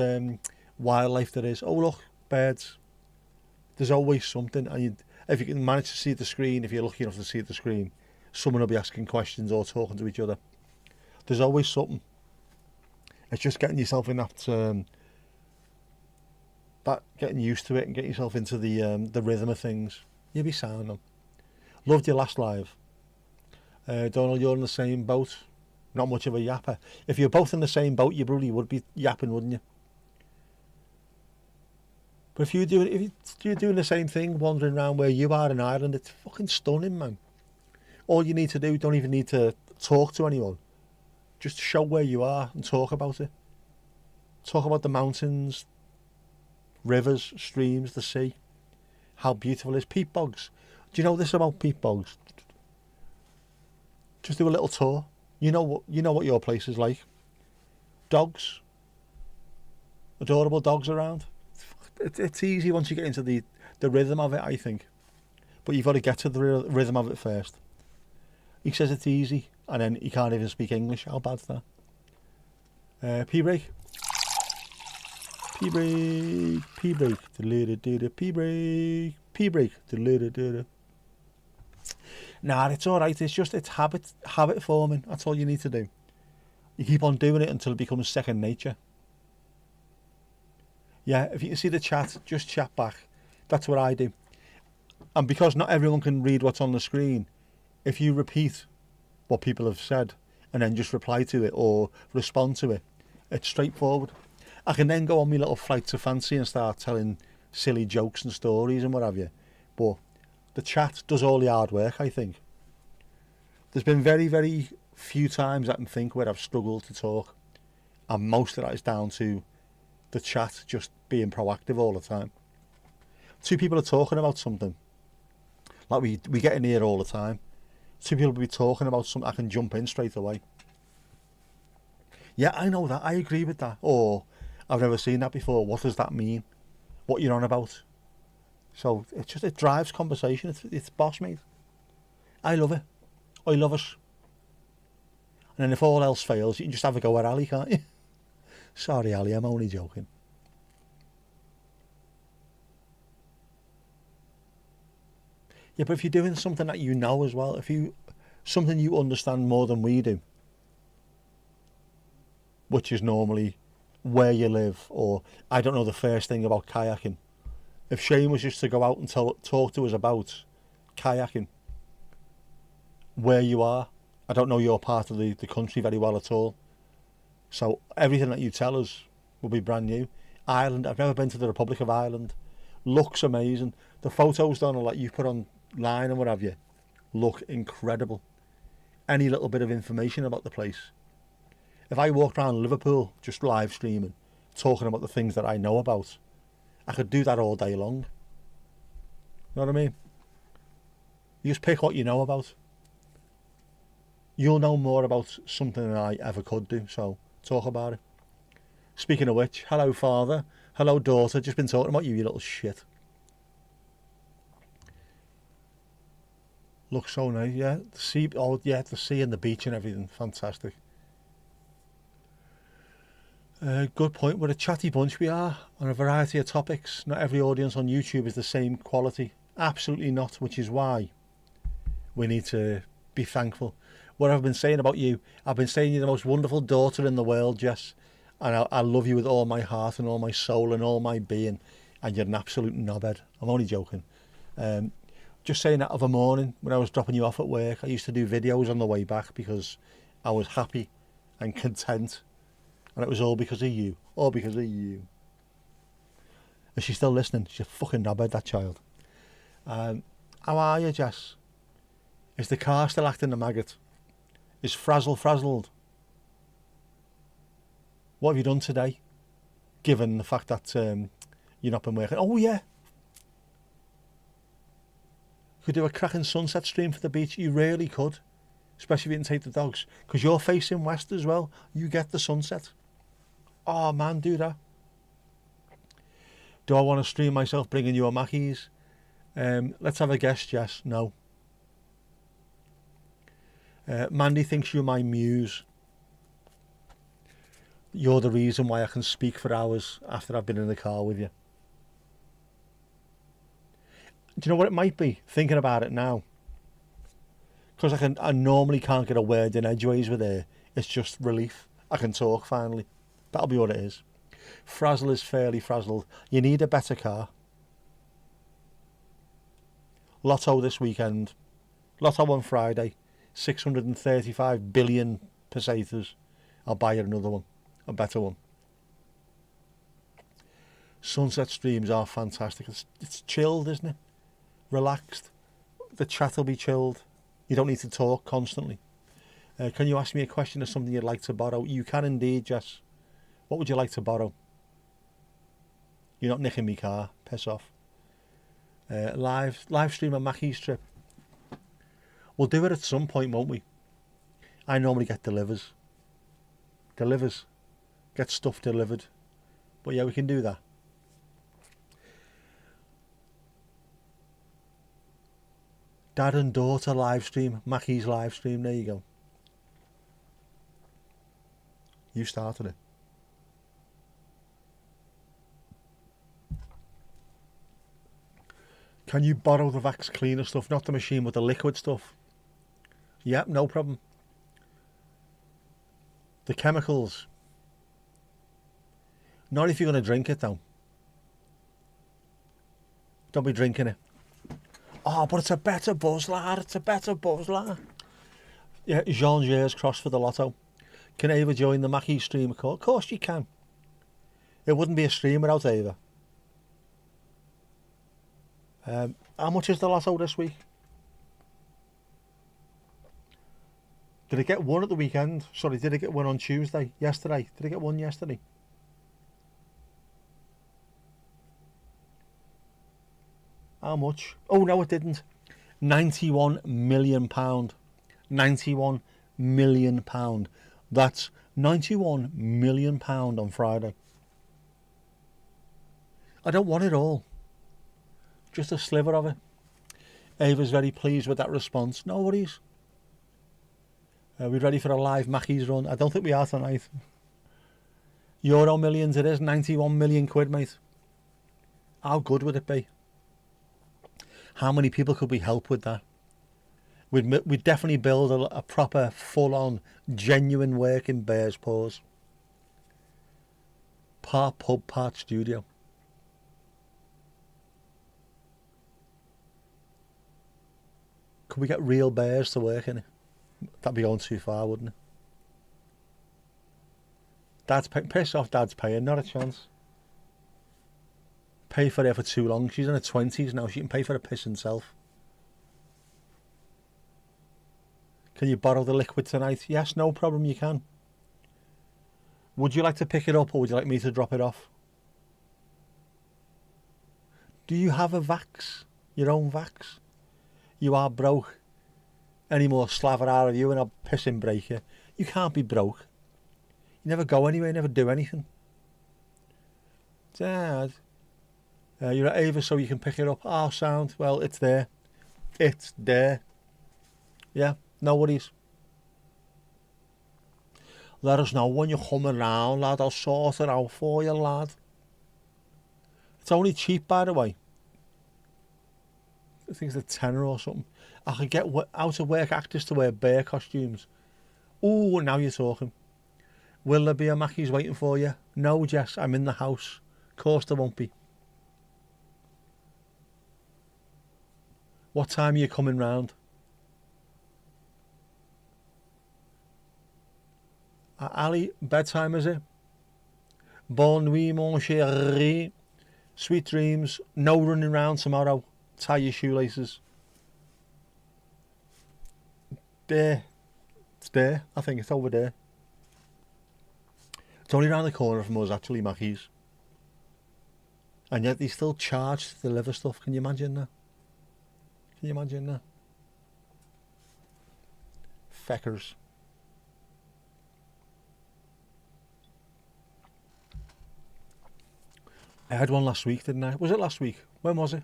wildlife there is. Oh, look, birds. There's always something. And if you can manage to see the screen, if you're lucky enough to see the screen, someone will be asking questions or talking to each other. There's always something. It's just getting yourself in that getting used to it and getting yourself into the rhythm of things. You'll be sound, man. Loved your last live. Donald, you're in the same boat. Not much of a yapper. If you're both in the same boat, you probably would be yapping, wouldn't you? But if you're doing the same thing, wandering around where you are in Ireland, it's fucking stunning, man. All you need to do, don't even need to talk to anyone. Just show where you are and talk about it. Talk about the mountains, rivers, streams, the sea. How beautiful it is. Peat bogs. Do you know this about peat bogs? Just do a little tour. You know what your place is like. Dogs. Adorable dogs around. It's easy once you get into the rhythm of it, I think. But you've got to get to the rhythm of it first. He says it's easy, and then he can't even speak English. How bad's that? Pee break. Pee break. Pee break. Pee break. Pee break. Nah, it's alright. It's habit forming. That's all you need to do. You keep on doing it until it becomes second nature. Yeah, if you can see the chat, just chat back. That's what I do. And because not everyone can read what's on the screen, if you repeat what people have said and then just reply to it or respond to it, it's straightforward. I can then go on my little flights of fancy and start telling silly jokes and stories and what have you. But the chat does all the hard work, I think. There's been very, very few times I can think where I've struggled to talk. And most of that is down to the chat just being proactive all the time. Two people are talking about something. Like we get in here all the time. Two people will be talking about something, I can jump in straight away. Yeah, I know that, I agree with that. Or, I've never seen that before, what does that mean? What you're on about? So, it drives conversation, it's boss, mate. I love it. I love it. And then if all else fails, you can just have a go at Ali, can't you? Sorry, Ali, I'm only joking. Yeah, but if you're doing something that you know as well, something you understand more than we do, which is normally where you live, or I don't know the first thing about kayaking. If Shane was just to go out and talk to us about kayaking, where you are, I don't know your part of the country very well at all. So everything that you tell us will be brand new. Ireland, I've never been to the Republic of Ireland. Looks amazing. The photos, Donald, that you put online and what have you, look incredible. Any little bit of information about the place. If I walked around Liverpool just live streaming, talking about the things that I know about, I could do that all day long. You know what I mean? You just pick what you know about. You'll know more about something than I ever could do, so talk about it. Speaking of which, hello father, hello daughter, just been talking about you little shit. Looks so nice, yeah. The sea, oh yeah, the sea and the beach and everything, fantastic. Good point. We're a chatty bunch, we are, on a variety of topics. Not every audience on YouTube is the same quality. Absolutely not, which is why we need to be thankful. What I've been saying about you, I've been saying you're the most wonderful daughter in the world, Jess. And I love you with all my heart and all my soul and all my being. And you're an absolute knobhead. I'm only joking. Just saying that of a morning when I was dropping you off at work, I used to do videos on the way back because I was happy and content. And it was all because of you. All because of you. Is she still listening? She's a fucking knobhead, that child. How are you, Jess? Is the car still acting the maggot? Is Frazzle frazzled? What have you done today? Given the fact that you've not been working. Oh, yeah. Could do a cracking sunset stream for the beach. You really could. Especially if you can take the dogs. Because you're facing west as well. You get the sunset. Oh man, do that. Do I want to stream myself bringing you a Mackey's? Let's have a guess, Jess. No. Mandy thinks you're my muse. You're the reason why I can speak for hours after I've been in the car with you. Do you know what it might be? Thinking about it now. Because I normally can't get a word in edgeways with her. It's just relief. I can talk finally. That'll be what it is. Frazzle is fairly frazzled. You need a better car. Lotto this weekend. Lotto on Friday. 635 billion pesetas. I'll buy you another one. A better one. Sunset streams are fantastic. It's chilled, isn't it? Relaxed. The chat will be chilled. You don't need to talk constantly. Can you ask me a question or something you'd like to borrow? You can indeed, Jess. What would you like to borrow? You're not nicking me car. Piss off. Live stream a Mackey's trip. We'll do it at some point, won't we? I normally get delivers. Get stuff delivered. But yeah, we can do that. Dad and daughter live stream. Mackey's live stream. There you go. You started it. Can you borrow the Vax cleaner stuff? Not the machine, but the liquid stuff. Yep, no problem. The chemicals. Not if you're going to drink it, though. Don't be drinking it. Oh, but it's a better buzz, lad. It's a better buzz, lad. Yeah, Jean-Gier's cross for the lotto. Can Ava join the Mackie stream? Of course you can. It wouldn't be a stream without Ava. How much is the lotto this week? Did it get one at the weekend? Sorry, did it get one on Tuesday? Yesterday? Did it get one yesterday? How much? Oh, no, it didn't. £91 million. £91 million. That's £91 million on Friday. I don't want it all. Just a sliver of it. Ava's very pleased with that response. No worries. Are we ready for a live Mackey's run? I don't think we are tonight. Euro millions it is. 91 million quid, mate. How good would it be? How many people could we help with that? We'd definitely build a proper, full-on, genuine working Bears Paws. Part pub, part studio. Could we get real bears to work in it? That'd be going too far, wouldn't it? Piss off, Dad's paying, not a chance. Pay for her for too long. She's in her 20s now. She can pay for a piss herself. Can you borrow the liquid tonight? Yes, no problem, you can. Would you like to pick it up or would you like me to drop it off? Do you have a Vax? Your own Vax? You are broke. Any more slaver out of you and I'll piss and break you. You can't be broke. You never go anywhere, you never do anything. Dad, you're at Ava so you can pick it up. Oh, sound. Well, it's there. It's there. Yeah, no worries. Let us know when you're coming round, lad. I'll sort it out for you, lad. It's only cheap, by the way. I think it's a tenner or something. I could get out of work actors to wear bear costumes. Ooh, now you're talking. Will there be a Mackey's waiting for you? No, Jess, I'm in the house. Of course there won't be. What time are you coming round? Ali, bedtime is it? Bonne nuit, mon chéri. Sweet dreams. No running round tomorrow. Tie your shoelaces. There. It's there. I think it's over there. It's only around the corner from us, actually, Mackey's. And yet they still charge to deliver stuff. Can you imagine that? Can you imagine that? Feckers. I had one last week, didn't I? Was it last week? When was it?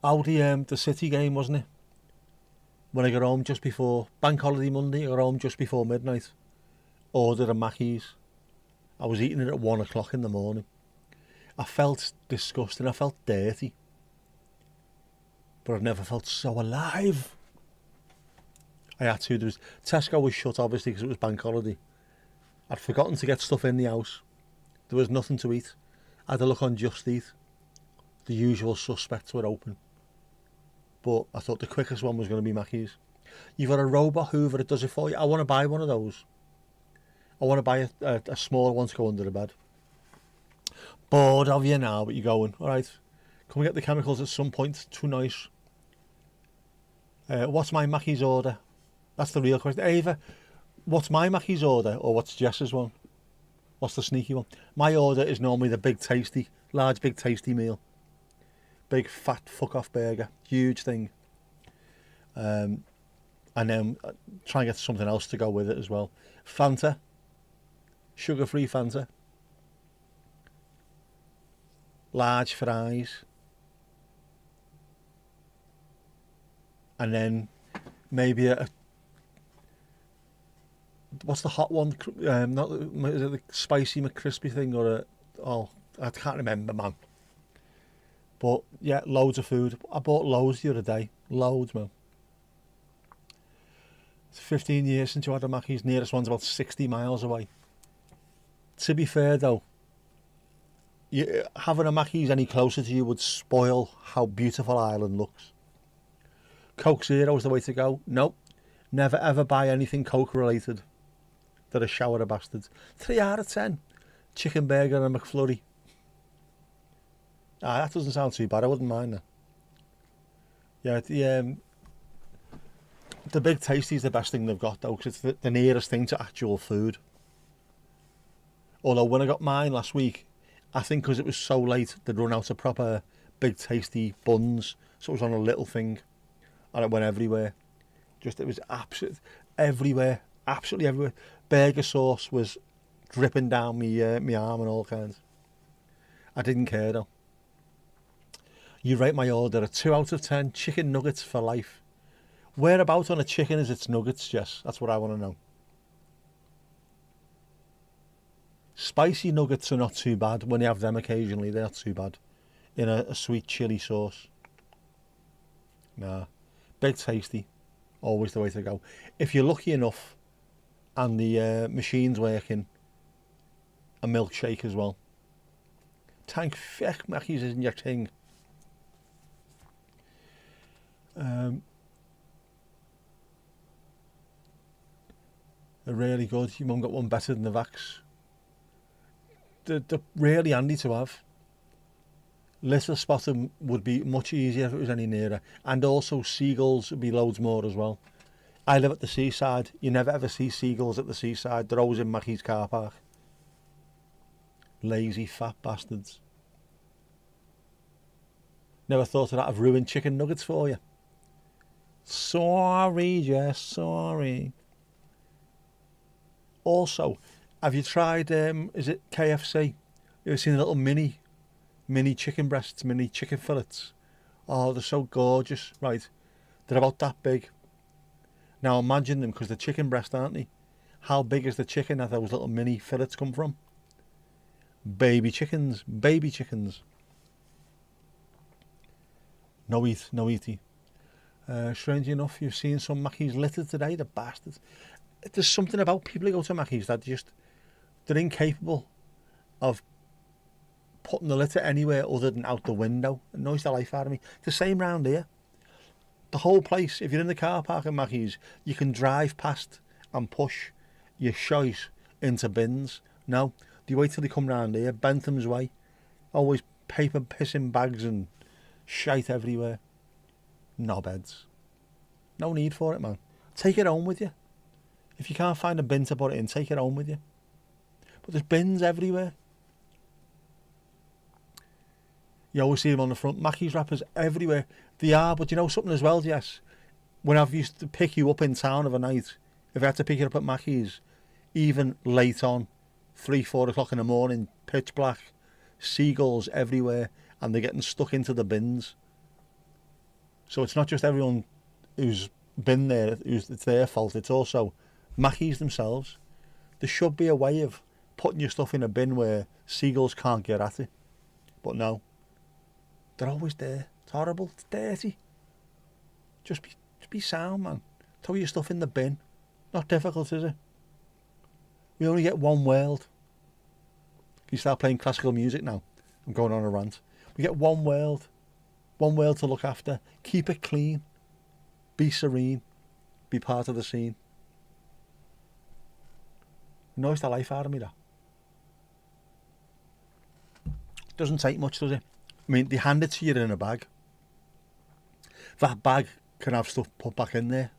Oh, the City game, wasn't it? When I got home just before Bank Holiday Monday, I got home just before midnight. Ordered a Mackey's. I was eating it at 1 o'clock in the morning. I felt disgusting. I felt dirty. But I've never felt so alive. I had to. Tesco was shut, obviously, because it was Bank Holiday. I'd forgotten to get stuff in the house. There was nothing to eat. I had to look on Just Eat. The usual suspects were open. But I thought the quickest one was going to be Mackey's. You've got a robot Hoover that does it for you. I want to buy one of those. I want to buy a smaller one to go under the bed. Bored of you now, but you're going. All right, can we get the chemicals at some point? Too nice. What's my Mackey's order? That's the real question. Ava, what's my Mackey's order, or what's Jess's one? What's the sneaky one? My order is normally the large big tasty meal. Big fat fuck off burger, huge thing. And then try and get something else to go with it as well. Fanta, sugar-free Fanta. Large fries. And then maybe what's the hot one? Is it the spicy McCrispy thing or I can't remember, man. But yeah, loads of food. I bought loads the other day. Loads, man. It's 15 years since you had a Mackey's. Nearest one's about 60 miles away. To be fair though, having a Mackey's any closer to you would spoil how beautiful Ireland looks. Coke Zero is the way to go. Nope. Never ever buy anything Coke related. They're a shower of bastards. 3 out of 10. Chicken burger and a McFlurry. That doesn't sound too bad. I wouldn't mind that. Yeah, the Big Tasty is the best thing they've got though, because it's the nearest thing to actual food. Although when I got mine last week, I think because it was so late, they'd run out of proper Big Tasty buns, so it was on a little thing, and it went everywhere. It was absolutely everywhere. Burger sauce was dripping down me arm and all kinds. I didn't care though. You rate my order a 2 out of 10. Chicken nuggets for life. Whereabout on a chicken is its nuggets, Jess? That's what I want to know. Spicy nuggets are not too bad. When you have them occasionally, they're not too bad. In a sweet chili sauce. Nah. Big Tasty. Always the way to go. If you're lucky enough and the machine's working, a milkshake as well. Thank feck Mackey's isn't your thing. They're really good. Your mum got one better than the Vax. They're really handy to have. Little Spottom would be much easier if it was any nearer. And also seagulls would be loads more as well. I live at the seaside. You never ever see seagulls at the seaside. They're always in Mackey's car park. Lazy fat bastards. Never thought of that. I've ruined chicken nuggets for you. Sorry, Jess, sorry. Also, have you tried, is it KFC? You ever seen the little mini chicken breasts, mini chicken fillets? Oh, they're so gorgeous, right? They're about that big. Now imagine them, because they're chicken breast, aren't they? How big is the chicken that those little mini fillets come from? Baby chickens. No eaty. Strangely enough, you've seen some Mackey's littered today, the bastards. There's something about people who go to Mackey's that they're incapable of putting the litter anywhere other than out the window. It annoys the life out of me. It's the same round here. The whole place, if you're in the car park at Mackey's, you can drive past and push your shite into bins. No, you wait till they come round here, Bentham's way. Always paper pissing bags and shite everywhere. Knobheads. No need for it, man. Take it home with you. If you can't find a bin to put it in, take it home with you. But there's bins everywhere. You always see them on the front. Mackey's wrappers everywhere. They are, but you know something as well, Jess? When I've used to pick you up in town of a night, if I had to pick it up at Mackey's, even late on, 3, 4 o'clock in the morning, pitch black, seagulls everywhere, and they're getting stuck into the bins. So it's not just everyone who's been there, it's their fault, it's also Mackies themselves. There should be a way of putting your stuff in a bin where seagulls can't get at it. But no, they're always there. It's horrible, it's dirty. Just be sound, man. Throw your stuff in the bin. Not difficult, is it? We only get one world. Can you start playing classical music now? I'm going on a rant. We get one world. One world to look after. Keep it clean. Be serene. Be part of the scene. It annoys the life out of me, that. Doesn't take much, does it? I mean, they hand it to you in a bag. That bag can have stuff put back in there,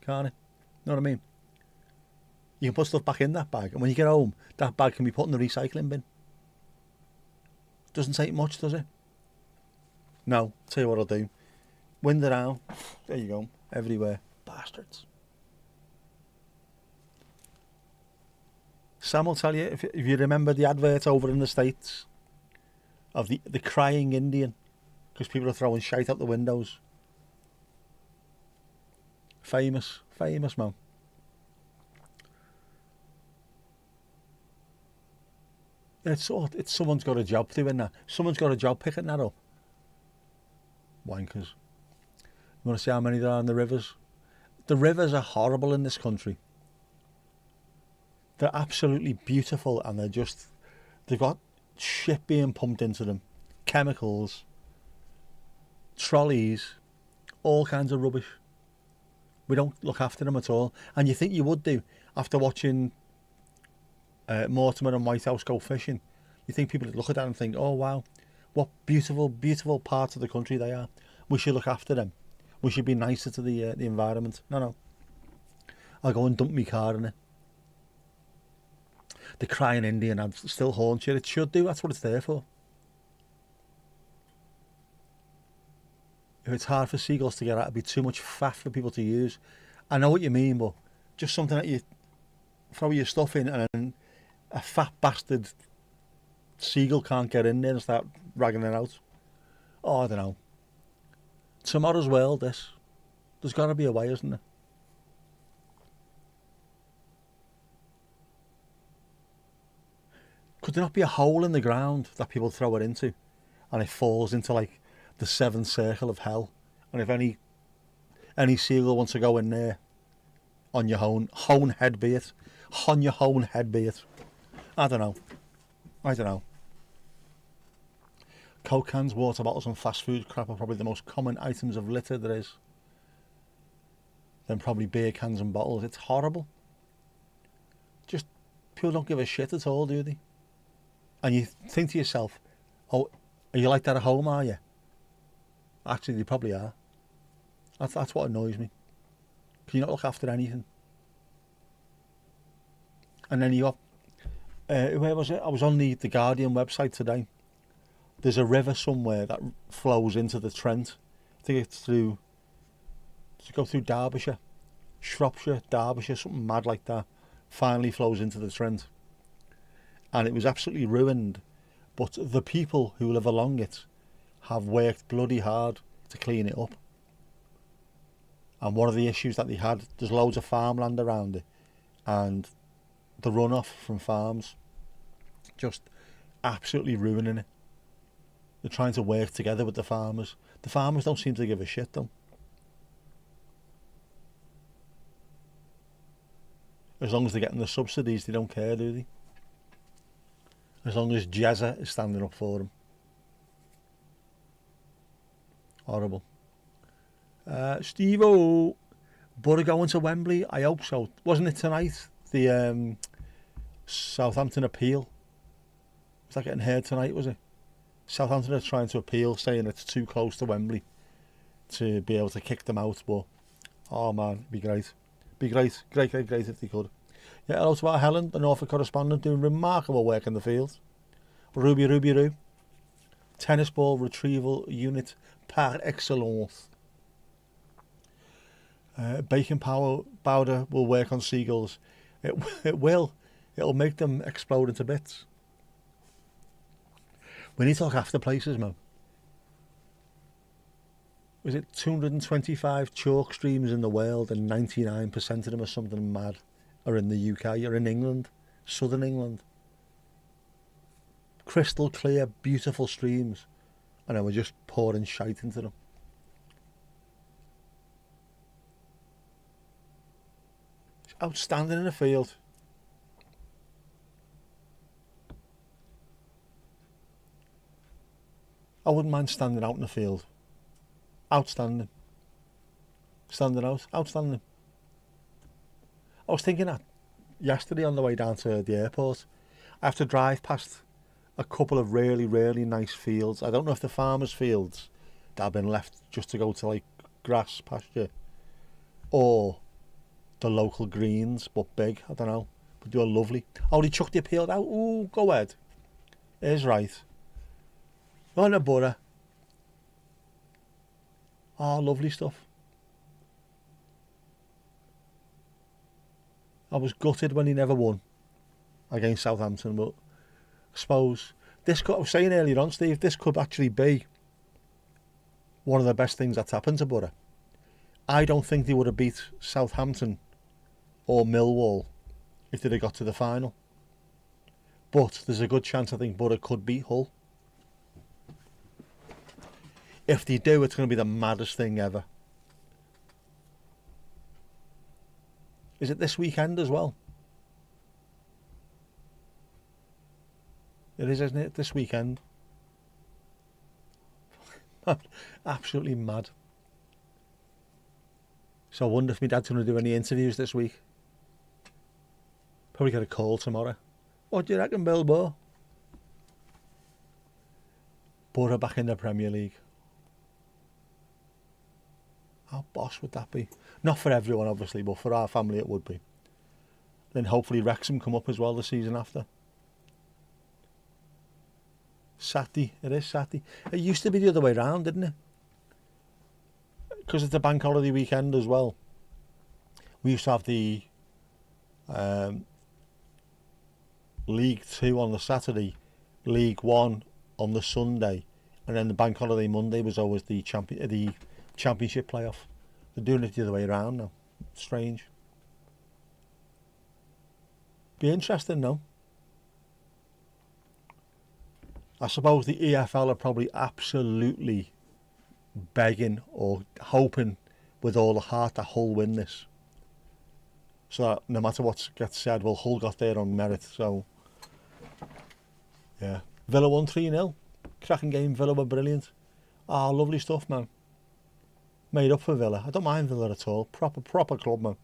can't it? Know what I mean? You can put stuff back in that bag, and when you get home, that bag can be put in the recycling bin. Doesn't take much, does it? No, tell you what I'll do. Wind it out. There you go. Everywhere. Bastards. Sam will tell you, if you remember the advert over in the States of the crying Indian, because people are throwing shite out the windows. Famous man. It's someone's got a job doing that. Someone's got a job picking that up. Wankers. You want to see how many there are in the rivers? The rivers are horrible in this country. They're absolutely beautiful, and they've got shit being pumped into them. Chemicals, trolleys, all kinds of rubbish. We don't look after them at all. And you think you would do after watching Mortimer and Whitehouse go fishing. You think people would look at that and think, oh wow, what beautiful, beautiful parts of the country they are. We should look after them. We should be nicer to the environment. No. I'll go and dump my car in it. The crying Indian ad still haunts you. It should do. That's what it's there for. If it's hard for seagulls to get at, it'd be too much faff for people to use. I know what you mean, but just something that you throw your stuff in and then a fat bastard seagull can't get in there and start ragging it out. Oh, I don't know. Tomorrow's world, this. There's got to be a way, isn't there? Could there not be a hole in the ground that people throw it into and it falls into like the seventh circle of hell? And if any seagull wants to go in there, on your own head be it. On your own head be it. I don't know. Coke cans, water bottles and fast food crap are probably the most common items of litter there is. Then probably beer cans and bottles. It's horrible. Just, people don't give a shit at all, do they? And you think to yourself, oh, are you like that at home, are you? Actually, they probably are. That's what annoys me. Can you not look after anything? And then you got, where was it? I was on the Guardian website today. There's a river somewhere that flows into the Trent. I think it's to go through Derbyshire, Shropshire, Derbyshire, something mad like that. Finally flows into the Trent. And it was absolutely ruined. But the people who live along it have worked bloody hard to clean it up. And one of the issues that they had, there's loads of farmland around it, and the runoff from farms, just absolutely ruining it. They're trying to work together with the farmers. The farmers don't seem to give a shit, though. As long as they're getting the subsidies, they don't care, do they? As long as Jezza is standing up for them. Horrible. Steve-O, Borough going to Wembley? I hope so. Wasn't it tonight? The Southampton appeal. Was that getting heard tonight, was it? Southampton are trying to appeal, saying it's too close to Wembley to be able to kick them out. But, oh man, it'd be great. Great if they could. Yeah, hello to our Helen, the Norfolk correspondent, doing remarkable work in the field. Ruby. Tennis ball retrieval unit par excellence. Baking powder will work on seagulls. It will. It'll make them explode into bits. We need to look after places, man. Was it 225 chalk streams in the world, and 99% of them are something mad are in the UK or in England, southern England. Crystal clear, beautiful streams, and then we're just pouring shite into them. It's outstanding in the field. I wouldn't mind standing out in the field. Outstanding. Standing out, outstanding. I was thinking that yesterday on the way down to the airport. I have to drive past a couple of really, really nice fields. I don't know if the farmers' fields that have been left just to go to like grass pasture, or the local greens, but big. I don't know. But they were lovely. Oh, they chucked the appeal out. Ooh, go ahead. It is right. On the butter. Oh, lovely stuff. I was gutted when he never won against Southampton, but I suppose this could, I was saying earlier on, Steve, this could actually be one of the best things that's happened to Borough. I don't think they would have beat Southampton or Millwall if they'd have got to the final. But there's a good chance I think Borough could beat Hull. If they do, it's going to be the maddest thing ever. Is it this weekend as well? It is, isn't it? This weekend. Absolutely mad. So I wonder if my dad's going to do any interviews this week. Probably get a call tomorrow. What do you reckon, Bilbo? Borough back in the Premier League. How boss would that be? Not for everyone, obviously, but for our family it would be. Then hopefully Wrexham come up as well the season after. Saturday, it is Saturday. It used to be the other way round, didn't it? Because it's a bank holiday weekend as well. We used to have the League 2 on the Saturday, League 1 on the Sunday, and then the bank holiday Monday was always the championship playoff. They're doing it the other way around now. Strange. Be interesting though. I suppose the EFL are probably absolutely begging or hoping with all the heart that Hull win this. So that no matter what gets said, well, Hull got there on merit. So, yeah. Villa won 3-0. Cracking game. Villa were brilliant. Ah, lovely stuff, man. Made up for Villa. I don't mind Villa at all. Proper club, man.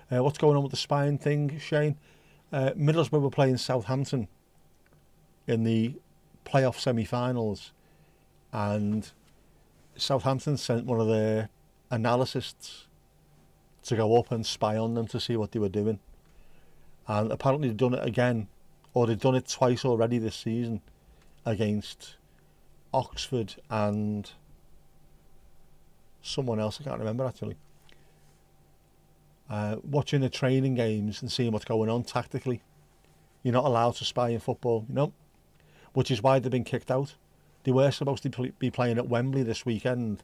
What's going on with the spine thing, Shane? Middlesbrough were playing Southampton in the playoff semi-finals, and Southampton sent one of their analysts to go up and spy on them to see what they were doing. And apparently they've done it again, or they've done it twice already this season against Oxford and someone else, I can't remember actually. Watching the training games and seeing what's going on tactically. You're not allowed to spy in football, you know, which is why they've been kicked out. They were supposed to be playing at Wembley this weekend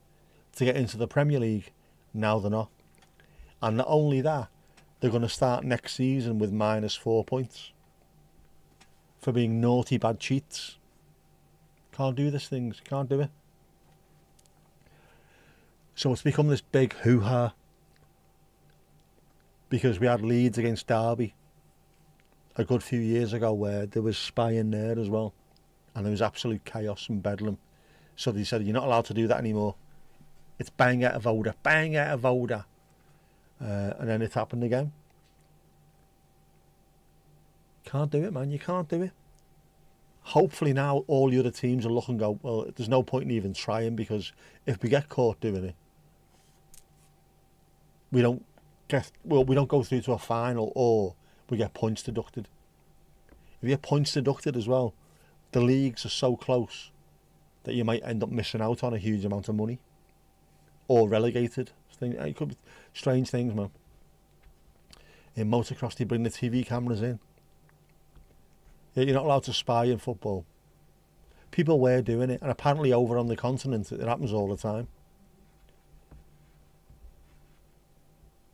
to get into the Premier League. Now they're not. And not only that, they're going to start next season with -4 points for being naughty, bad cheats. Can't do these things, can't do it. So it's become this big hoo-ha because we had Leeds against Derby a good few years ago where there was spying there as well, and there was absolute chaos and bedlam. So they said, you're not allowed to do that anymore. It's bang out of order, bang out of order. And then it happened again. Can't do it, man. You can't do it. Hopefully now all the other teams will look and go, well, there's no point in even trying, because if we get caught doing it, we don't go through to a final, or we get points deducted. If you get points deducted as well, the leagues are so close that you might end up missing out on a huge amount of money, or relegated. It could be strange things, man. In motocross, they bring the TV cameras in. You're not allowed to spy in football. People were doing it, and apparently over on the continent it happens all the time.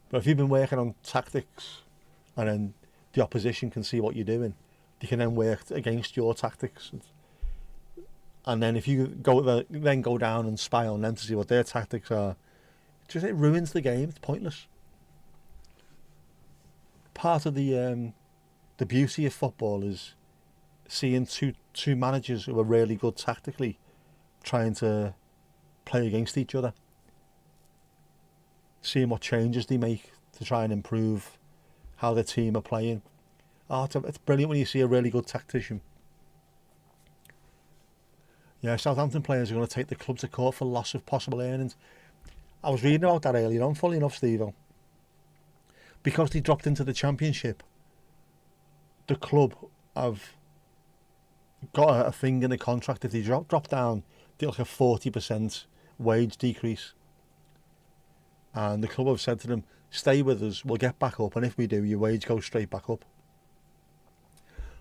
But if you've been working on tactics and then the opposition can see what you're doing, they can then work against your tactics. And then if you then go down and spy on them to see what their tactics are, it ruins the game. It's pointless. Part of the beauty of football is seeing two managers who are really good tactically trying to play against each other, seeing what changes they make to try and improve how the team are playing. It's brilliant when you see a really good tactician. Yeah, Southampton players are going to take the club to court for loss of possible earnings. I was reading about that earlier on, funny enough, Steve-o. Because they dropped into the Championship, the club have got a thing in the contract. If they drop down, they'll like a 40% wage decrease. And the club have said to them, stay with us, we'll get back up, and if we do, your wage goes straight back up.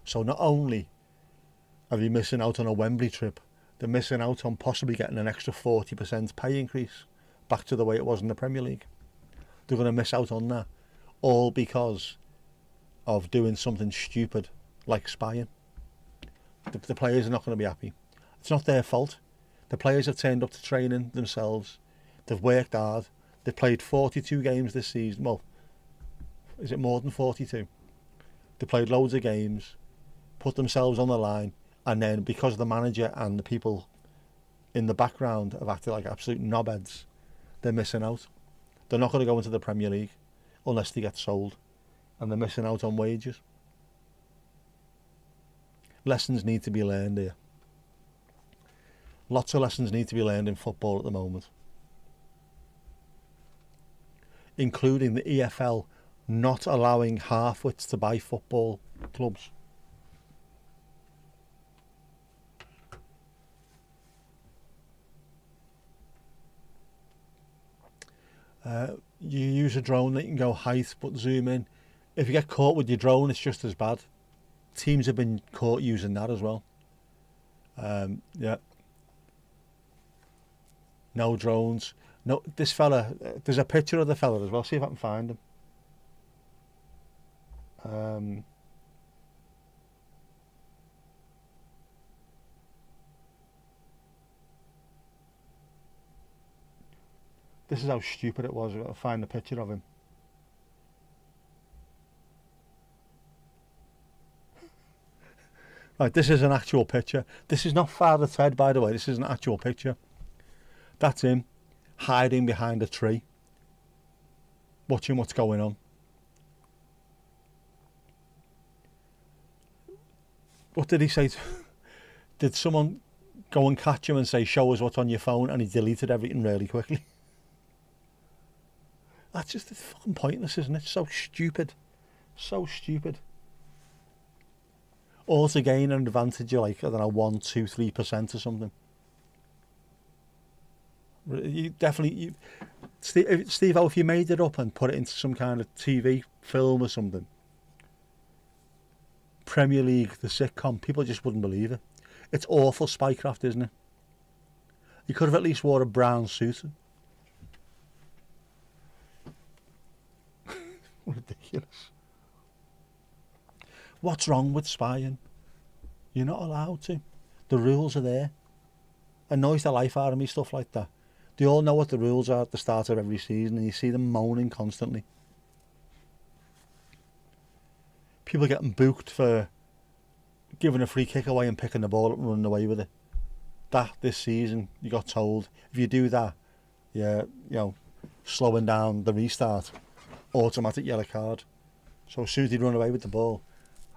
So not only are they missing out on a Wembley trip, they're missing out on possibly getting an extra 40% pay increase back to the way it was in the Premier League. They're going to miss out on that, all because of doing something stupid like spying. The players are not going to be happy. It's not their fault. The players have turned up to training themselves. They've worked hard. They've played 42 games this season. Well, is it more than 42? They played loads of games, put themselves on the line, and then because the manager and the people in the background have acted like absolute knobheads, they're missing out. They're not going to go into the Premier League unless they get sold, and they're missing out on wages. Lessons need to be learned here. Lots of lessons need to be learned in football at the moment, including the EFL not allowing half-wits to buy football clubs. You use a drone that can go height but zoom in. If you get caught with your drone, it's just as bad. Teams have been caught using that as well. Yeah. No drones. No, this fella, there's a picture of the fella as well. See if I can find him. This is how stupid it was. I've got to find the picture of him. Right, this is an actual picture. This is not Father Ted, by the way. This is an actual picture. That's him hiding behind a tree, watching what's going on. What did he say? Did someone go and catch him and say, show us what's on your phone? And he deleted everything really quickly. That's just fucking pointless, isn't it? So stupid. So stupid. All to gain an advantage of like, I don't know, 1, 2, 3% or something. You definitely, Steve-o, if you made it up and put it into some kind of TV film or something, Premier League, the sitcom, people just wouldn't believe it. It's awful spycraft, isn't it? You could have at least wore a brown suit. Ridiculous. What's wrong with spying? You're not allowed to. The rules are there. Annoys the life out of me, stuff like that. They all know what the rules are at the start of every season, and you see them moaning constantly. People getting booked for giving a free kick away and picking the ball up and running away with it. That this season, you got told, if you do that, slowing down the restart, automatic yellow card. So as soon as they run away with the ball,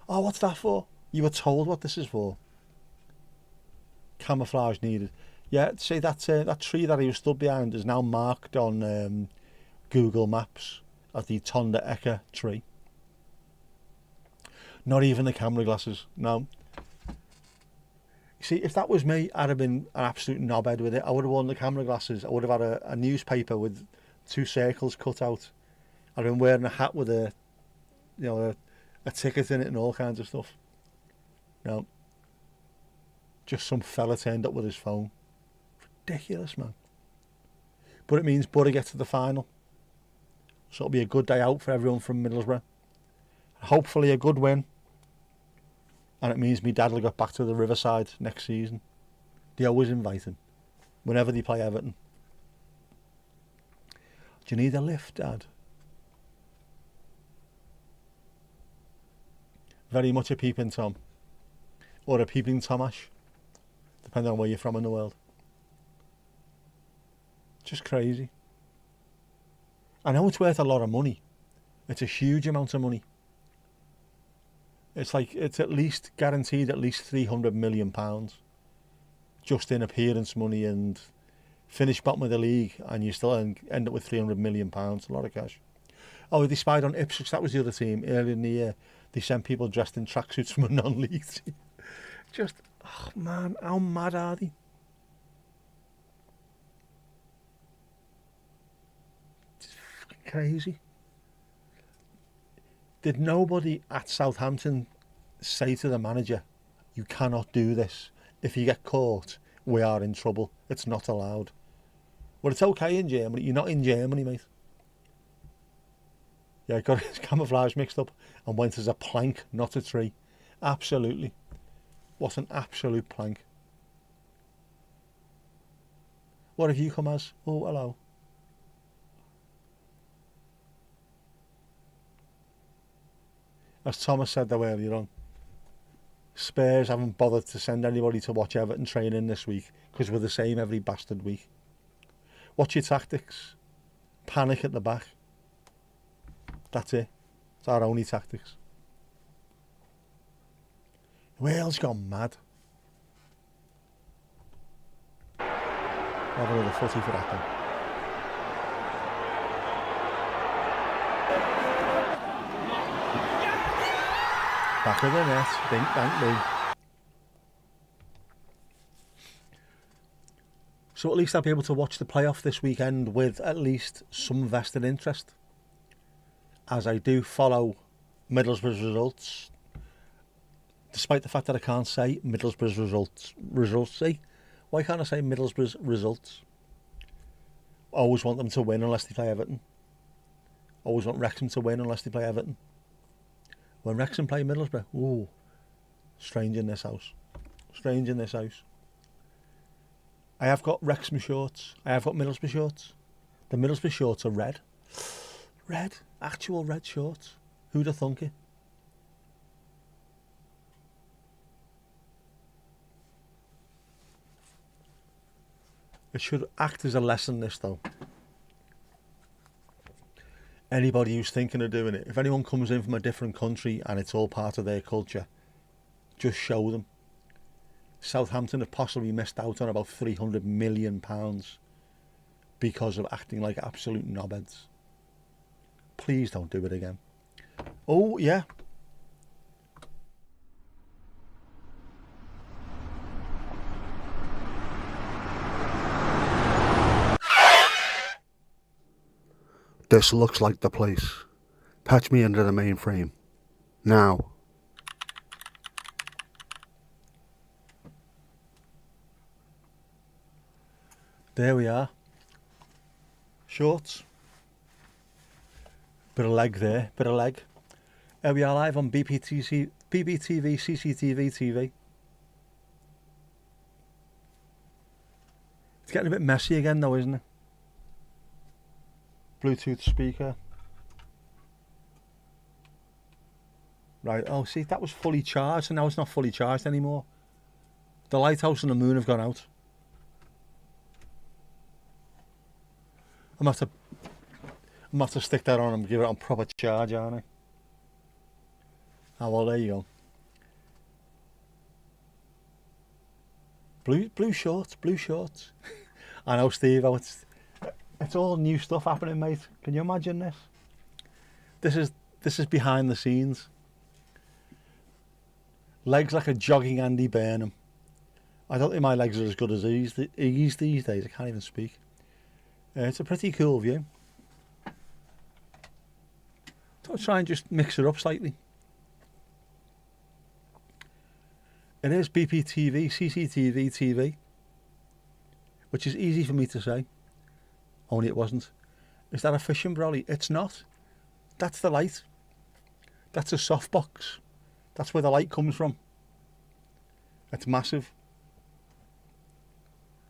oh, what's that for? You were told what this is for. Camouflage needed. Yeah, see that tree that he was stood behind is now marked on Google Maps as the Tonda Eka tree. Not even the camera glasses, no. You see, if that was me, I'd have been an absolute knobhead with it. I would have worn the camera glasses. I would have had a newspaper with 2 circles cut out. I'd have been wearing a hat with a ticket in it and all kinds of stuff. No. Just some fella turned up with his phone. Ridiculous, man. But it means Borough get to the final. So it'll be a good day out for everyone from Middlesbrough. Hopefully a good win. And it means me dad will get back to the Riverside next season. They always invite him. Whenever they play Everton. Do you need a lift, Dad? Very much a peeping Tom. Or a peeping Tomash. Depending on where you're from in the world. Just crazy. I know it's worth a lot of money. It's a huge amount of money. It's like, it's at least guaranteed at least £300 million. Just in appearance money, and finish bottom of the league and you still end up with £300 million. A lot of cash. Oh, they spied on Ipswich, that was the other team. Earlier in the year, they sent people dressed in tracksuits from a non-league team. Just, oh man, how mad are they? It's fucking crazy. Did nobody at Southampton say to the manager, you cannot do this. If you get caught, we are in trouble. It's not allowed. Well, it's okay in Germany. You're not in Germany, mate. Yeah, got his camouflage mixed up and went as a plank, not a tree. Absolutely. What an absolute plank. What have you come as? Oh, hello. As Thomas said though earlier on, Spurs haven't bothered to send anybody to watch Everton training this week because we're the same every bastard week. What's your tactics? Panic at the back. That's it. It's our only tactics. Wales gone mad. Have another footy for that then. Back of the net, dink dank me. So at least I'll be able to watch the playoff this weekend with at least some vested interest. As I do follow Middlesbrough's results. Despite the fact that I can't say Middlesbrough's results, see? Why can't I say Middlesbrough's results? Always want them to win unless they play Everton. Always want Wrexham to win unless they play Everton. When Wrexham play Middlesbrough, ooh, strange in this house. Strange in this house. I have got Wrexham shorts. I have got Middlesbrough shorts. The Middlesbrough shorts are red. Red. Actual red shorts. Who'd have thunk it? It should act as a lesson, this though. Anybody who's thinking of doing it, if anyone comes in from a different country and it's all part of their culture, just show them. Southampton have possibly missed out on about £300 million because of acting like absolute knobheads. Please don't do it again. Oh, yeah. This looks like the place. Patch me into the mainframe. Now. There we are. Shorts. Bit of leg there, bit of leg. Here we are live on BBTV CCTV TV. It's getting a bit messy again though, isn't it? Bluetooth speaker. Right, oh see, that was fully charged and now it's not fully charged anymore. The lighthouse and the moon have gone out. I'm gonna have to stick that on and give it on proper charge, aren't I? Oh well, there you go. Blue shorts. I know, Steve, it's all new stuff happening, mate. Can you imagine this? This is behind the scenes. Legs like a jogging Andy Burnham. I don't think my legs are as good as these these days. I can't even speak. It's a pretty cool view. I'll try and just mix it up slightly. It is BPTV, CCTV, TV, which is easy for me to say, only it wasn't. Is that a fishing brolly? It's not. That's the light. That's a softbox. That's where the light comes from. It's massive.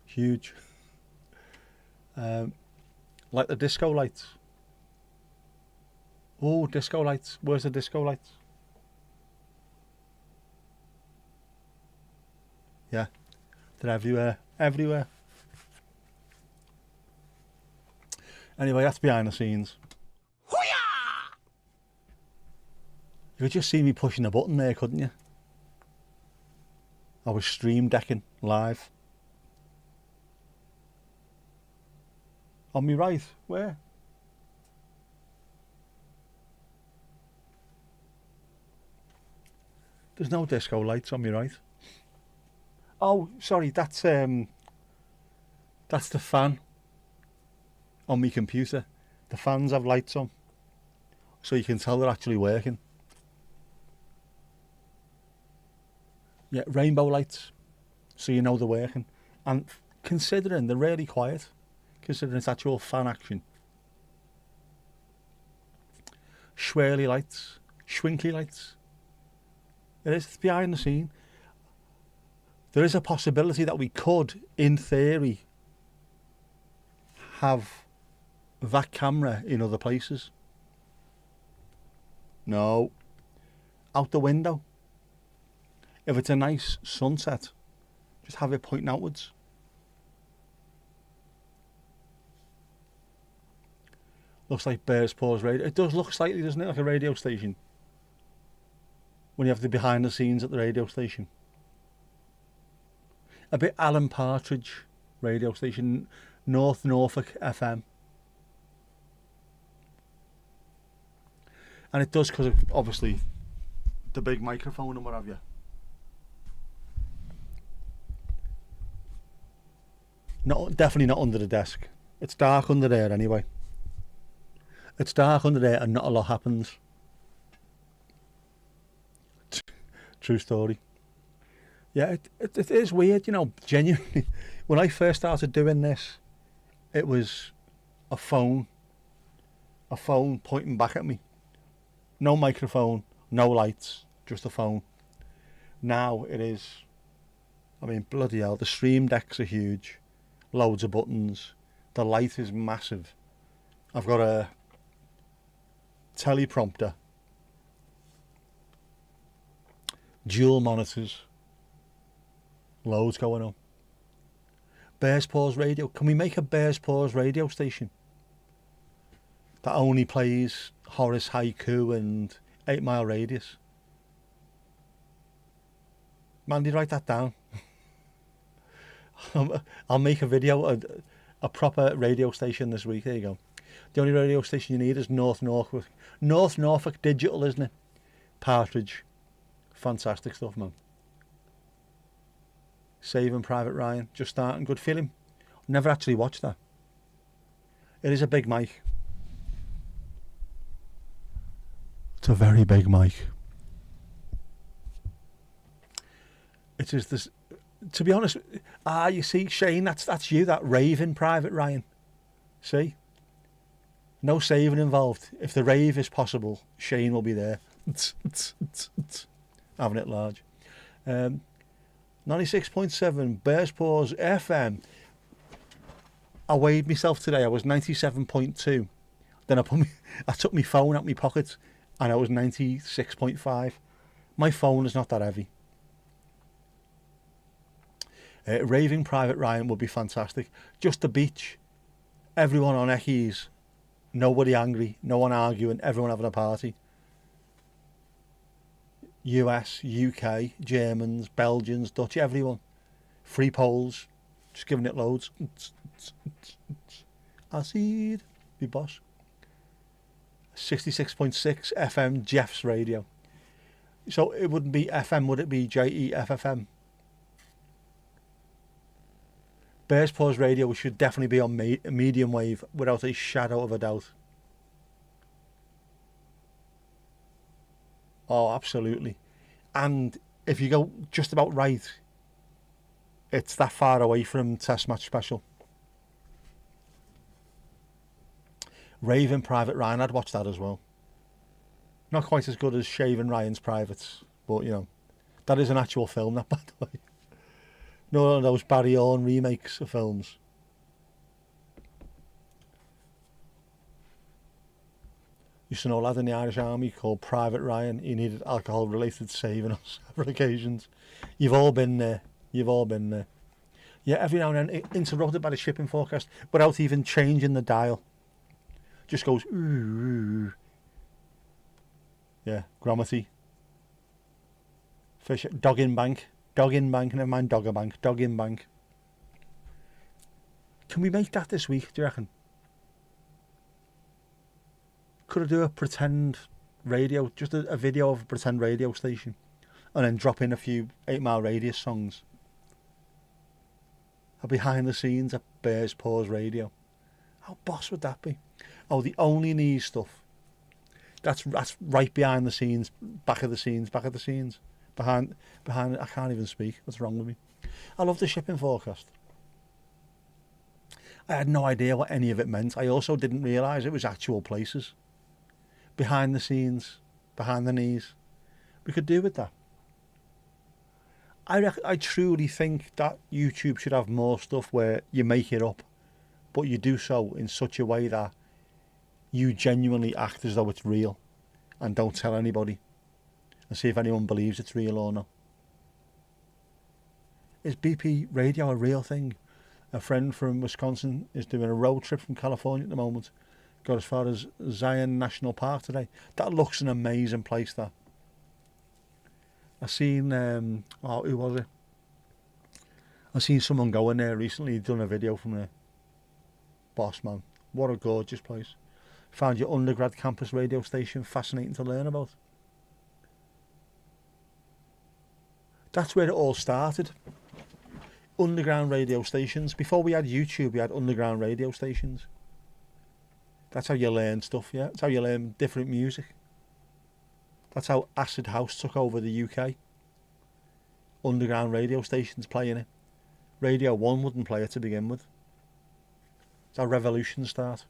Huge. Like the disco lights. Oh, disco lights. Where's the disco lights? Yeah, they're everywhere. Everywhere. Anyway, that's behind the scenes. You could just see me pushing the button there, couldn't you? I was stream decking live. On me right, where? There's no disco lights on me right. Oh, sorry, that's the fan on my computer. The fans have lights on, so you can tell they're actually working. Yeah, rainbow lights, so you know they're working. And considering they're really quiet, considering it's actual fan action. Swirly lights, schwinkly lights. It's behind the scene. There is a possibility that we could, in theory, have that camera in other places. No. Out the window. If it's a nice sunset, just have it pointing outwards. Looks like Bears Paws Radio. It does look slightly, doesn't it, like a radio station? When you have the behind the scenes at the radio station. A bit Alan Partridge radio station, North Norfolk FM. And it does because of, obviously, the big microphone and what have you. Definitely not under the desk. It's dark under there anyway. It's dark under there and not a lot happens. True story. Yeah, it is weird, you know, genuinely. When I first started doing this, it was a phone pointing back at me. No microphone, no lights, just a phone. Now it is, I mean, bloody hell, the stream decks are huge. Loads of buttons. The light is massive. I've got a teleprompter. Dual monitors. Loads going on. Bears Paws Radio. Can we make a Bears Paws radio station that only plays Horace Haiku and 8 Mile Radius? Mandy, write that down. I'll make a video, a proper radio station this week. There you go. The only radio station you need is North Norfolk Digital, isn't it? Partridge. Fantastic stuff, man. Saving Private Ryan. Just starting. Good film. Never actually watched that. It is a big mic. It's a very big mic. It is this. To be honest, you see, Shane, that's you, that raving Private Ryan. See? No saving involved. If the rave is possible, Shane will be there. Having it large. 96.7 Bears Paws FM. I weighed myself today. I was 97.2. Then I took my phone out my pocket and I was 96.5. My phone is not that heavy. Raving Private Ryan would be fantastic. Just the beach. Everyone on eckies. Nobody angry. No one arguing. Everyone having a party. US, UK, Germans, Belgians, Dutch, everyone. Free Poles. Just giving it loads. Acid. Be boss. 66.6 FM Jeff's Radio. So it wouldn't be FM, would it be JEFFM? Bears Paws Radio should definitely be on medium wave without a shadow of a doubt. Oh, absolutely. And if you go just about right, it's that far away from Test Match Special. Raving Private Ryan, I'd watch that as well. Not quite as good as Shaving Ryan's Privates, but you know, that is an actual film, that, by the way. None of those Barry Orne remakes of films. Used to know a lad in the Irish Army called Private Ryan. He needed alcohol-related saving on several occasions. You've all been there. You've all been there. Yeah, every now and then, interrupted by the shipping forecast, without even changing the dial. Just goes, ooh. Yeah, Gromity. Fish, Dog in Bank, never mind Dogger Bank, Dog in Bank. Can we make that this week, do you reckon? Could I do a pretend radio, just a video of a pretend radio station, and then drop in a few 8 Mile Radius songs? A behind the scenes at Bears Paws Radio. How boss would that be? Oh, the Only Knees stuff. That's right behind the scenes, back of the scenes. Behind, I can't even speak. What's wrong with me? I love the shipping forecast. I had no idea what any of it meant. I also didn't realise it was actual places. Behind the scenes, behind the knees. We could do with that. I truly think that YouTube should have more stuff where you make it up, but you do so in such a way that you genuinely act as though it's real and don't tell anybody, and see if anyone believes it's real or not. Is BP radio a real thing? A friend from Wisconsin is doing a road trip from California at the moment. Got as far as Zion National Park today. That looks an amazing place, that. I seen, who was it? I seen someone going there recently. He'd done a video from there. Boss, man. What a gorgeous place. Found your undergrad campus radio station fascinating to learn about. That's where it all started. Underground radio stations. Before we had YouTube, we had underground radio stations. That's how you learn stuff, yeah? That's how you learn different music. That's how Acid House took over the UK. Underground radio stations playing it. Radio 1 wouldn't play it to begin with. That's how revolutions start.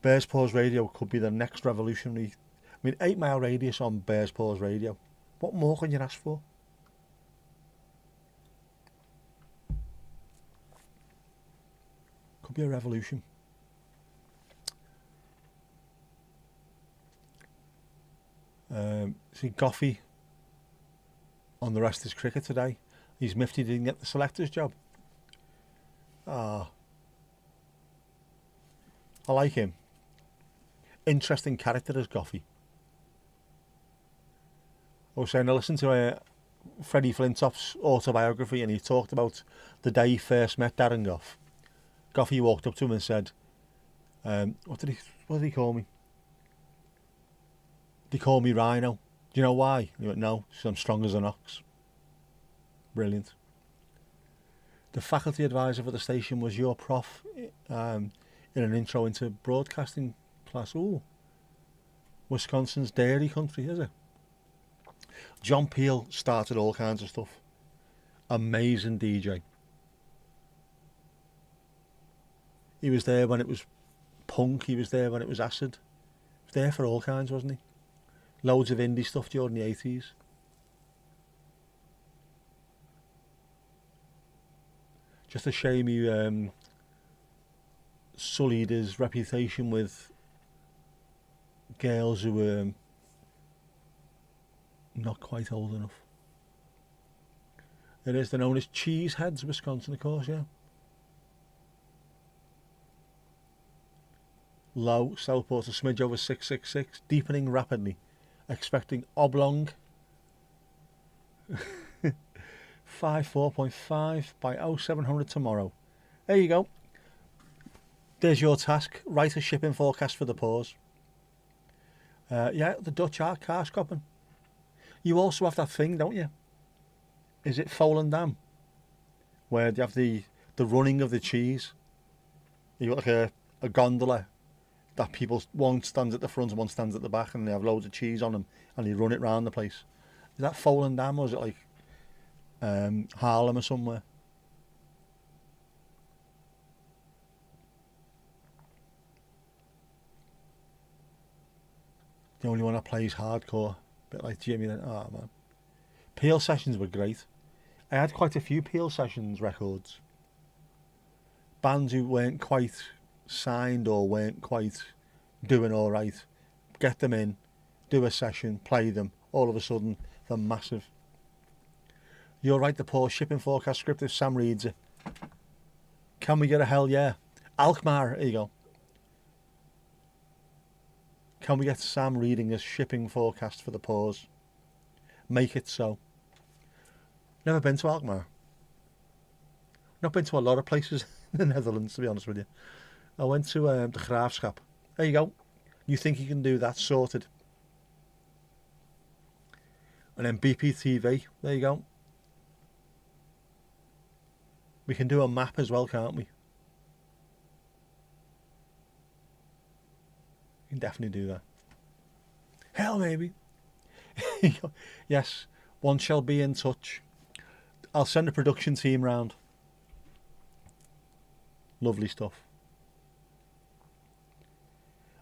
Bears Paws Radio could be the next revolutionary. I mean, 8 Mile Radius on Bears Paws Radio. What more can you ask for? Could be a revolution. See Goffey on the rest of his cricket today. He's miffed he didn't get the selector's job. I like him. Interesting character as Goffey. I was saying I listened to Freddie Flintoff's autobiography, and he talked about the day he first met Darren Goff. Goffey walked up to him and said, what did he call me? They call me Rhino. Do you know why? He went, no, because I'm strong as an ox. Brilliant. The faculty advisor for the station was your prof in an intro into broadcasting class. Ooh, Wisconsin's dairy country, is it? John Peel started all kinds of stuff. Amazing DJ. He was there when it was punk. He was there when it was acid. He was there for all kinds, wasn't he? Loads of indie stuff during the 80s. Just a shame he sullied his reputation with girls who were not quite old enough. It is. They're known as Cheeseheads, Wisconsin, of course, yeah. Low, Southport a smidge over 666, deepening rapidly. Expecting oblong 54.5 by 0700 tomorrow. There you go. There's your task. Write a shipping forecast for the pause. Yeah, the Dutch are car scopping. You also have that thing, don't you? Is it Folan Dam? Where you have the running of the cheese. You got like a gondola that people, one stands at the front and one stands at the back, and they have loads of cheese on them, and they run it round the place. Is that Folan Dam, or is it like Harlem or somewhere? The only one that plays hardcore, a bit like Jimmy. Then, oh man, Peel sessions were great. I had quite a few Peel sessions records. Bands who weren't quite signed or weren't quite doing all right, get them in, do a session, play them. All of a sudden, they're massive. You'll write the poor shipping forecast script if Sam reads it. Can we get a hell yeah? Alkmaar, here you go. Can we get Sam reading his shipping forecast for the pause? Make it so. Never been to Alkmaar. Not been to a lot of places in the Netherlands, to be honest with you. I went to the Graafschap. There you go. You think you can do that? Sorted. And then BPTV. There you go. We can do a map as well, can't we? We can definitely do that. Hell, maybe. Yes, one shall be in touch. I'll send a production team round. Lovely stuff.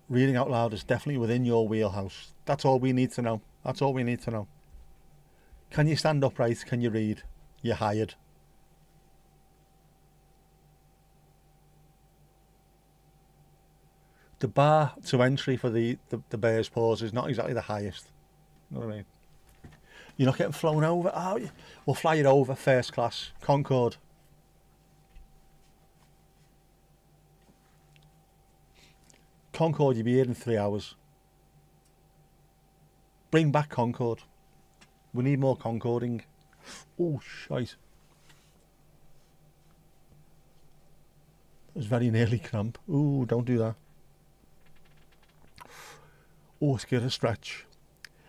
Reading out loud is definitely within your wheelhouse. That's all we need to know. That's all we need to know. Can you stand upright? Can you read? You're hired. The bar to entry for the Bears pause is not exactly the highest. You know what I mean? You're not getting flown over, are you? We'll fly it over, first class, Concorde. Concorde, you'll be here in 3 hours. Bring back Concorde. We need more Concording. Oh, shite. It was very nearly cramp. Ooh, don't do that. Oh, it's good a stretch.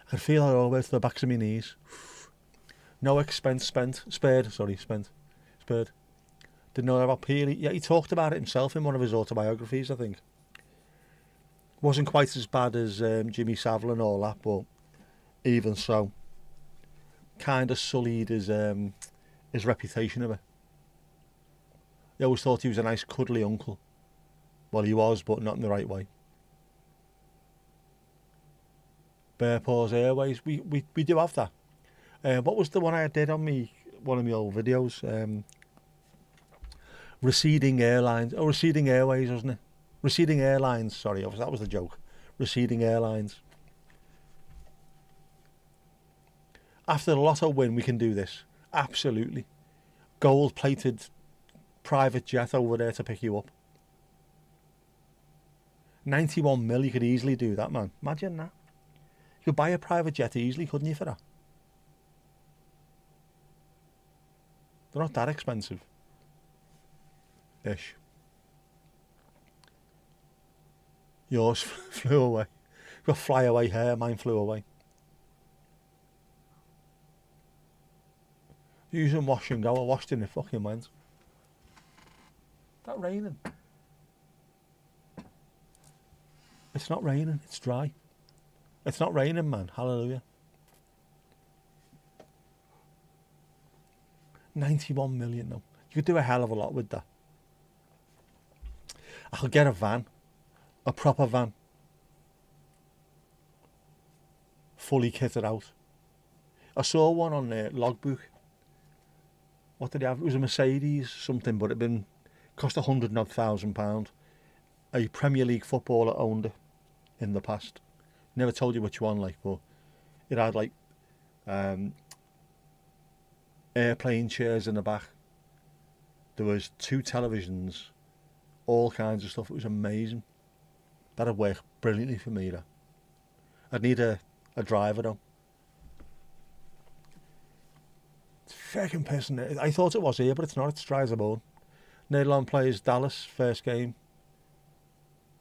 I can feel it all the way to the backs of my knees. No expense spent. Spared. Spared. Didn't know about Peely. Yeah, he talked about it himself in one of his autobiographies, I think. Wasn't quite as bad as Jimmy Savile and all that, but even so, kind of sullied his reputation a bit. He always thought he was a nice cuddly uncle. Well, he was, but not in the right way. Bear Paws Airways, we do have that. What was the one I did on one of my old videos? Receding Airlines. Oh, Receding Airways, wasn't it? Receding Airlines, sorry, that was the joke. Receding Airlines. After the Lotto win, we can do this. Absolutely. Gold-plated private jet over there to pick you up. 91 mil, you could easily do that, man. Imagine that. You could buy a private jet easily, couldn't you, for that? They're not that expensive. Ish. Yours flew away. You've got flyaway hair, mine flew away. Using wash and go, I washed in, it fucking went. Is that raining? It's not raining, it's dry. It's not raining, man. Hallelujah. 91 million, though. You could do a hell of a lot with that. I could get a van. A proper van. Fully kitted out. I saw one on the logbook. What did he have? It was a Mercedes something, but it cost £100,000. A Premier League footballer owned it in the past. Never told you which one, like, but it had like airplane chairs in the back. There was 2 televisions, all kinds of stuff. It was amazing. That'd work brilliantly for me, that. I'd need a driver, though. It's fucking pissing. I thought it was here, but it's not. It's dry as a bone. Nederland plays Dallas, first game.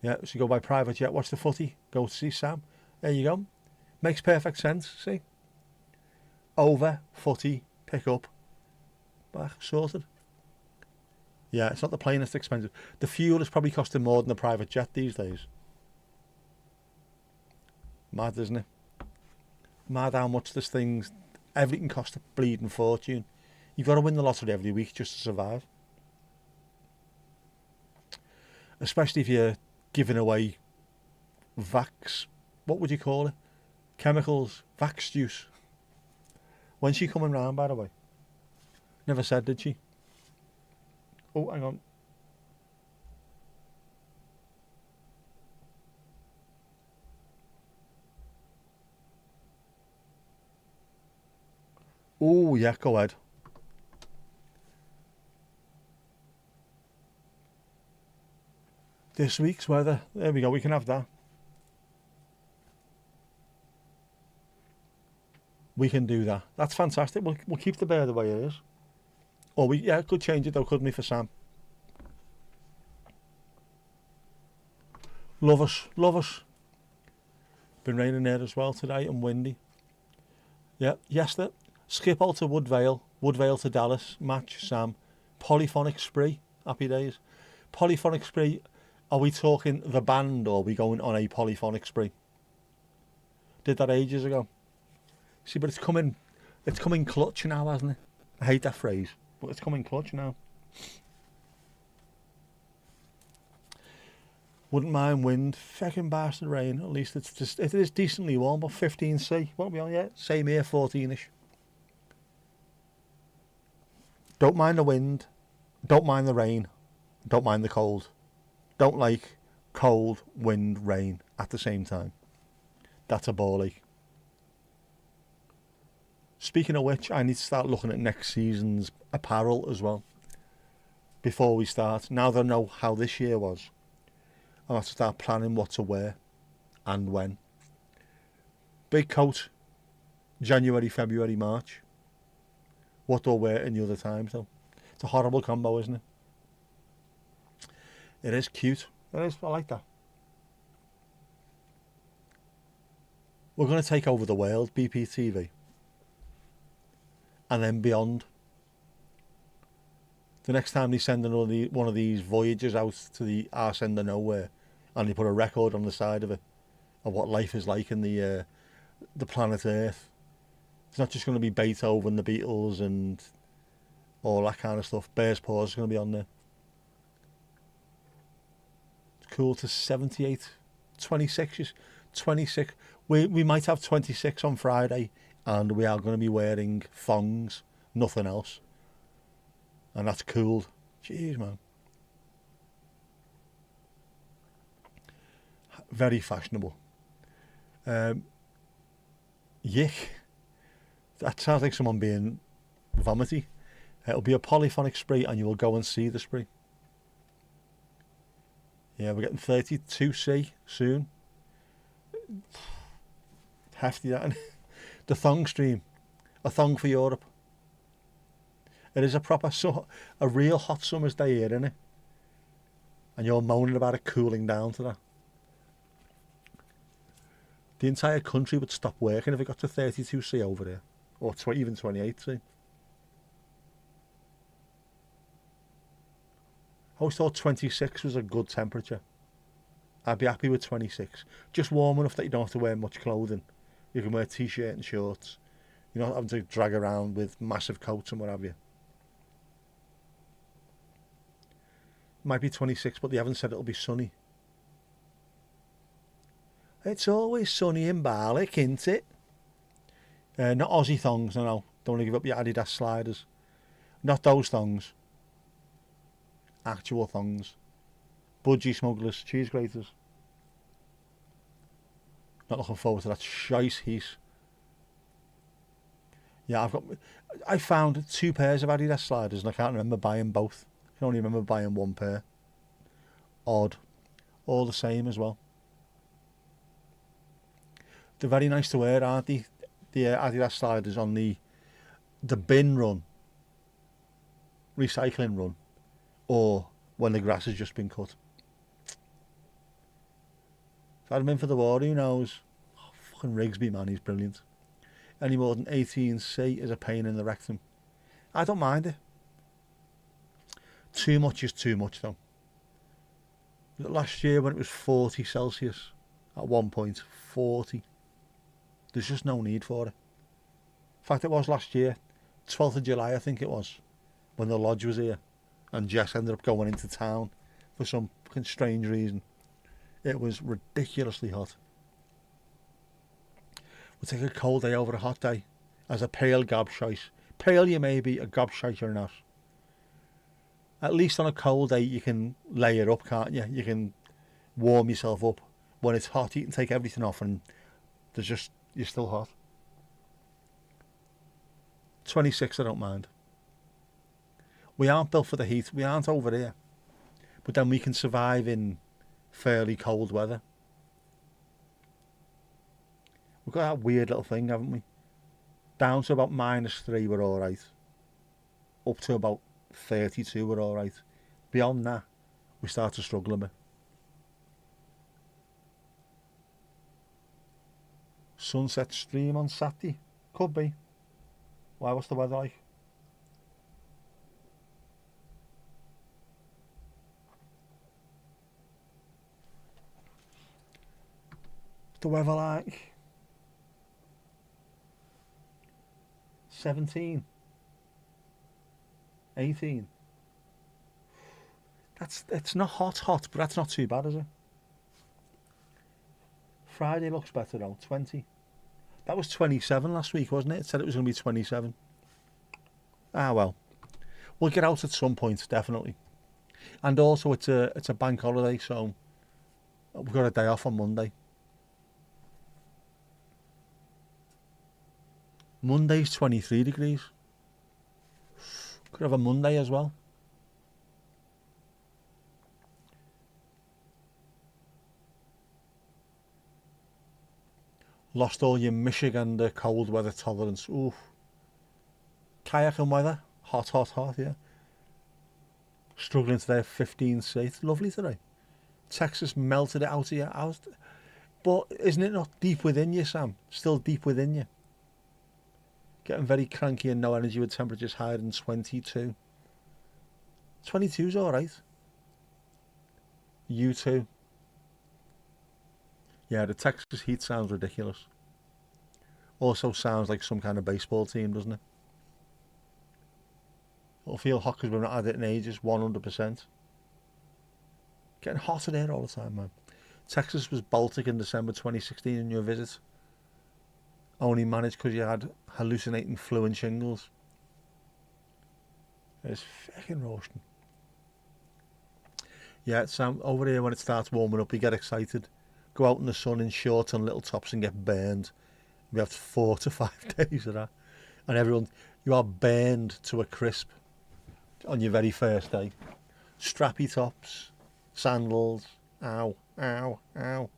Yeah, so you go by private jet, watch the footy, go to see Sam. There you go. Makes perfect sense, see? Over, footy, pick up, back, sorted. Yeah, it's not the plane that's expensive. The fuel is probably costing more than the private jet these days. Mad, isn't it? Mad how much this thing's... Everything costs a bleeding fortune. You've got to win the lottery every week just to survive. Especially if you're giving away vax... What would you call it? Chemicals. Vax juice. When's she coming round, by the way? Never said, did she? Oh, hang on. Oh, yeah, go ahead. This week's weather. There we go, we can have that. We can do that. That's fantastic. We'll keep the bear the way it is. Or yeah, could change it though, couldn't we, for Sam? Love us, love us. Been raining there as well today and windy. Yeah, yesterday. Schiphol to Woodvale, Woodvale to Dallas, match Sam. Polyphonic Spree, happy days. Polyphonic Spree, are we talking the band or are we going on a polyphonic spree? Did that ages ago. See, but it's coming clutch now, hasn't it? I hate that phrase, but it's coming clutch now. Wouldn't mind wind, feckin' bastard rain. At least it is decently warm, but 15C. What are we on yet? Same here, 14ish. Don't mind the wind, don't mind the rain, don't mind the cold. Don't like cold, wind, rain at the same time. That's a ball ache. Speaking of which, I need to start looking at next season's apparel as well. Before we start, now that I know how this year was, I'll have to start planning what to wear and when. Big coat, January, February, March. What do I wear in the other times though? It's a horrible combo, isn't it? It is cute. It is. I like that. We're going to take over the world, BPTV. And then beyond. The next time they send one of these voyages out to the arse end of nowhere and they put a record on the side of it of what life is like in the planet Earth. It's not just going to be Beethoven, the Beatles and all that kind of stuff. Bear's Paws is going to be on there. It's cool to 78, 26. We might have 26 on Friday and we are going to be wearing thongs, nothing else. And that's cool. Jeez, man. Very fashionable. Yick. That sounds like someone being vomity. It'll be a polyphonic spree and you will go and see the spree. Yeah, we're getting 32C soon. Hefty that. The thong stream. A thong for Europe. It is a real hot summer's day here, isn't it? And you're moaning about it cooling down to that. The entire country would stop working if it got to 32C over there. Or even 28C. I always thought 26 was a good temperature. I'd be happy with 26. Just warm enough that you don't have to wear much clothing. You can wear a t-shirt and shorts. You're not having to drag around with massive coats and what have you. Might be 26, but they haven't said it'll be sunny. It's always sunny in Barlick, isn't it? Not Aussie thongs, no. Don't want to give up your Adidas sliders. Not those thongs. Actual thongs. Budgie smugglers, cheese graters. Not looking forward to that shite heat. Yeah, I found 2 pairs of Adidas sliders and I can't remember buying both. I can only remember buying 1 pair. Odd. All the same as well. They're very nice to wear, aren't they? The Adidas sliders on the bin run. Recycling run. Or when the grass has just been cut. If I'd have been for the war, who knows? Oh, fucking Rigsby, man, he's brilliant. Any more than 18C is a pain in the rectum. I don't mind it. Too much is too much, though. Last year when it was 40 Celsius, at one point, 40, There's just no need for it. In fact, it was last year, 12th of July, I think it was, when the lodge was here, and Jess ended up going into town for some fucking strange reason. It was ridiculously hot. We'll take a cold day over a hot day as a pale gobshite. Pale you may be, a gobshite you're not. At least on a cold day you can layer up, can't you? You can warm yourself up. When it's hot, you can take everything off and you're still hot. 26, I don't mind. We aren't built for the heat. We aren't over here. But then we can survive in fairly cold weather. We've got that weird little thing, haven't we? Down to about -3, we're all right. Up to about 32, we're all right. Beyond that, we start to struggle a bit. Sunset stream on Saturday? Could be. Why, what's the weather like? What's the weather like? 17. 18. It's not hot, but that's not too bad, is it? Friday looks better though, 20. That was 27 last week, wasn't it? It said it was going to be 27. Ah, well. We'll get out at some point, definitely. And also, it's a bank holiday, so we've got a day off on Monday. Monday's 23 degrees. Could have a Monday as well. Lost all your Michigan cold weather tolerance. Oof. Kayaking weather. Hot, yeah. Struggling today, 15C. It's lovely today. Texas melted it out of your house. But isn't it not deep within you, Sam? Still deep within you. Getting very cranky and no energy with temperatures higher than 22. 22's alright. You too. Yeah, the Texas heat sounds ridiculous. Also sounds like some kind of baseball team, doesn't it? It'll feel hot because we've not had it in ages, 100%. Getting hotter there all the time, man. Texas was Baltic in December 2016 in your visit. Only managed because you had hallucinating flu and shingles. It's fucking roasting. Yeah, Sam, over here when it starts warming up, you get excited. Go out in the sun in shorts and little tops and get burned. We have 4 to 5 days of that. And everyone, you are burned to a crisp on your very first day. Strappy tops, sandals, ow, ow, ow.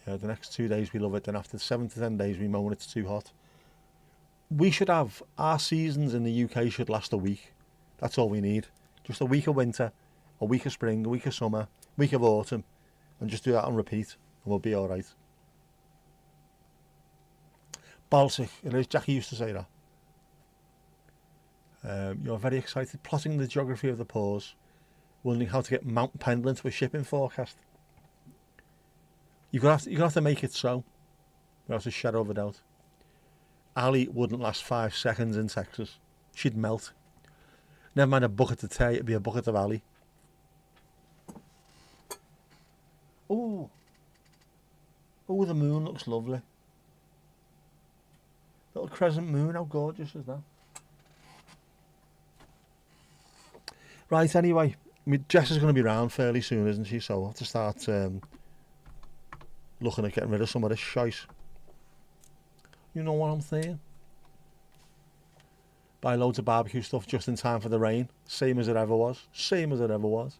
Yeah, the next 2 days we love it. Then after 7 to 10 days we moan it's too hot. We should have, our seasons in the UK should last a week. That's all we need. Just a week of winter, a week of spring, a week of summer, a week of autumn, and just do that on repeat, and we'll be all right. Baltic, it is. Jackie used to say that. You're very excited, plotting the geography of the pause, wondering how to get Mount Pendle into a shipping forecast. You're gonna have to make it so, without a shadow of a doubt. Ali wouldn't last 5 seconds in Texas. She'd melt. Never mind a bucket of tea, it'd be a bucket of Ali. Oh, the moon looks lovely. Little crescent moon, how gorgeous is that? Right, anyway, Jess is going to be around fairly soon, isn't she? So I'll have to start looking at getting rid of some of this shite. You know what I'm saying? Buy loads of barbecue stuff just in time for the rain. Same as it ever was. Same as it ever was.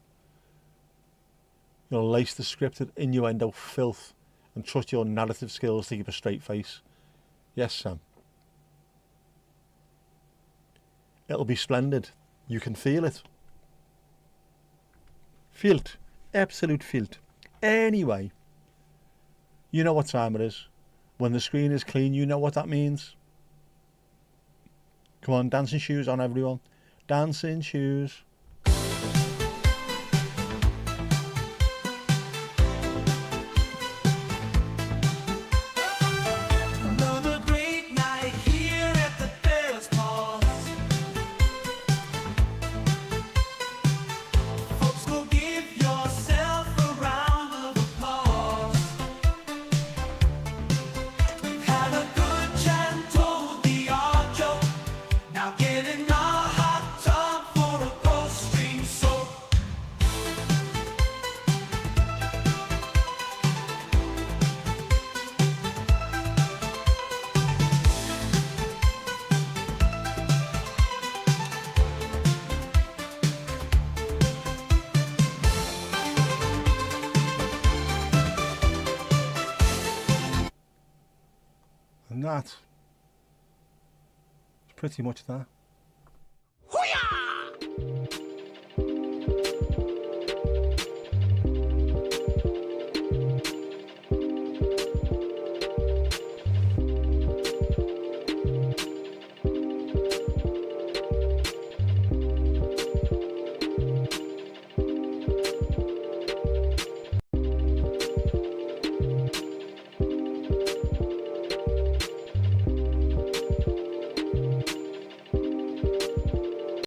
You'll lace the scripted innuendo filth and trust your narrative skills to keep a straight face. Yes, Sam. It'll be splendid. You can feel it. Feel it. Absolute feel it. Anyway, you know what time it is. When the screen is clean, you know what that means. Come on, dancing shoes on, everyone. Dancing shoes. that, it's pretty much that. Hoo-yah!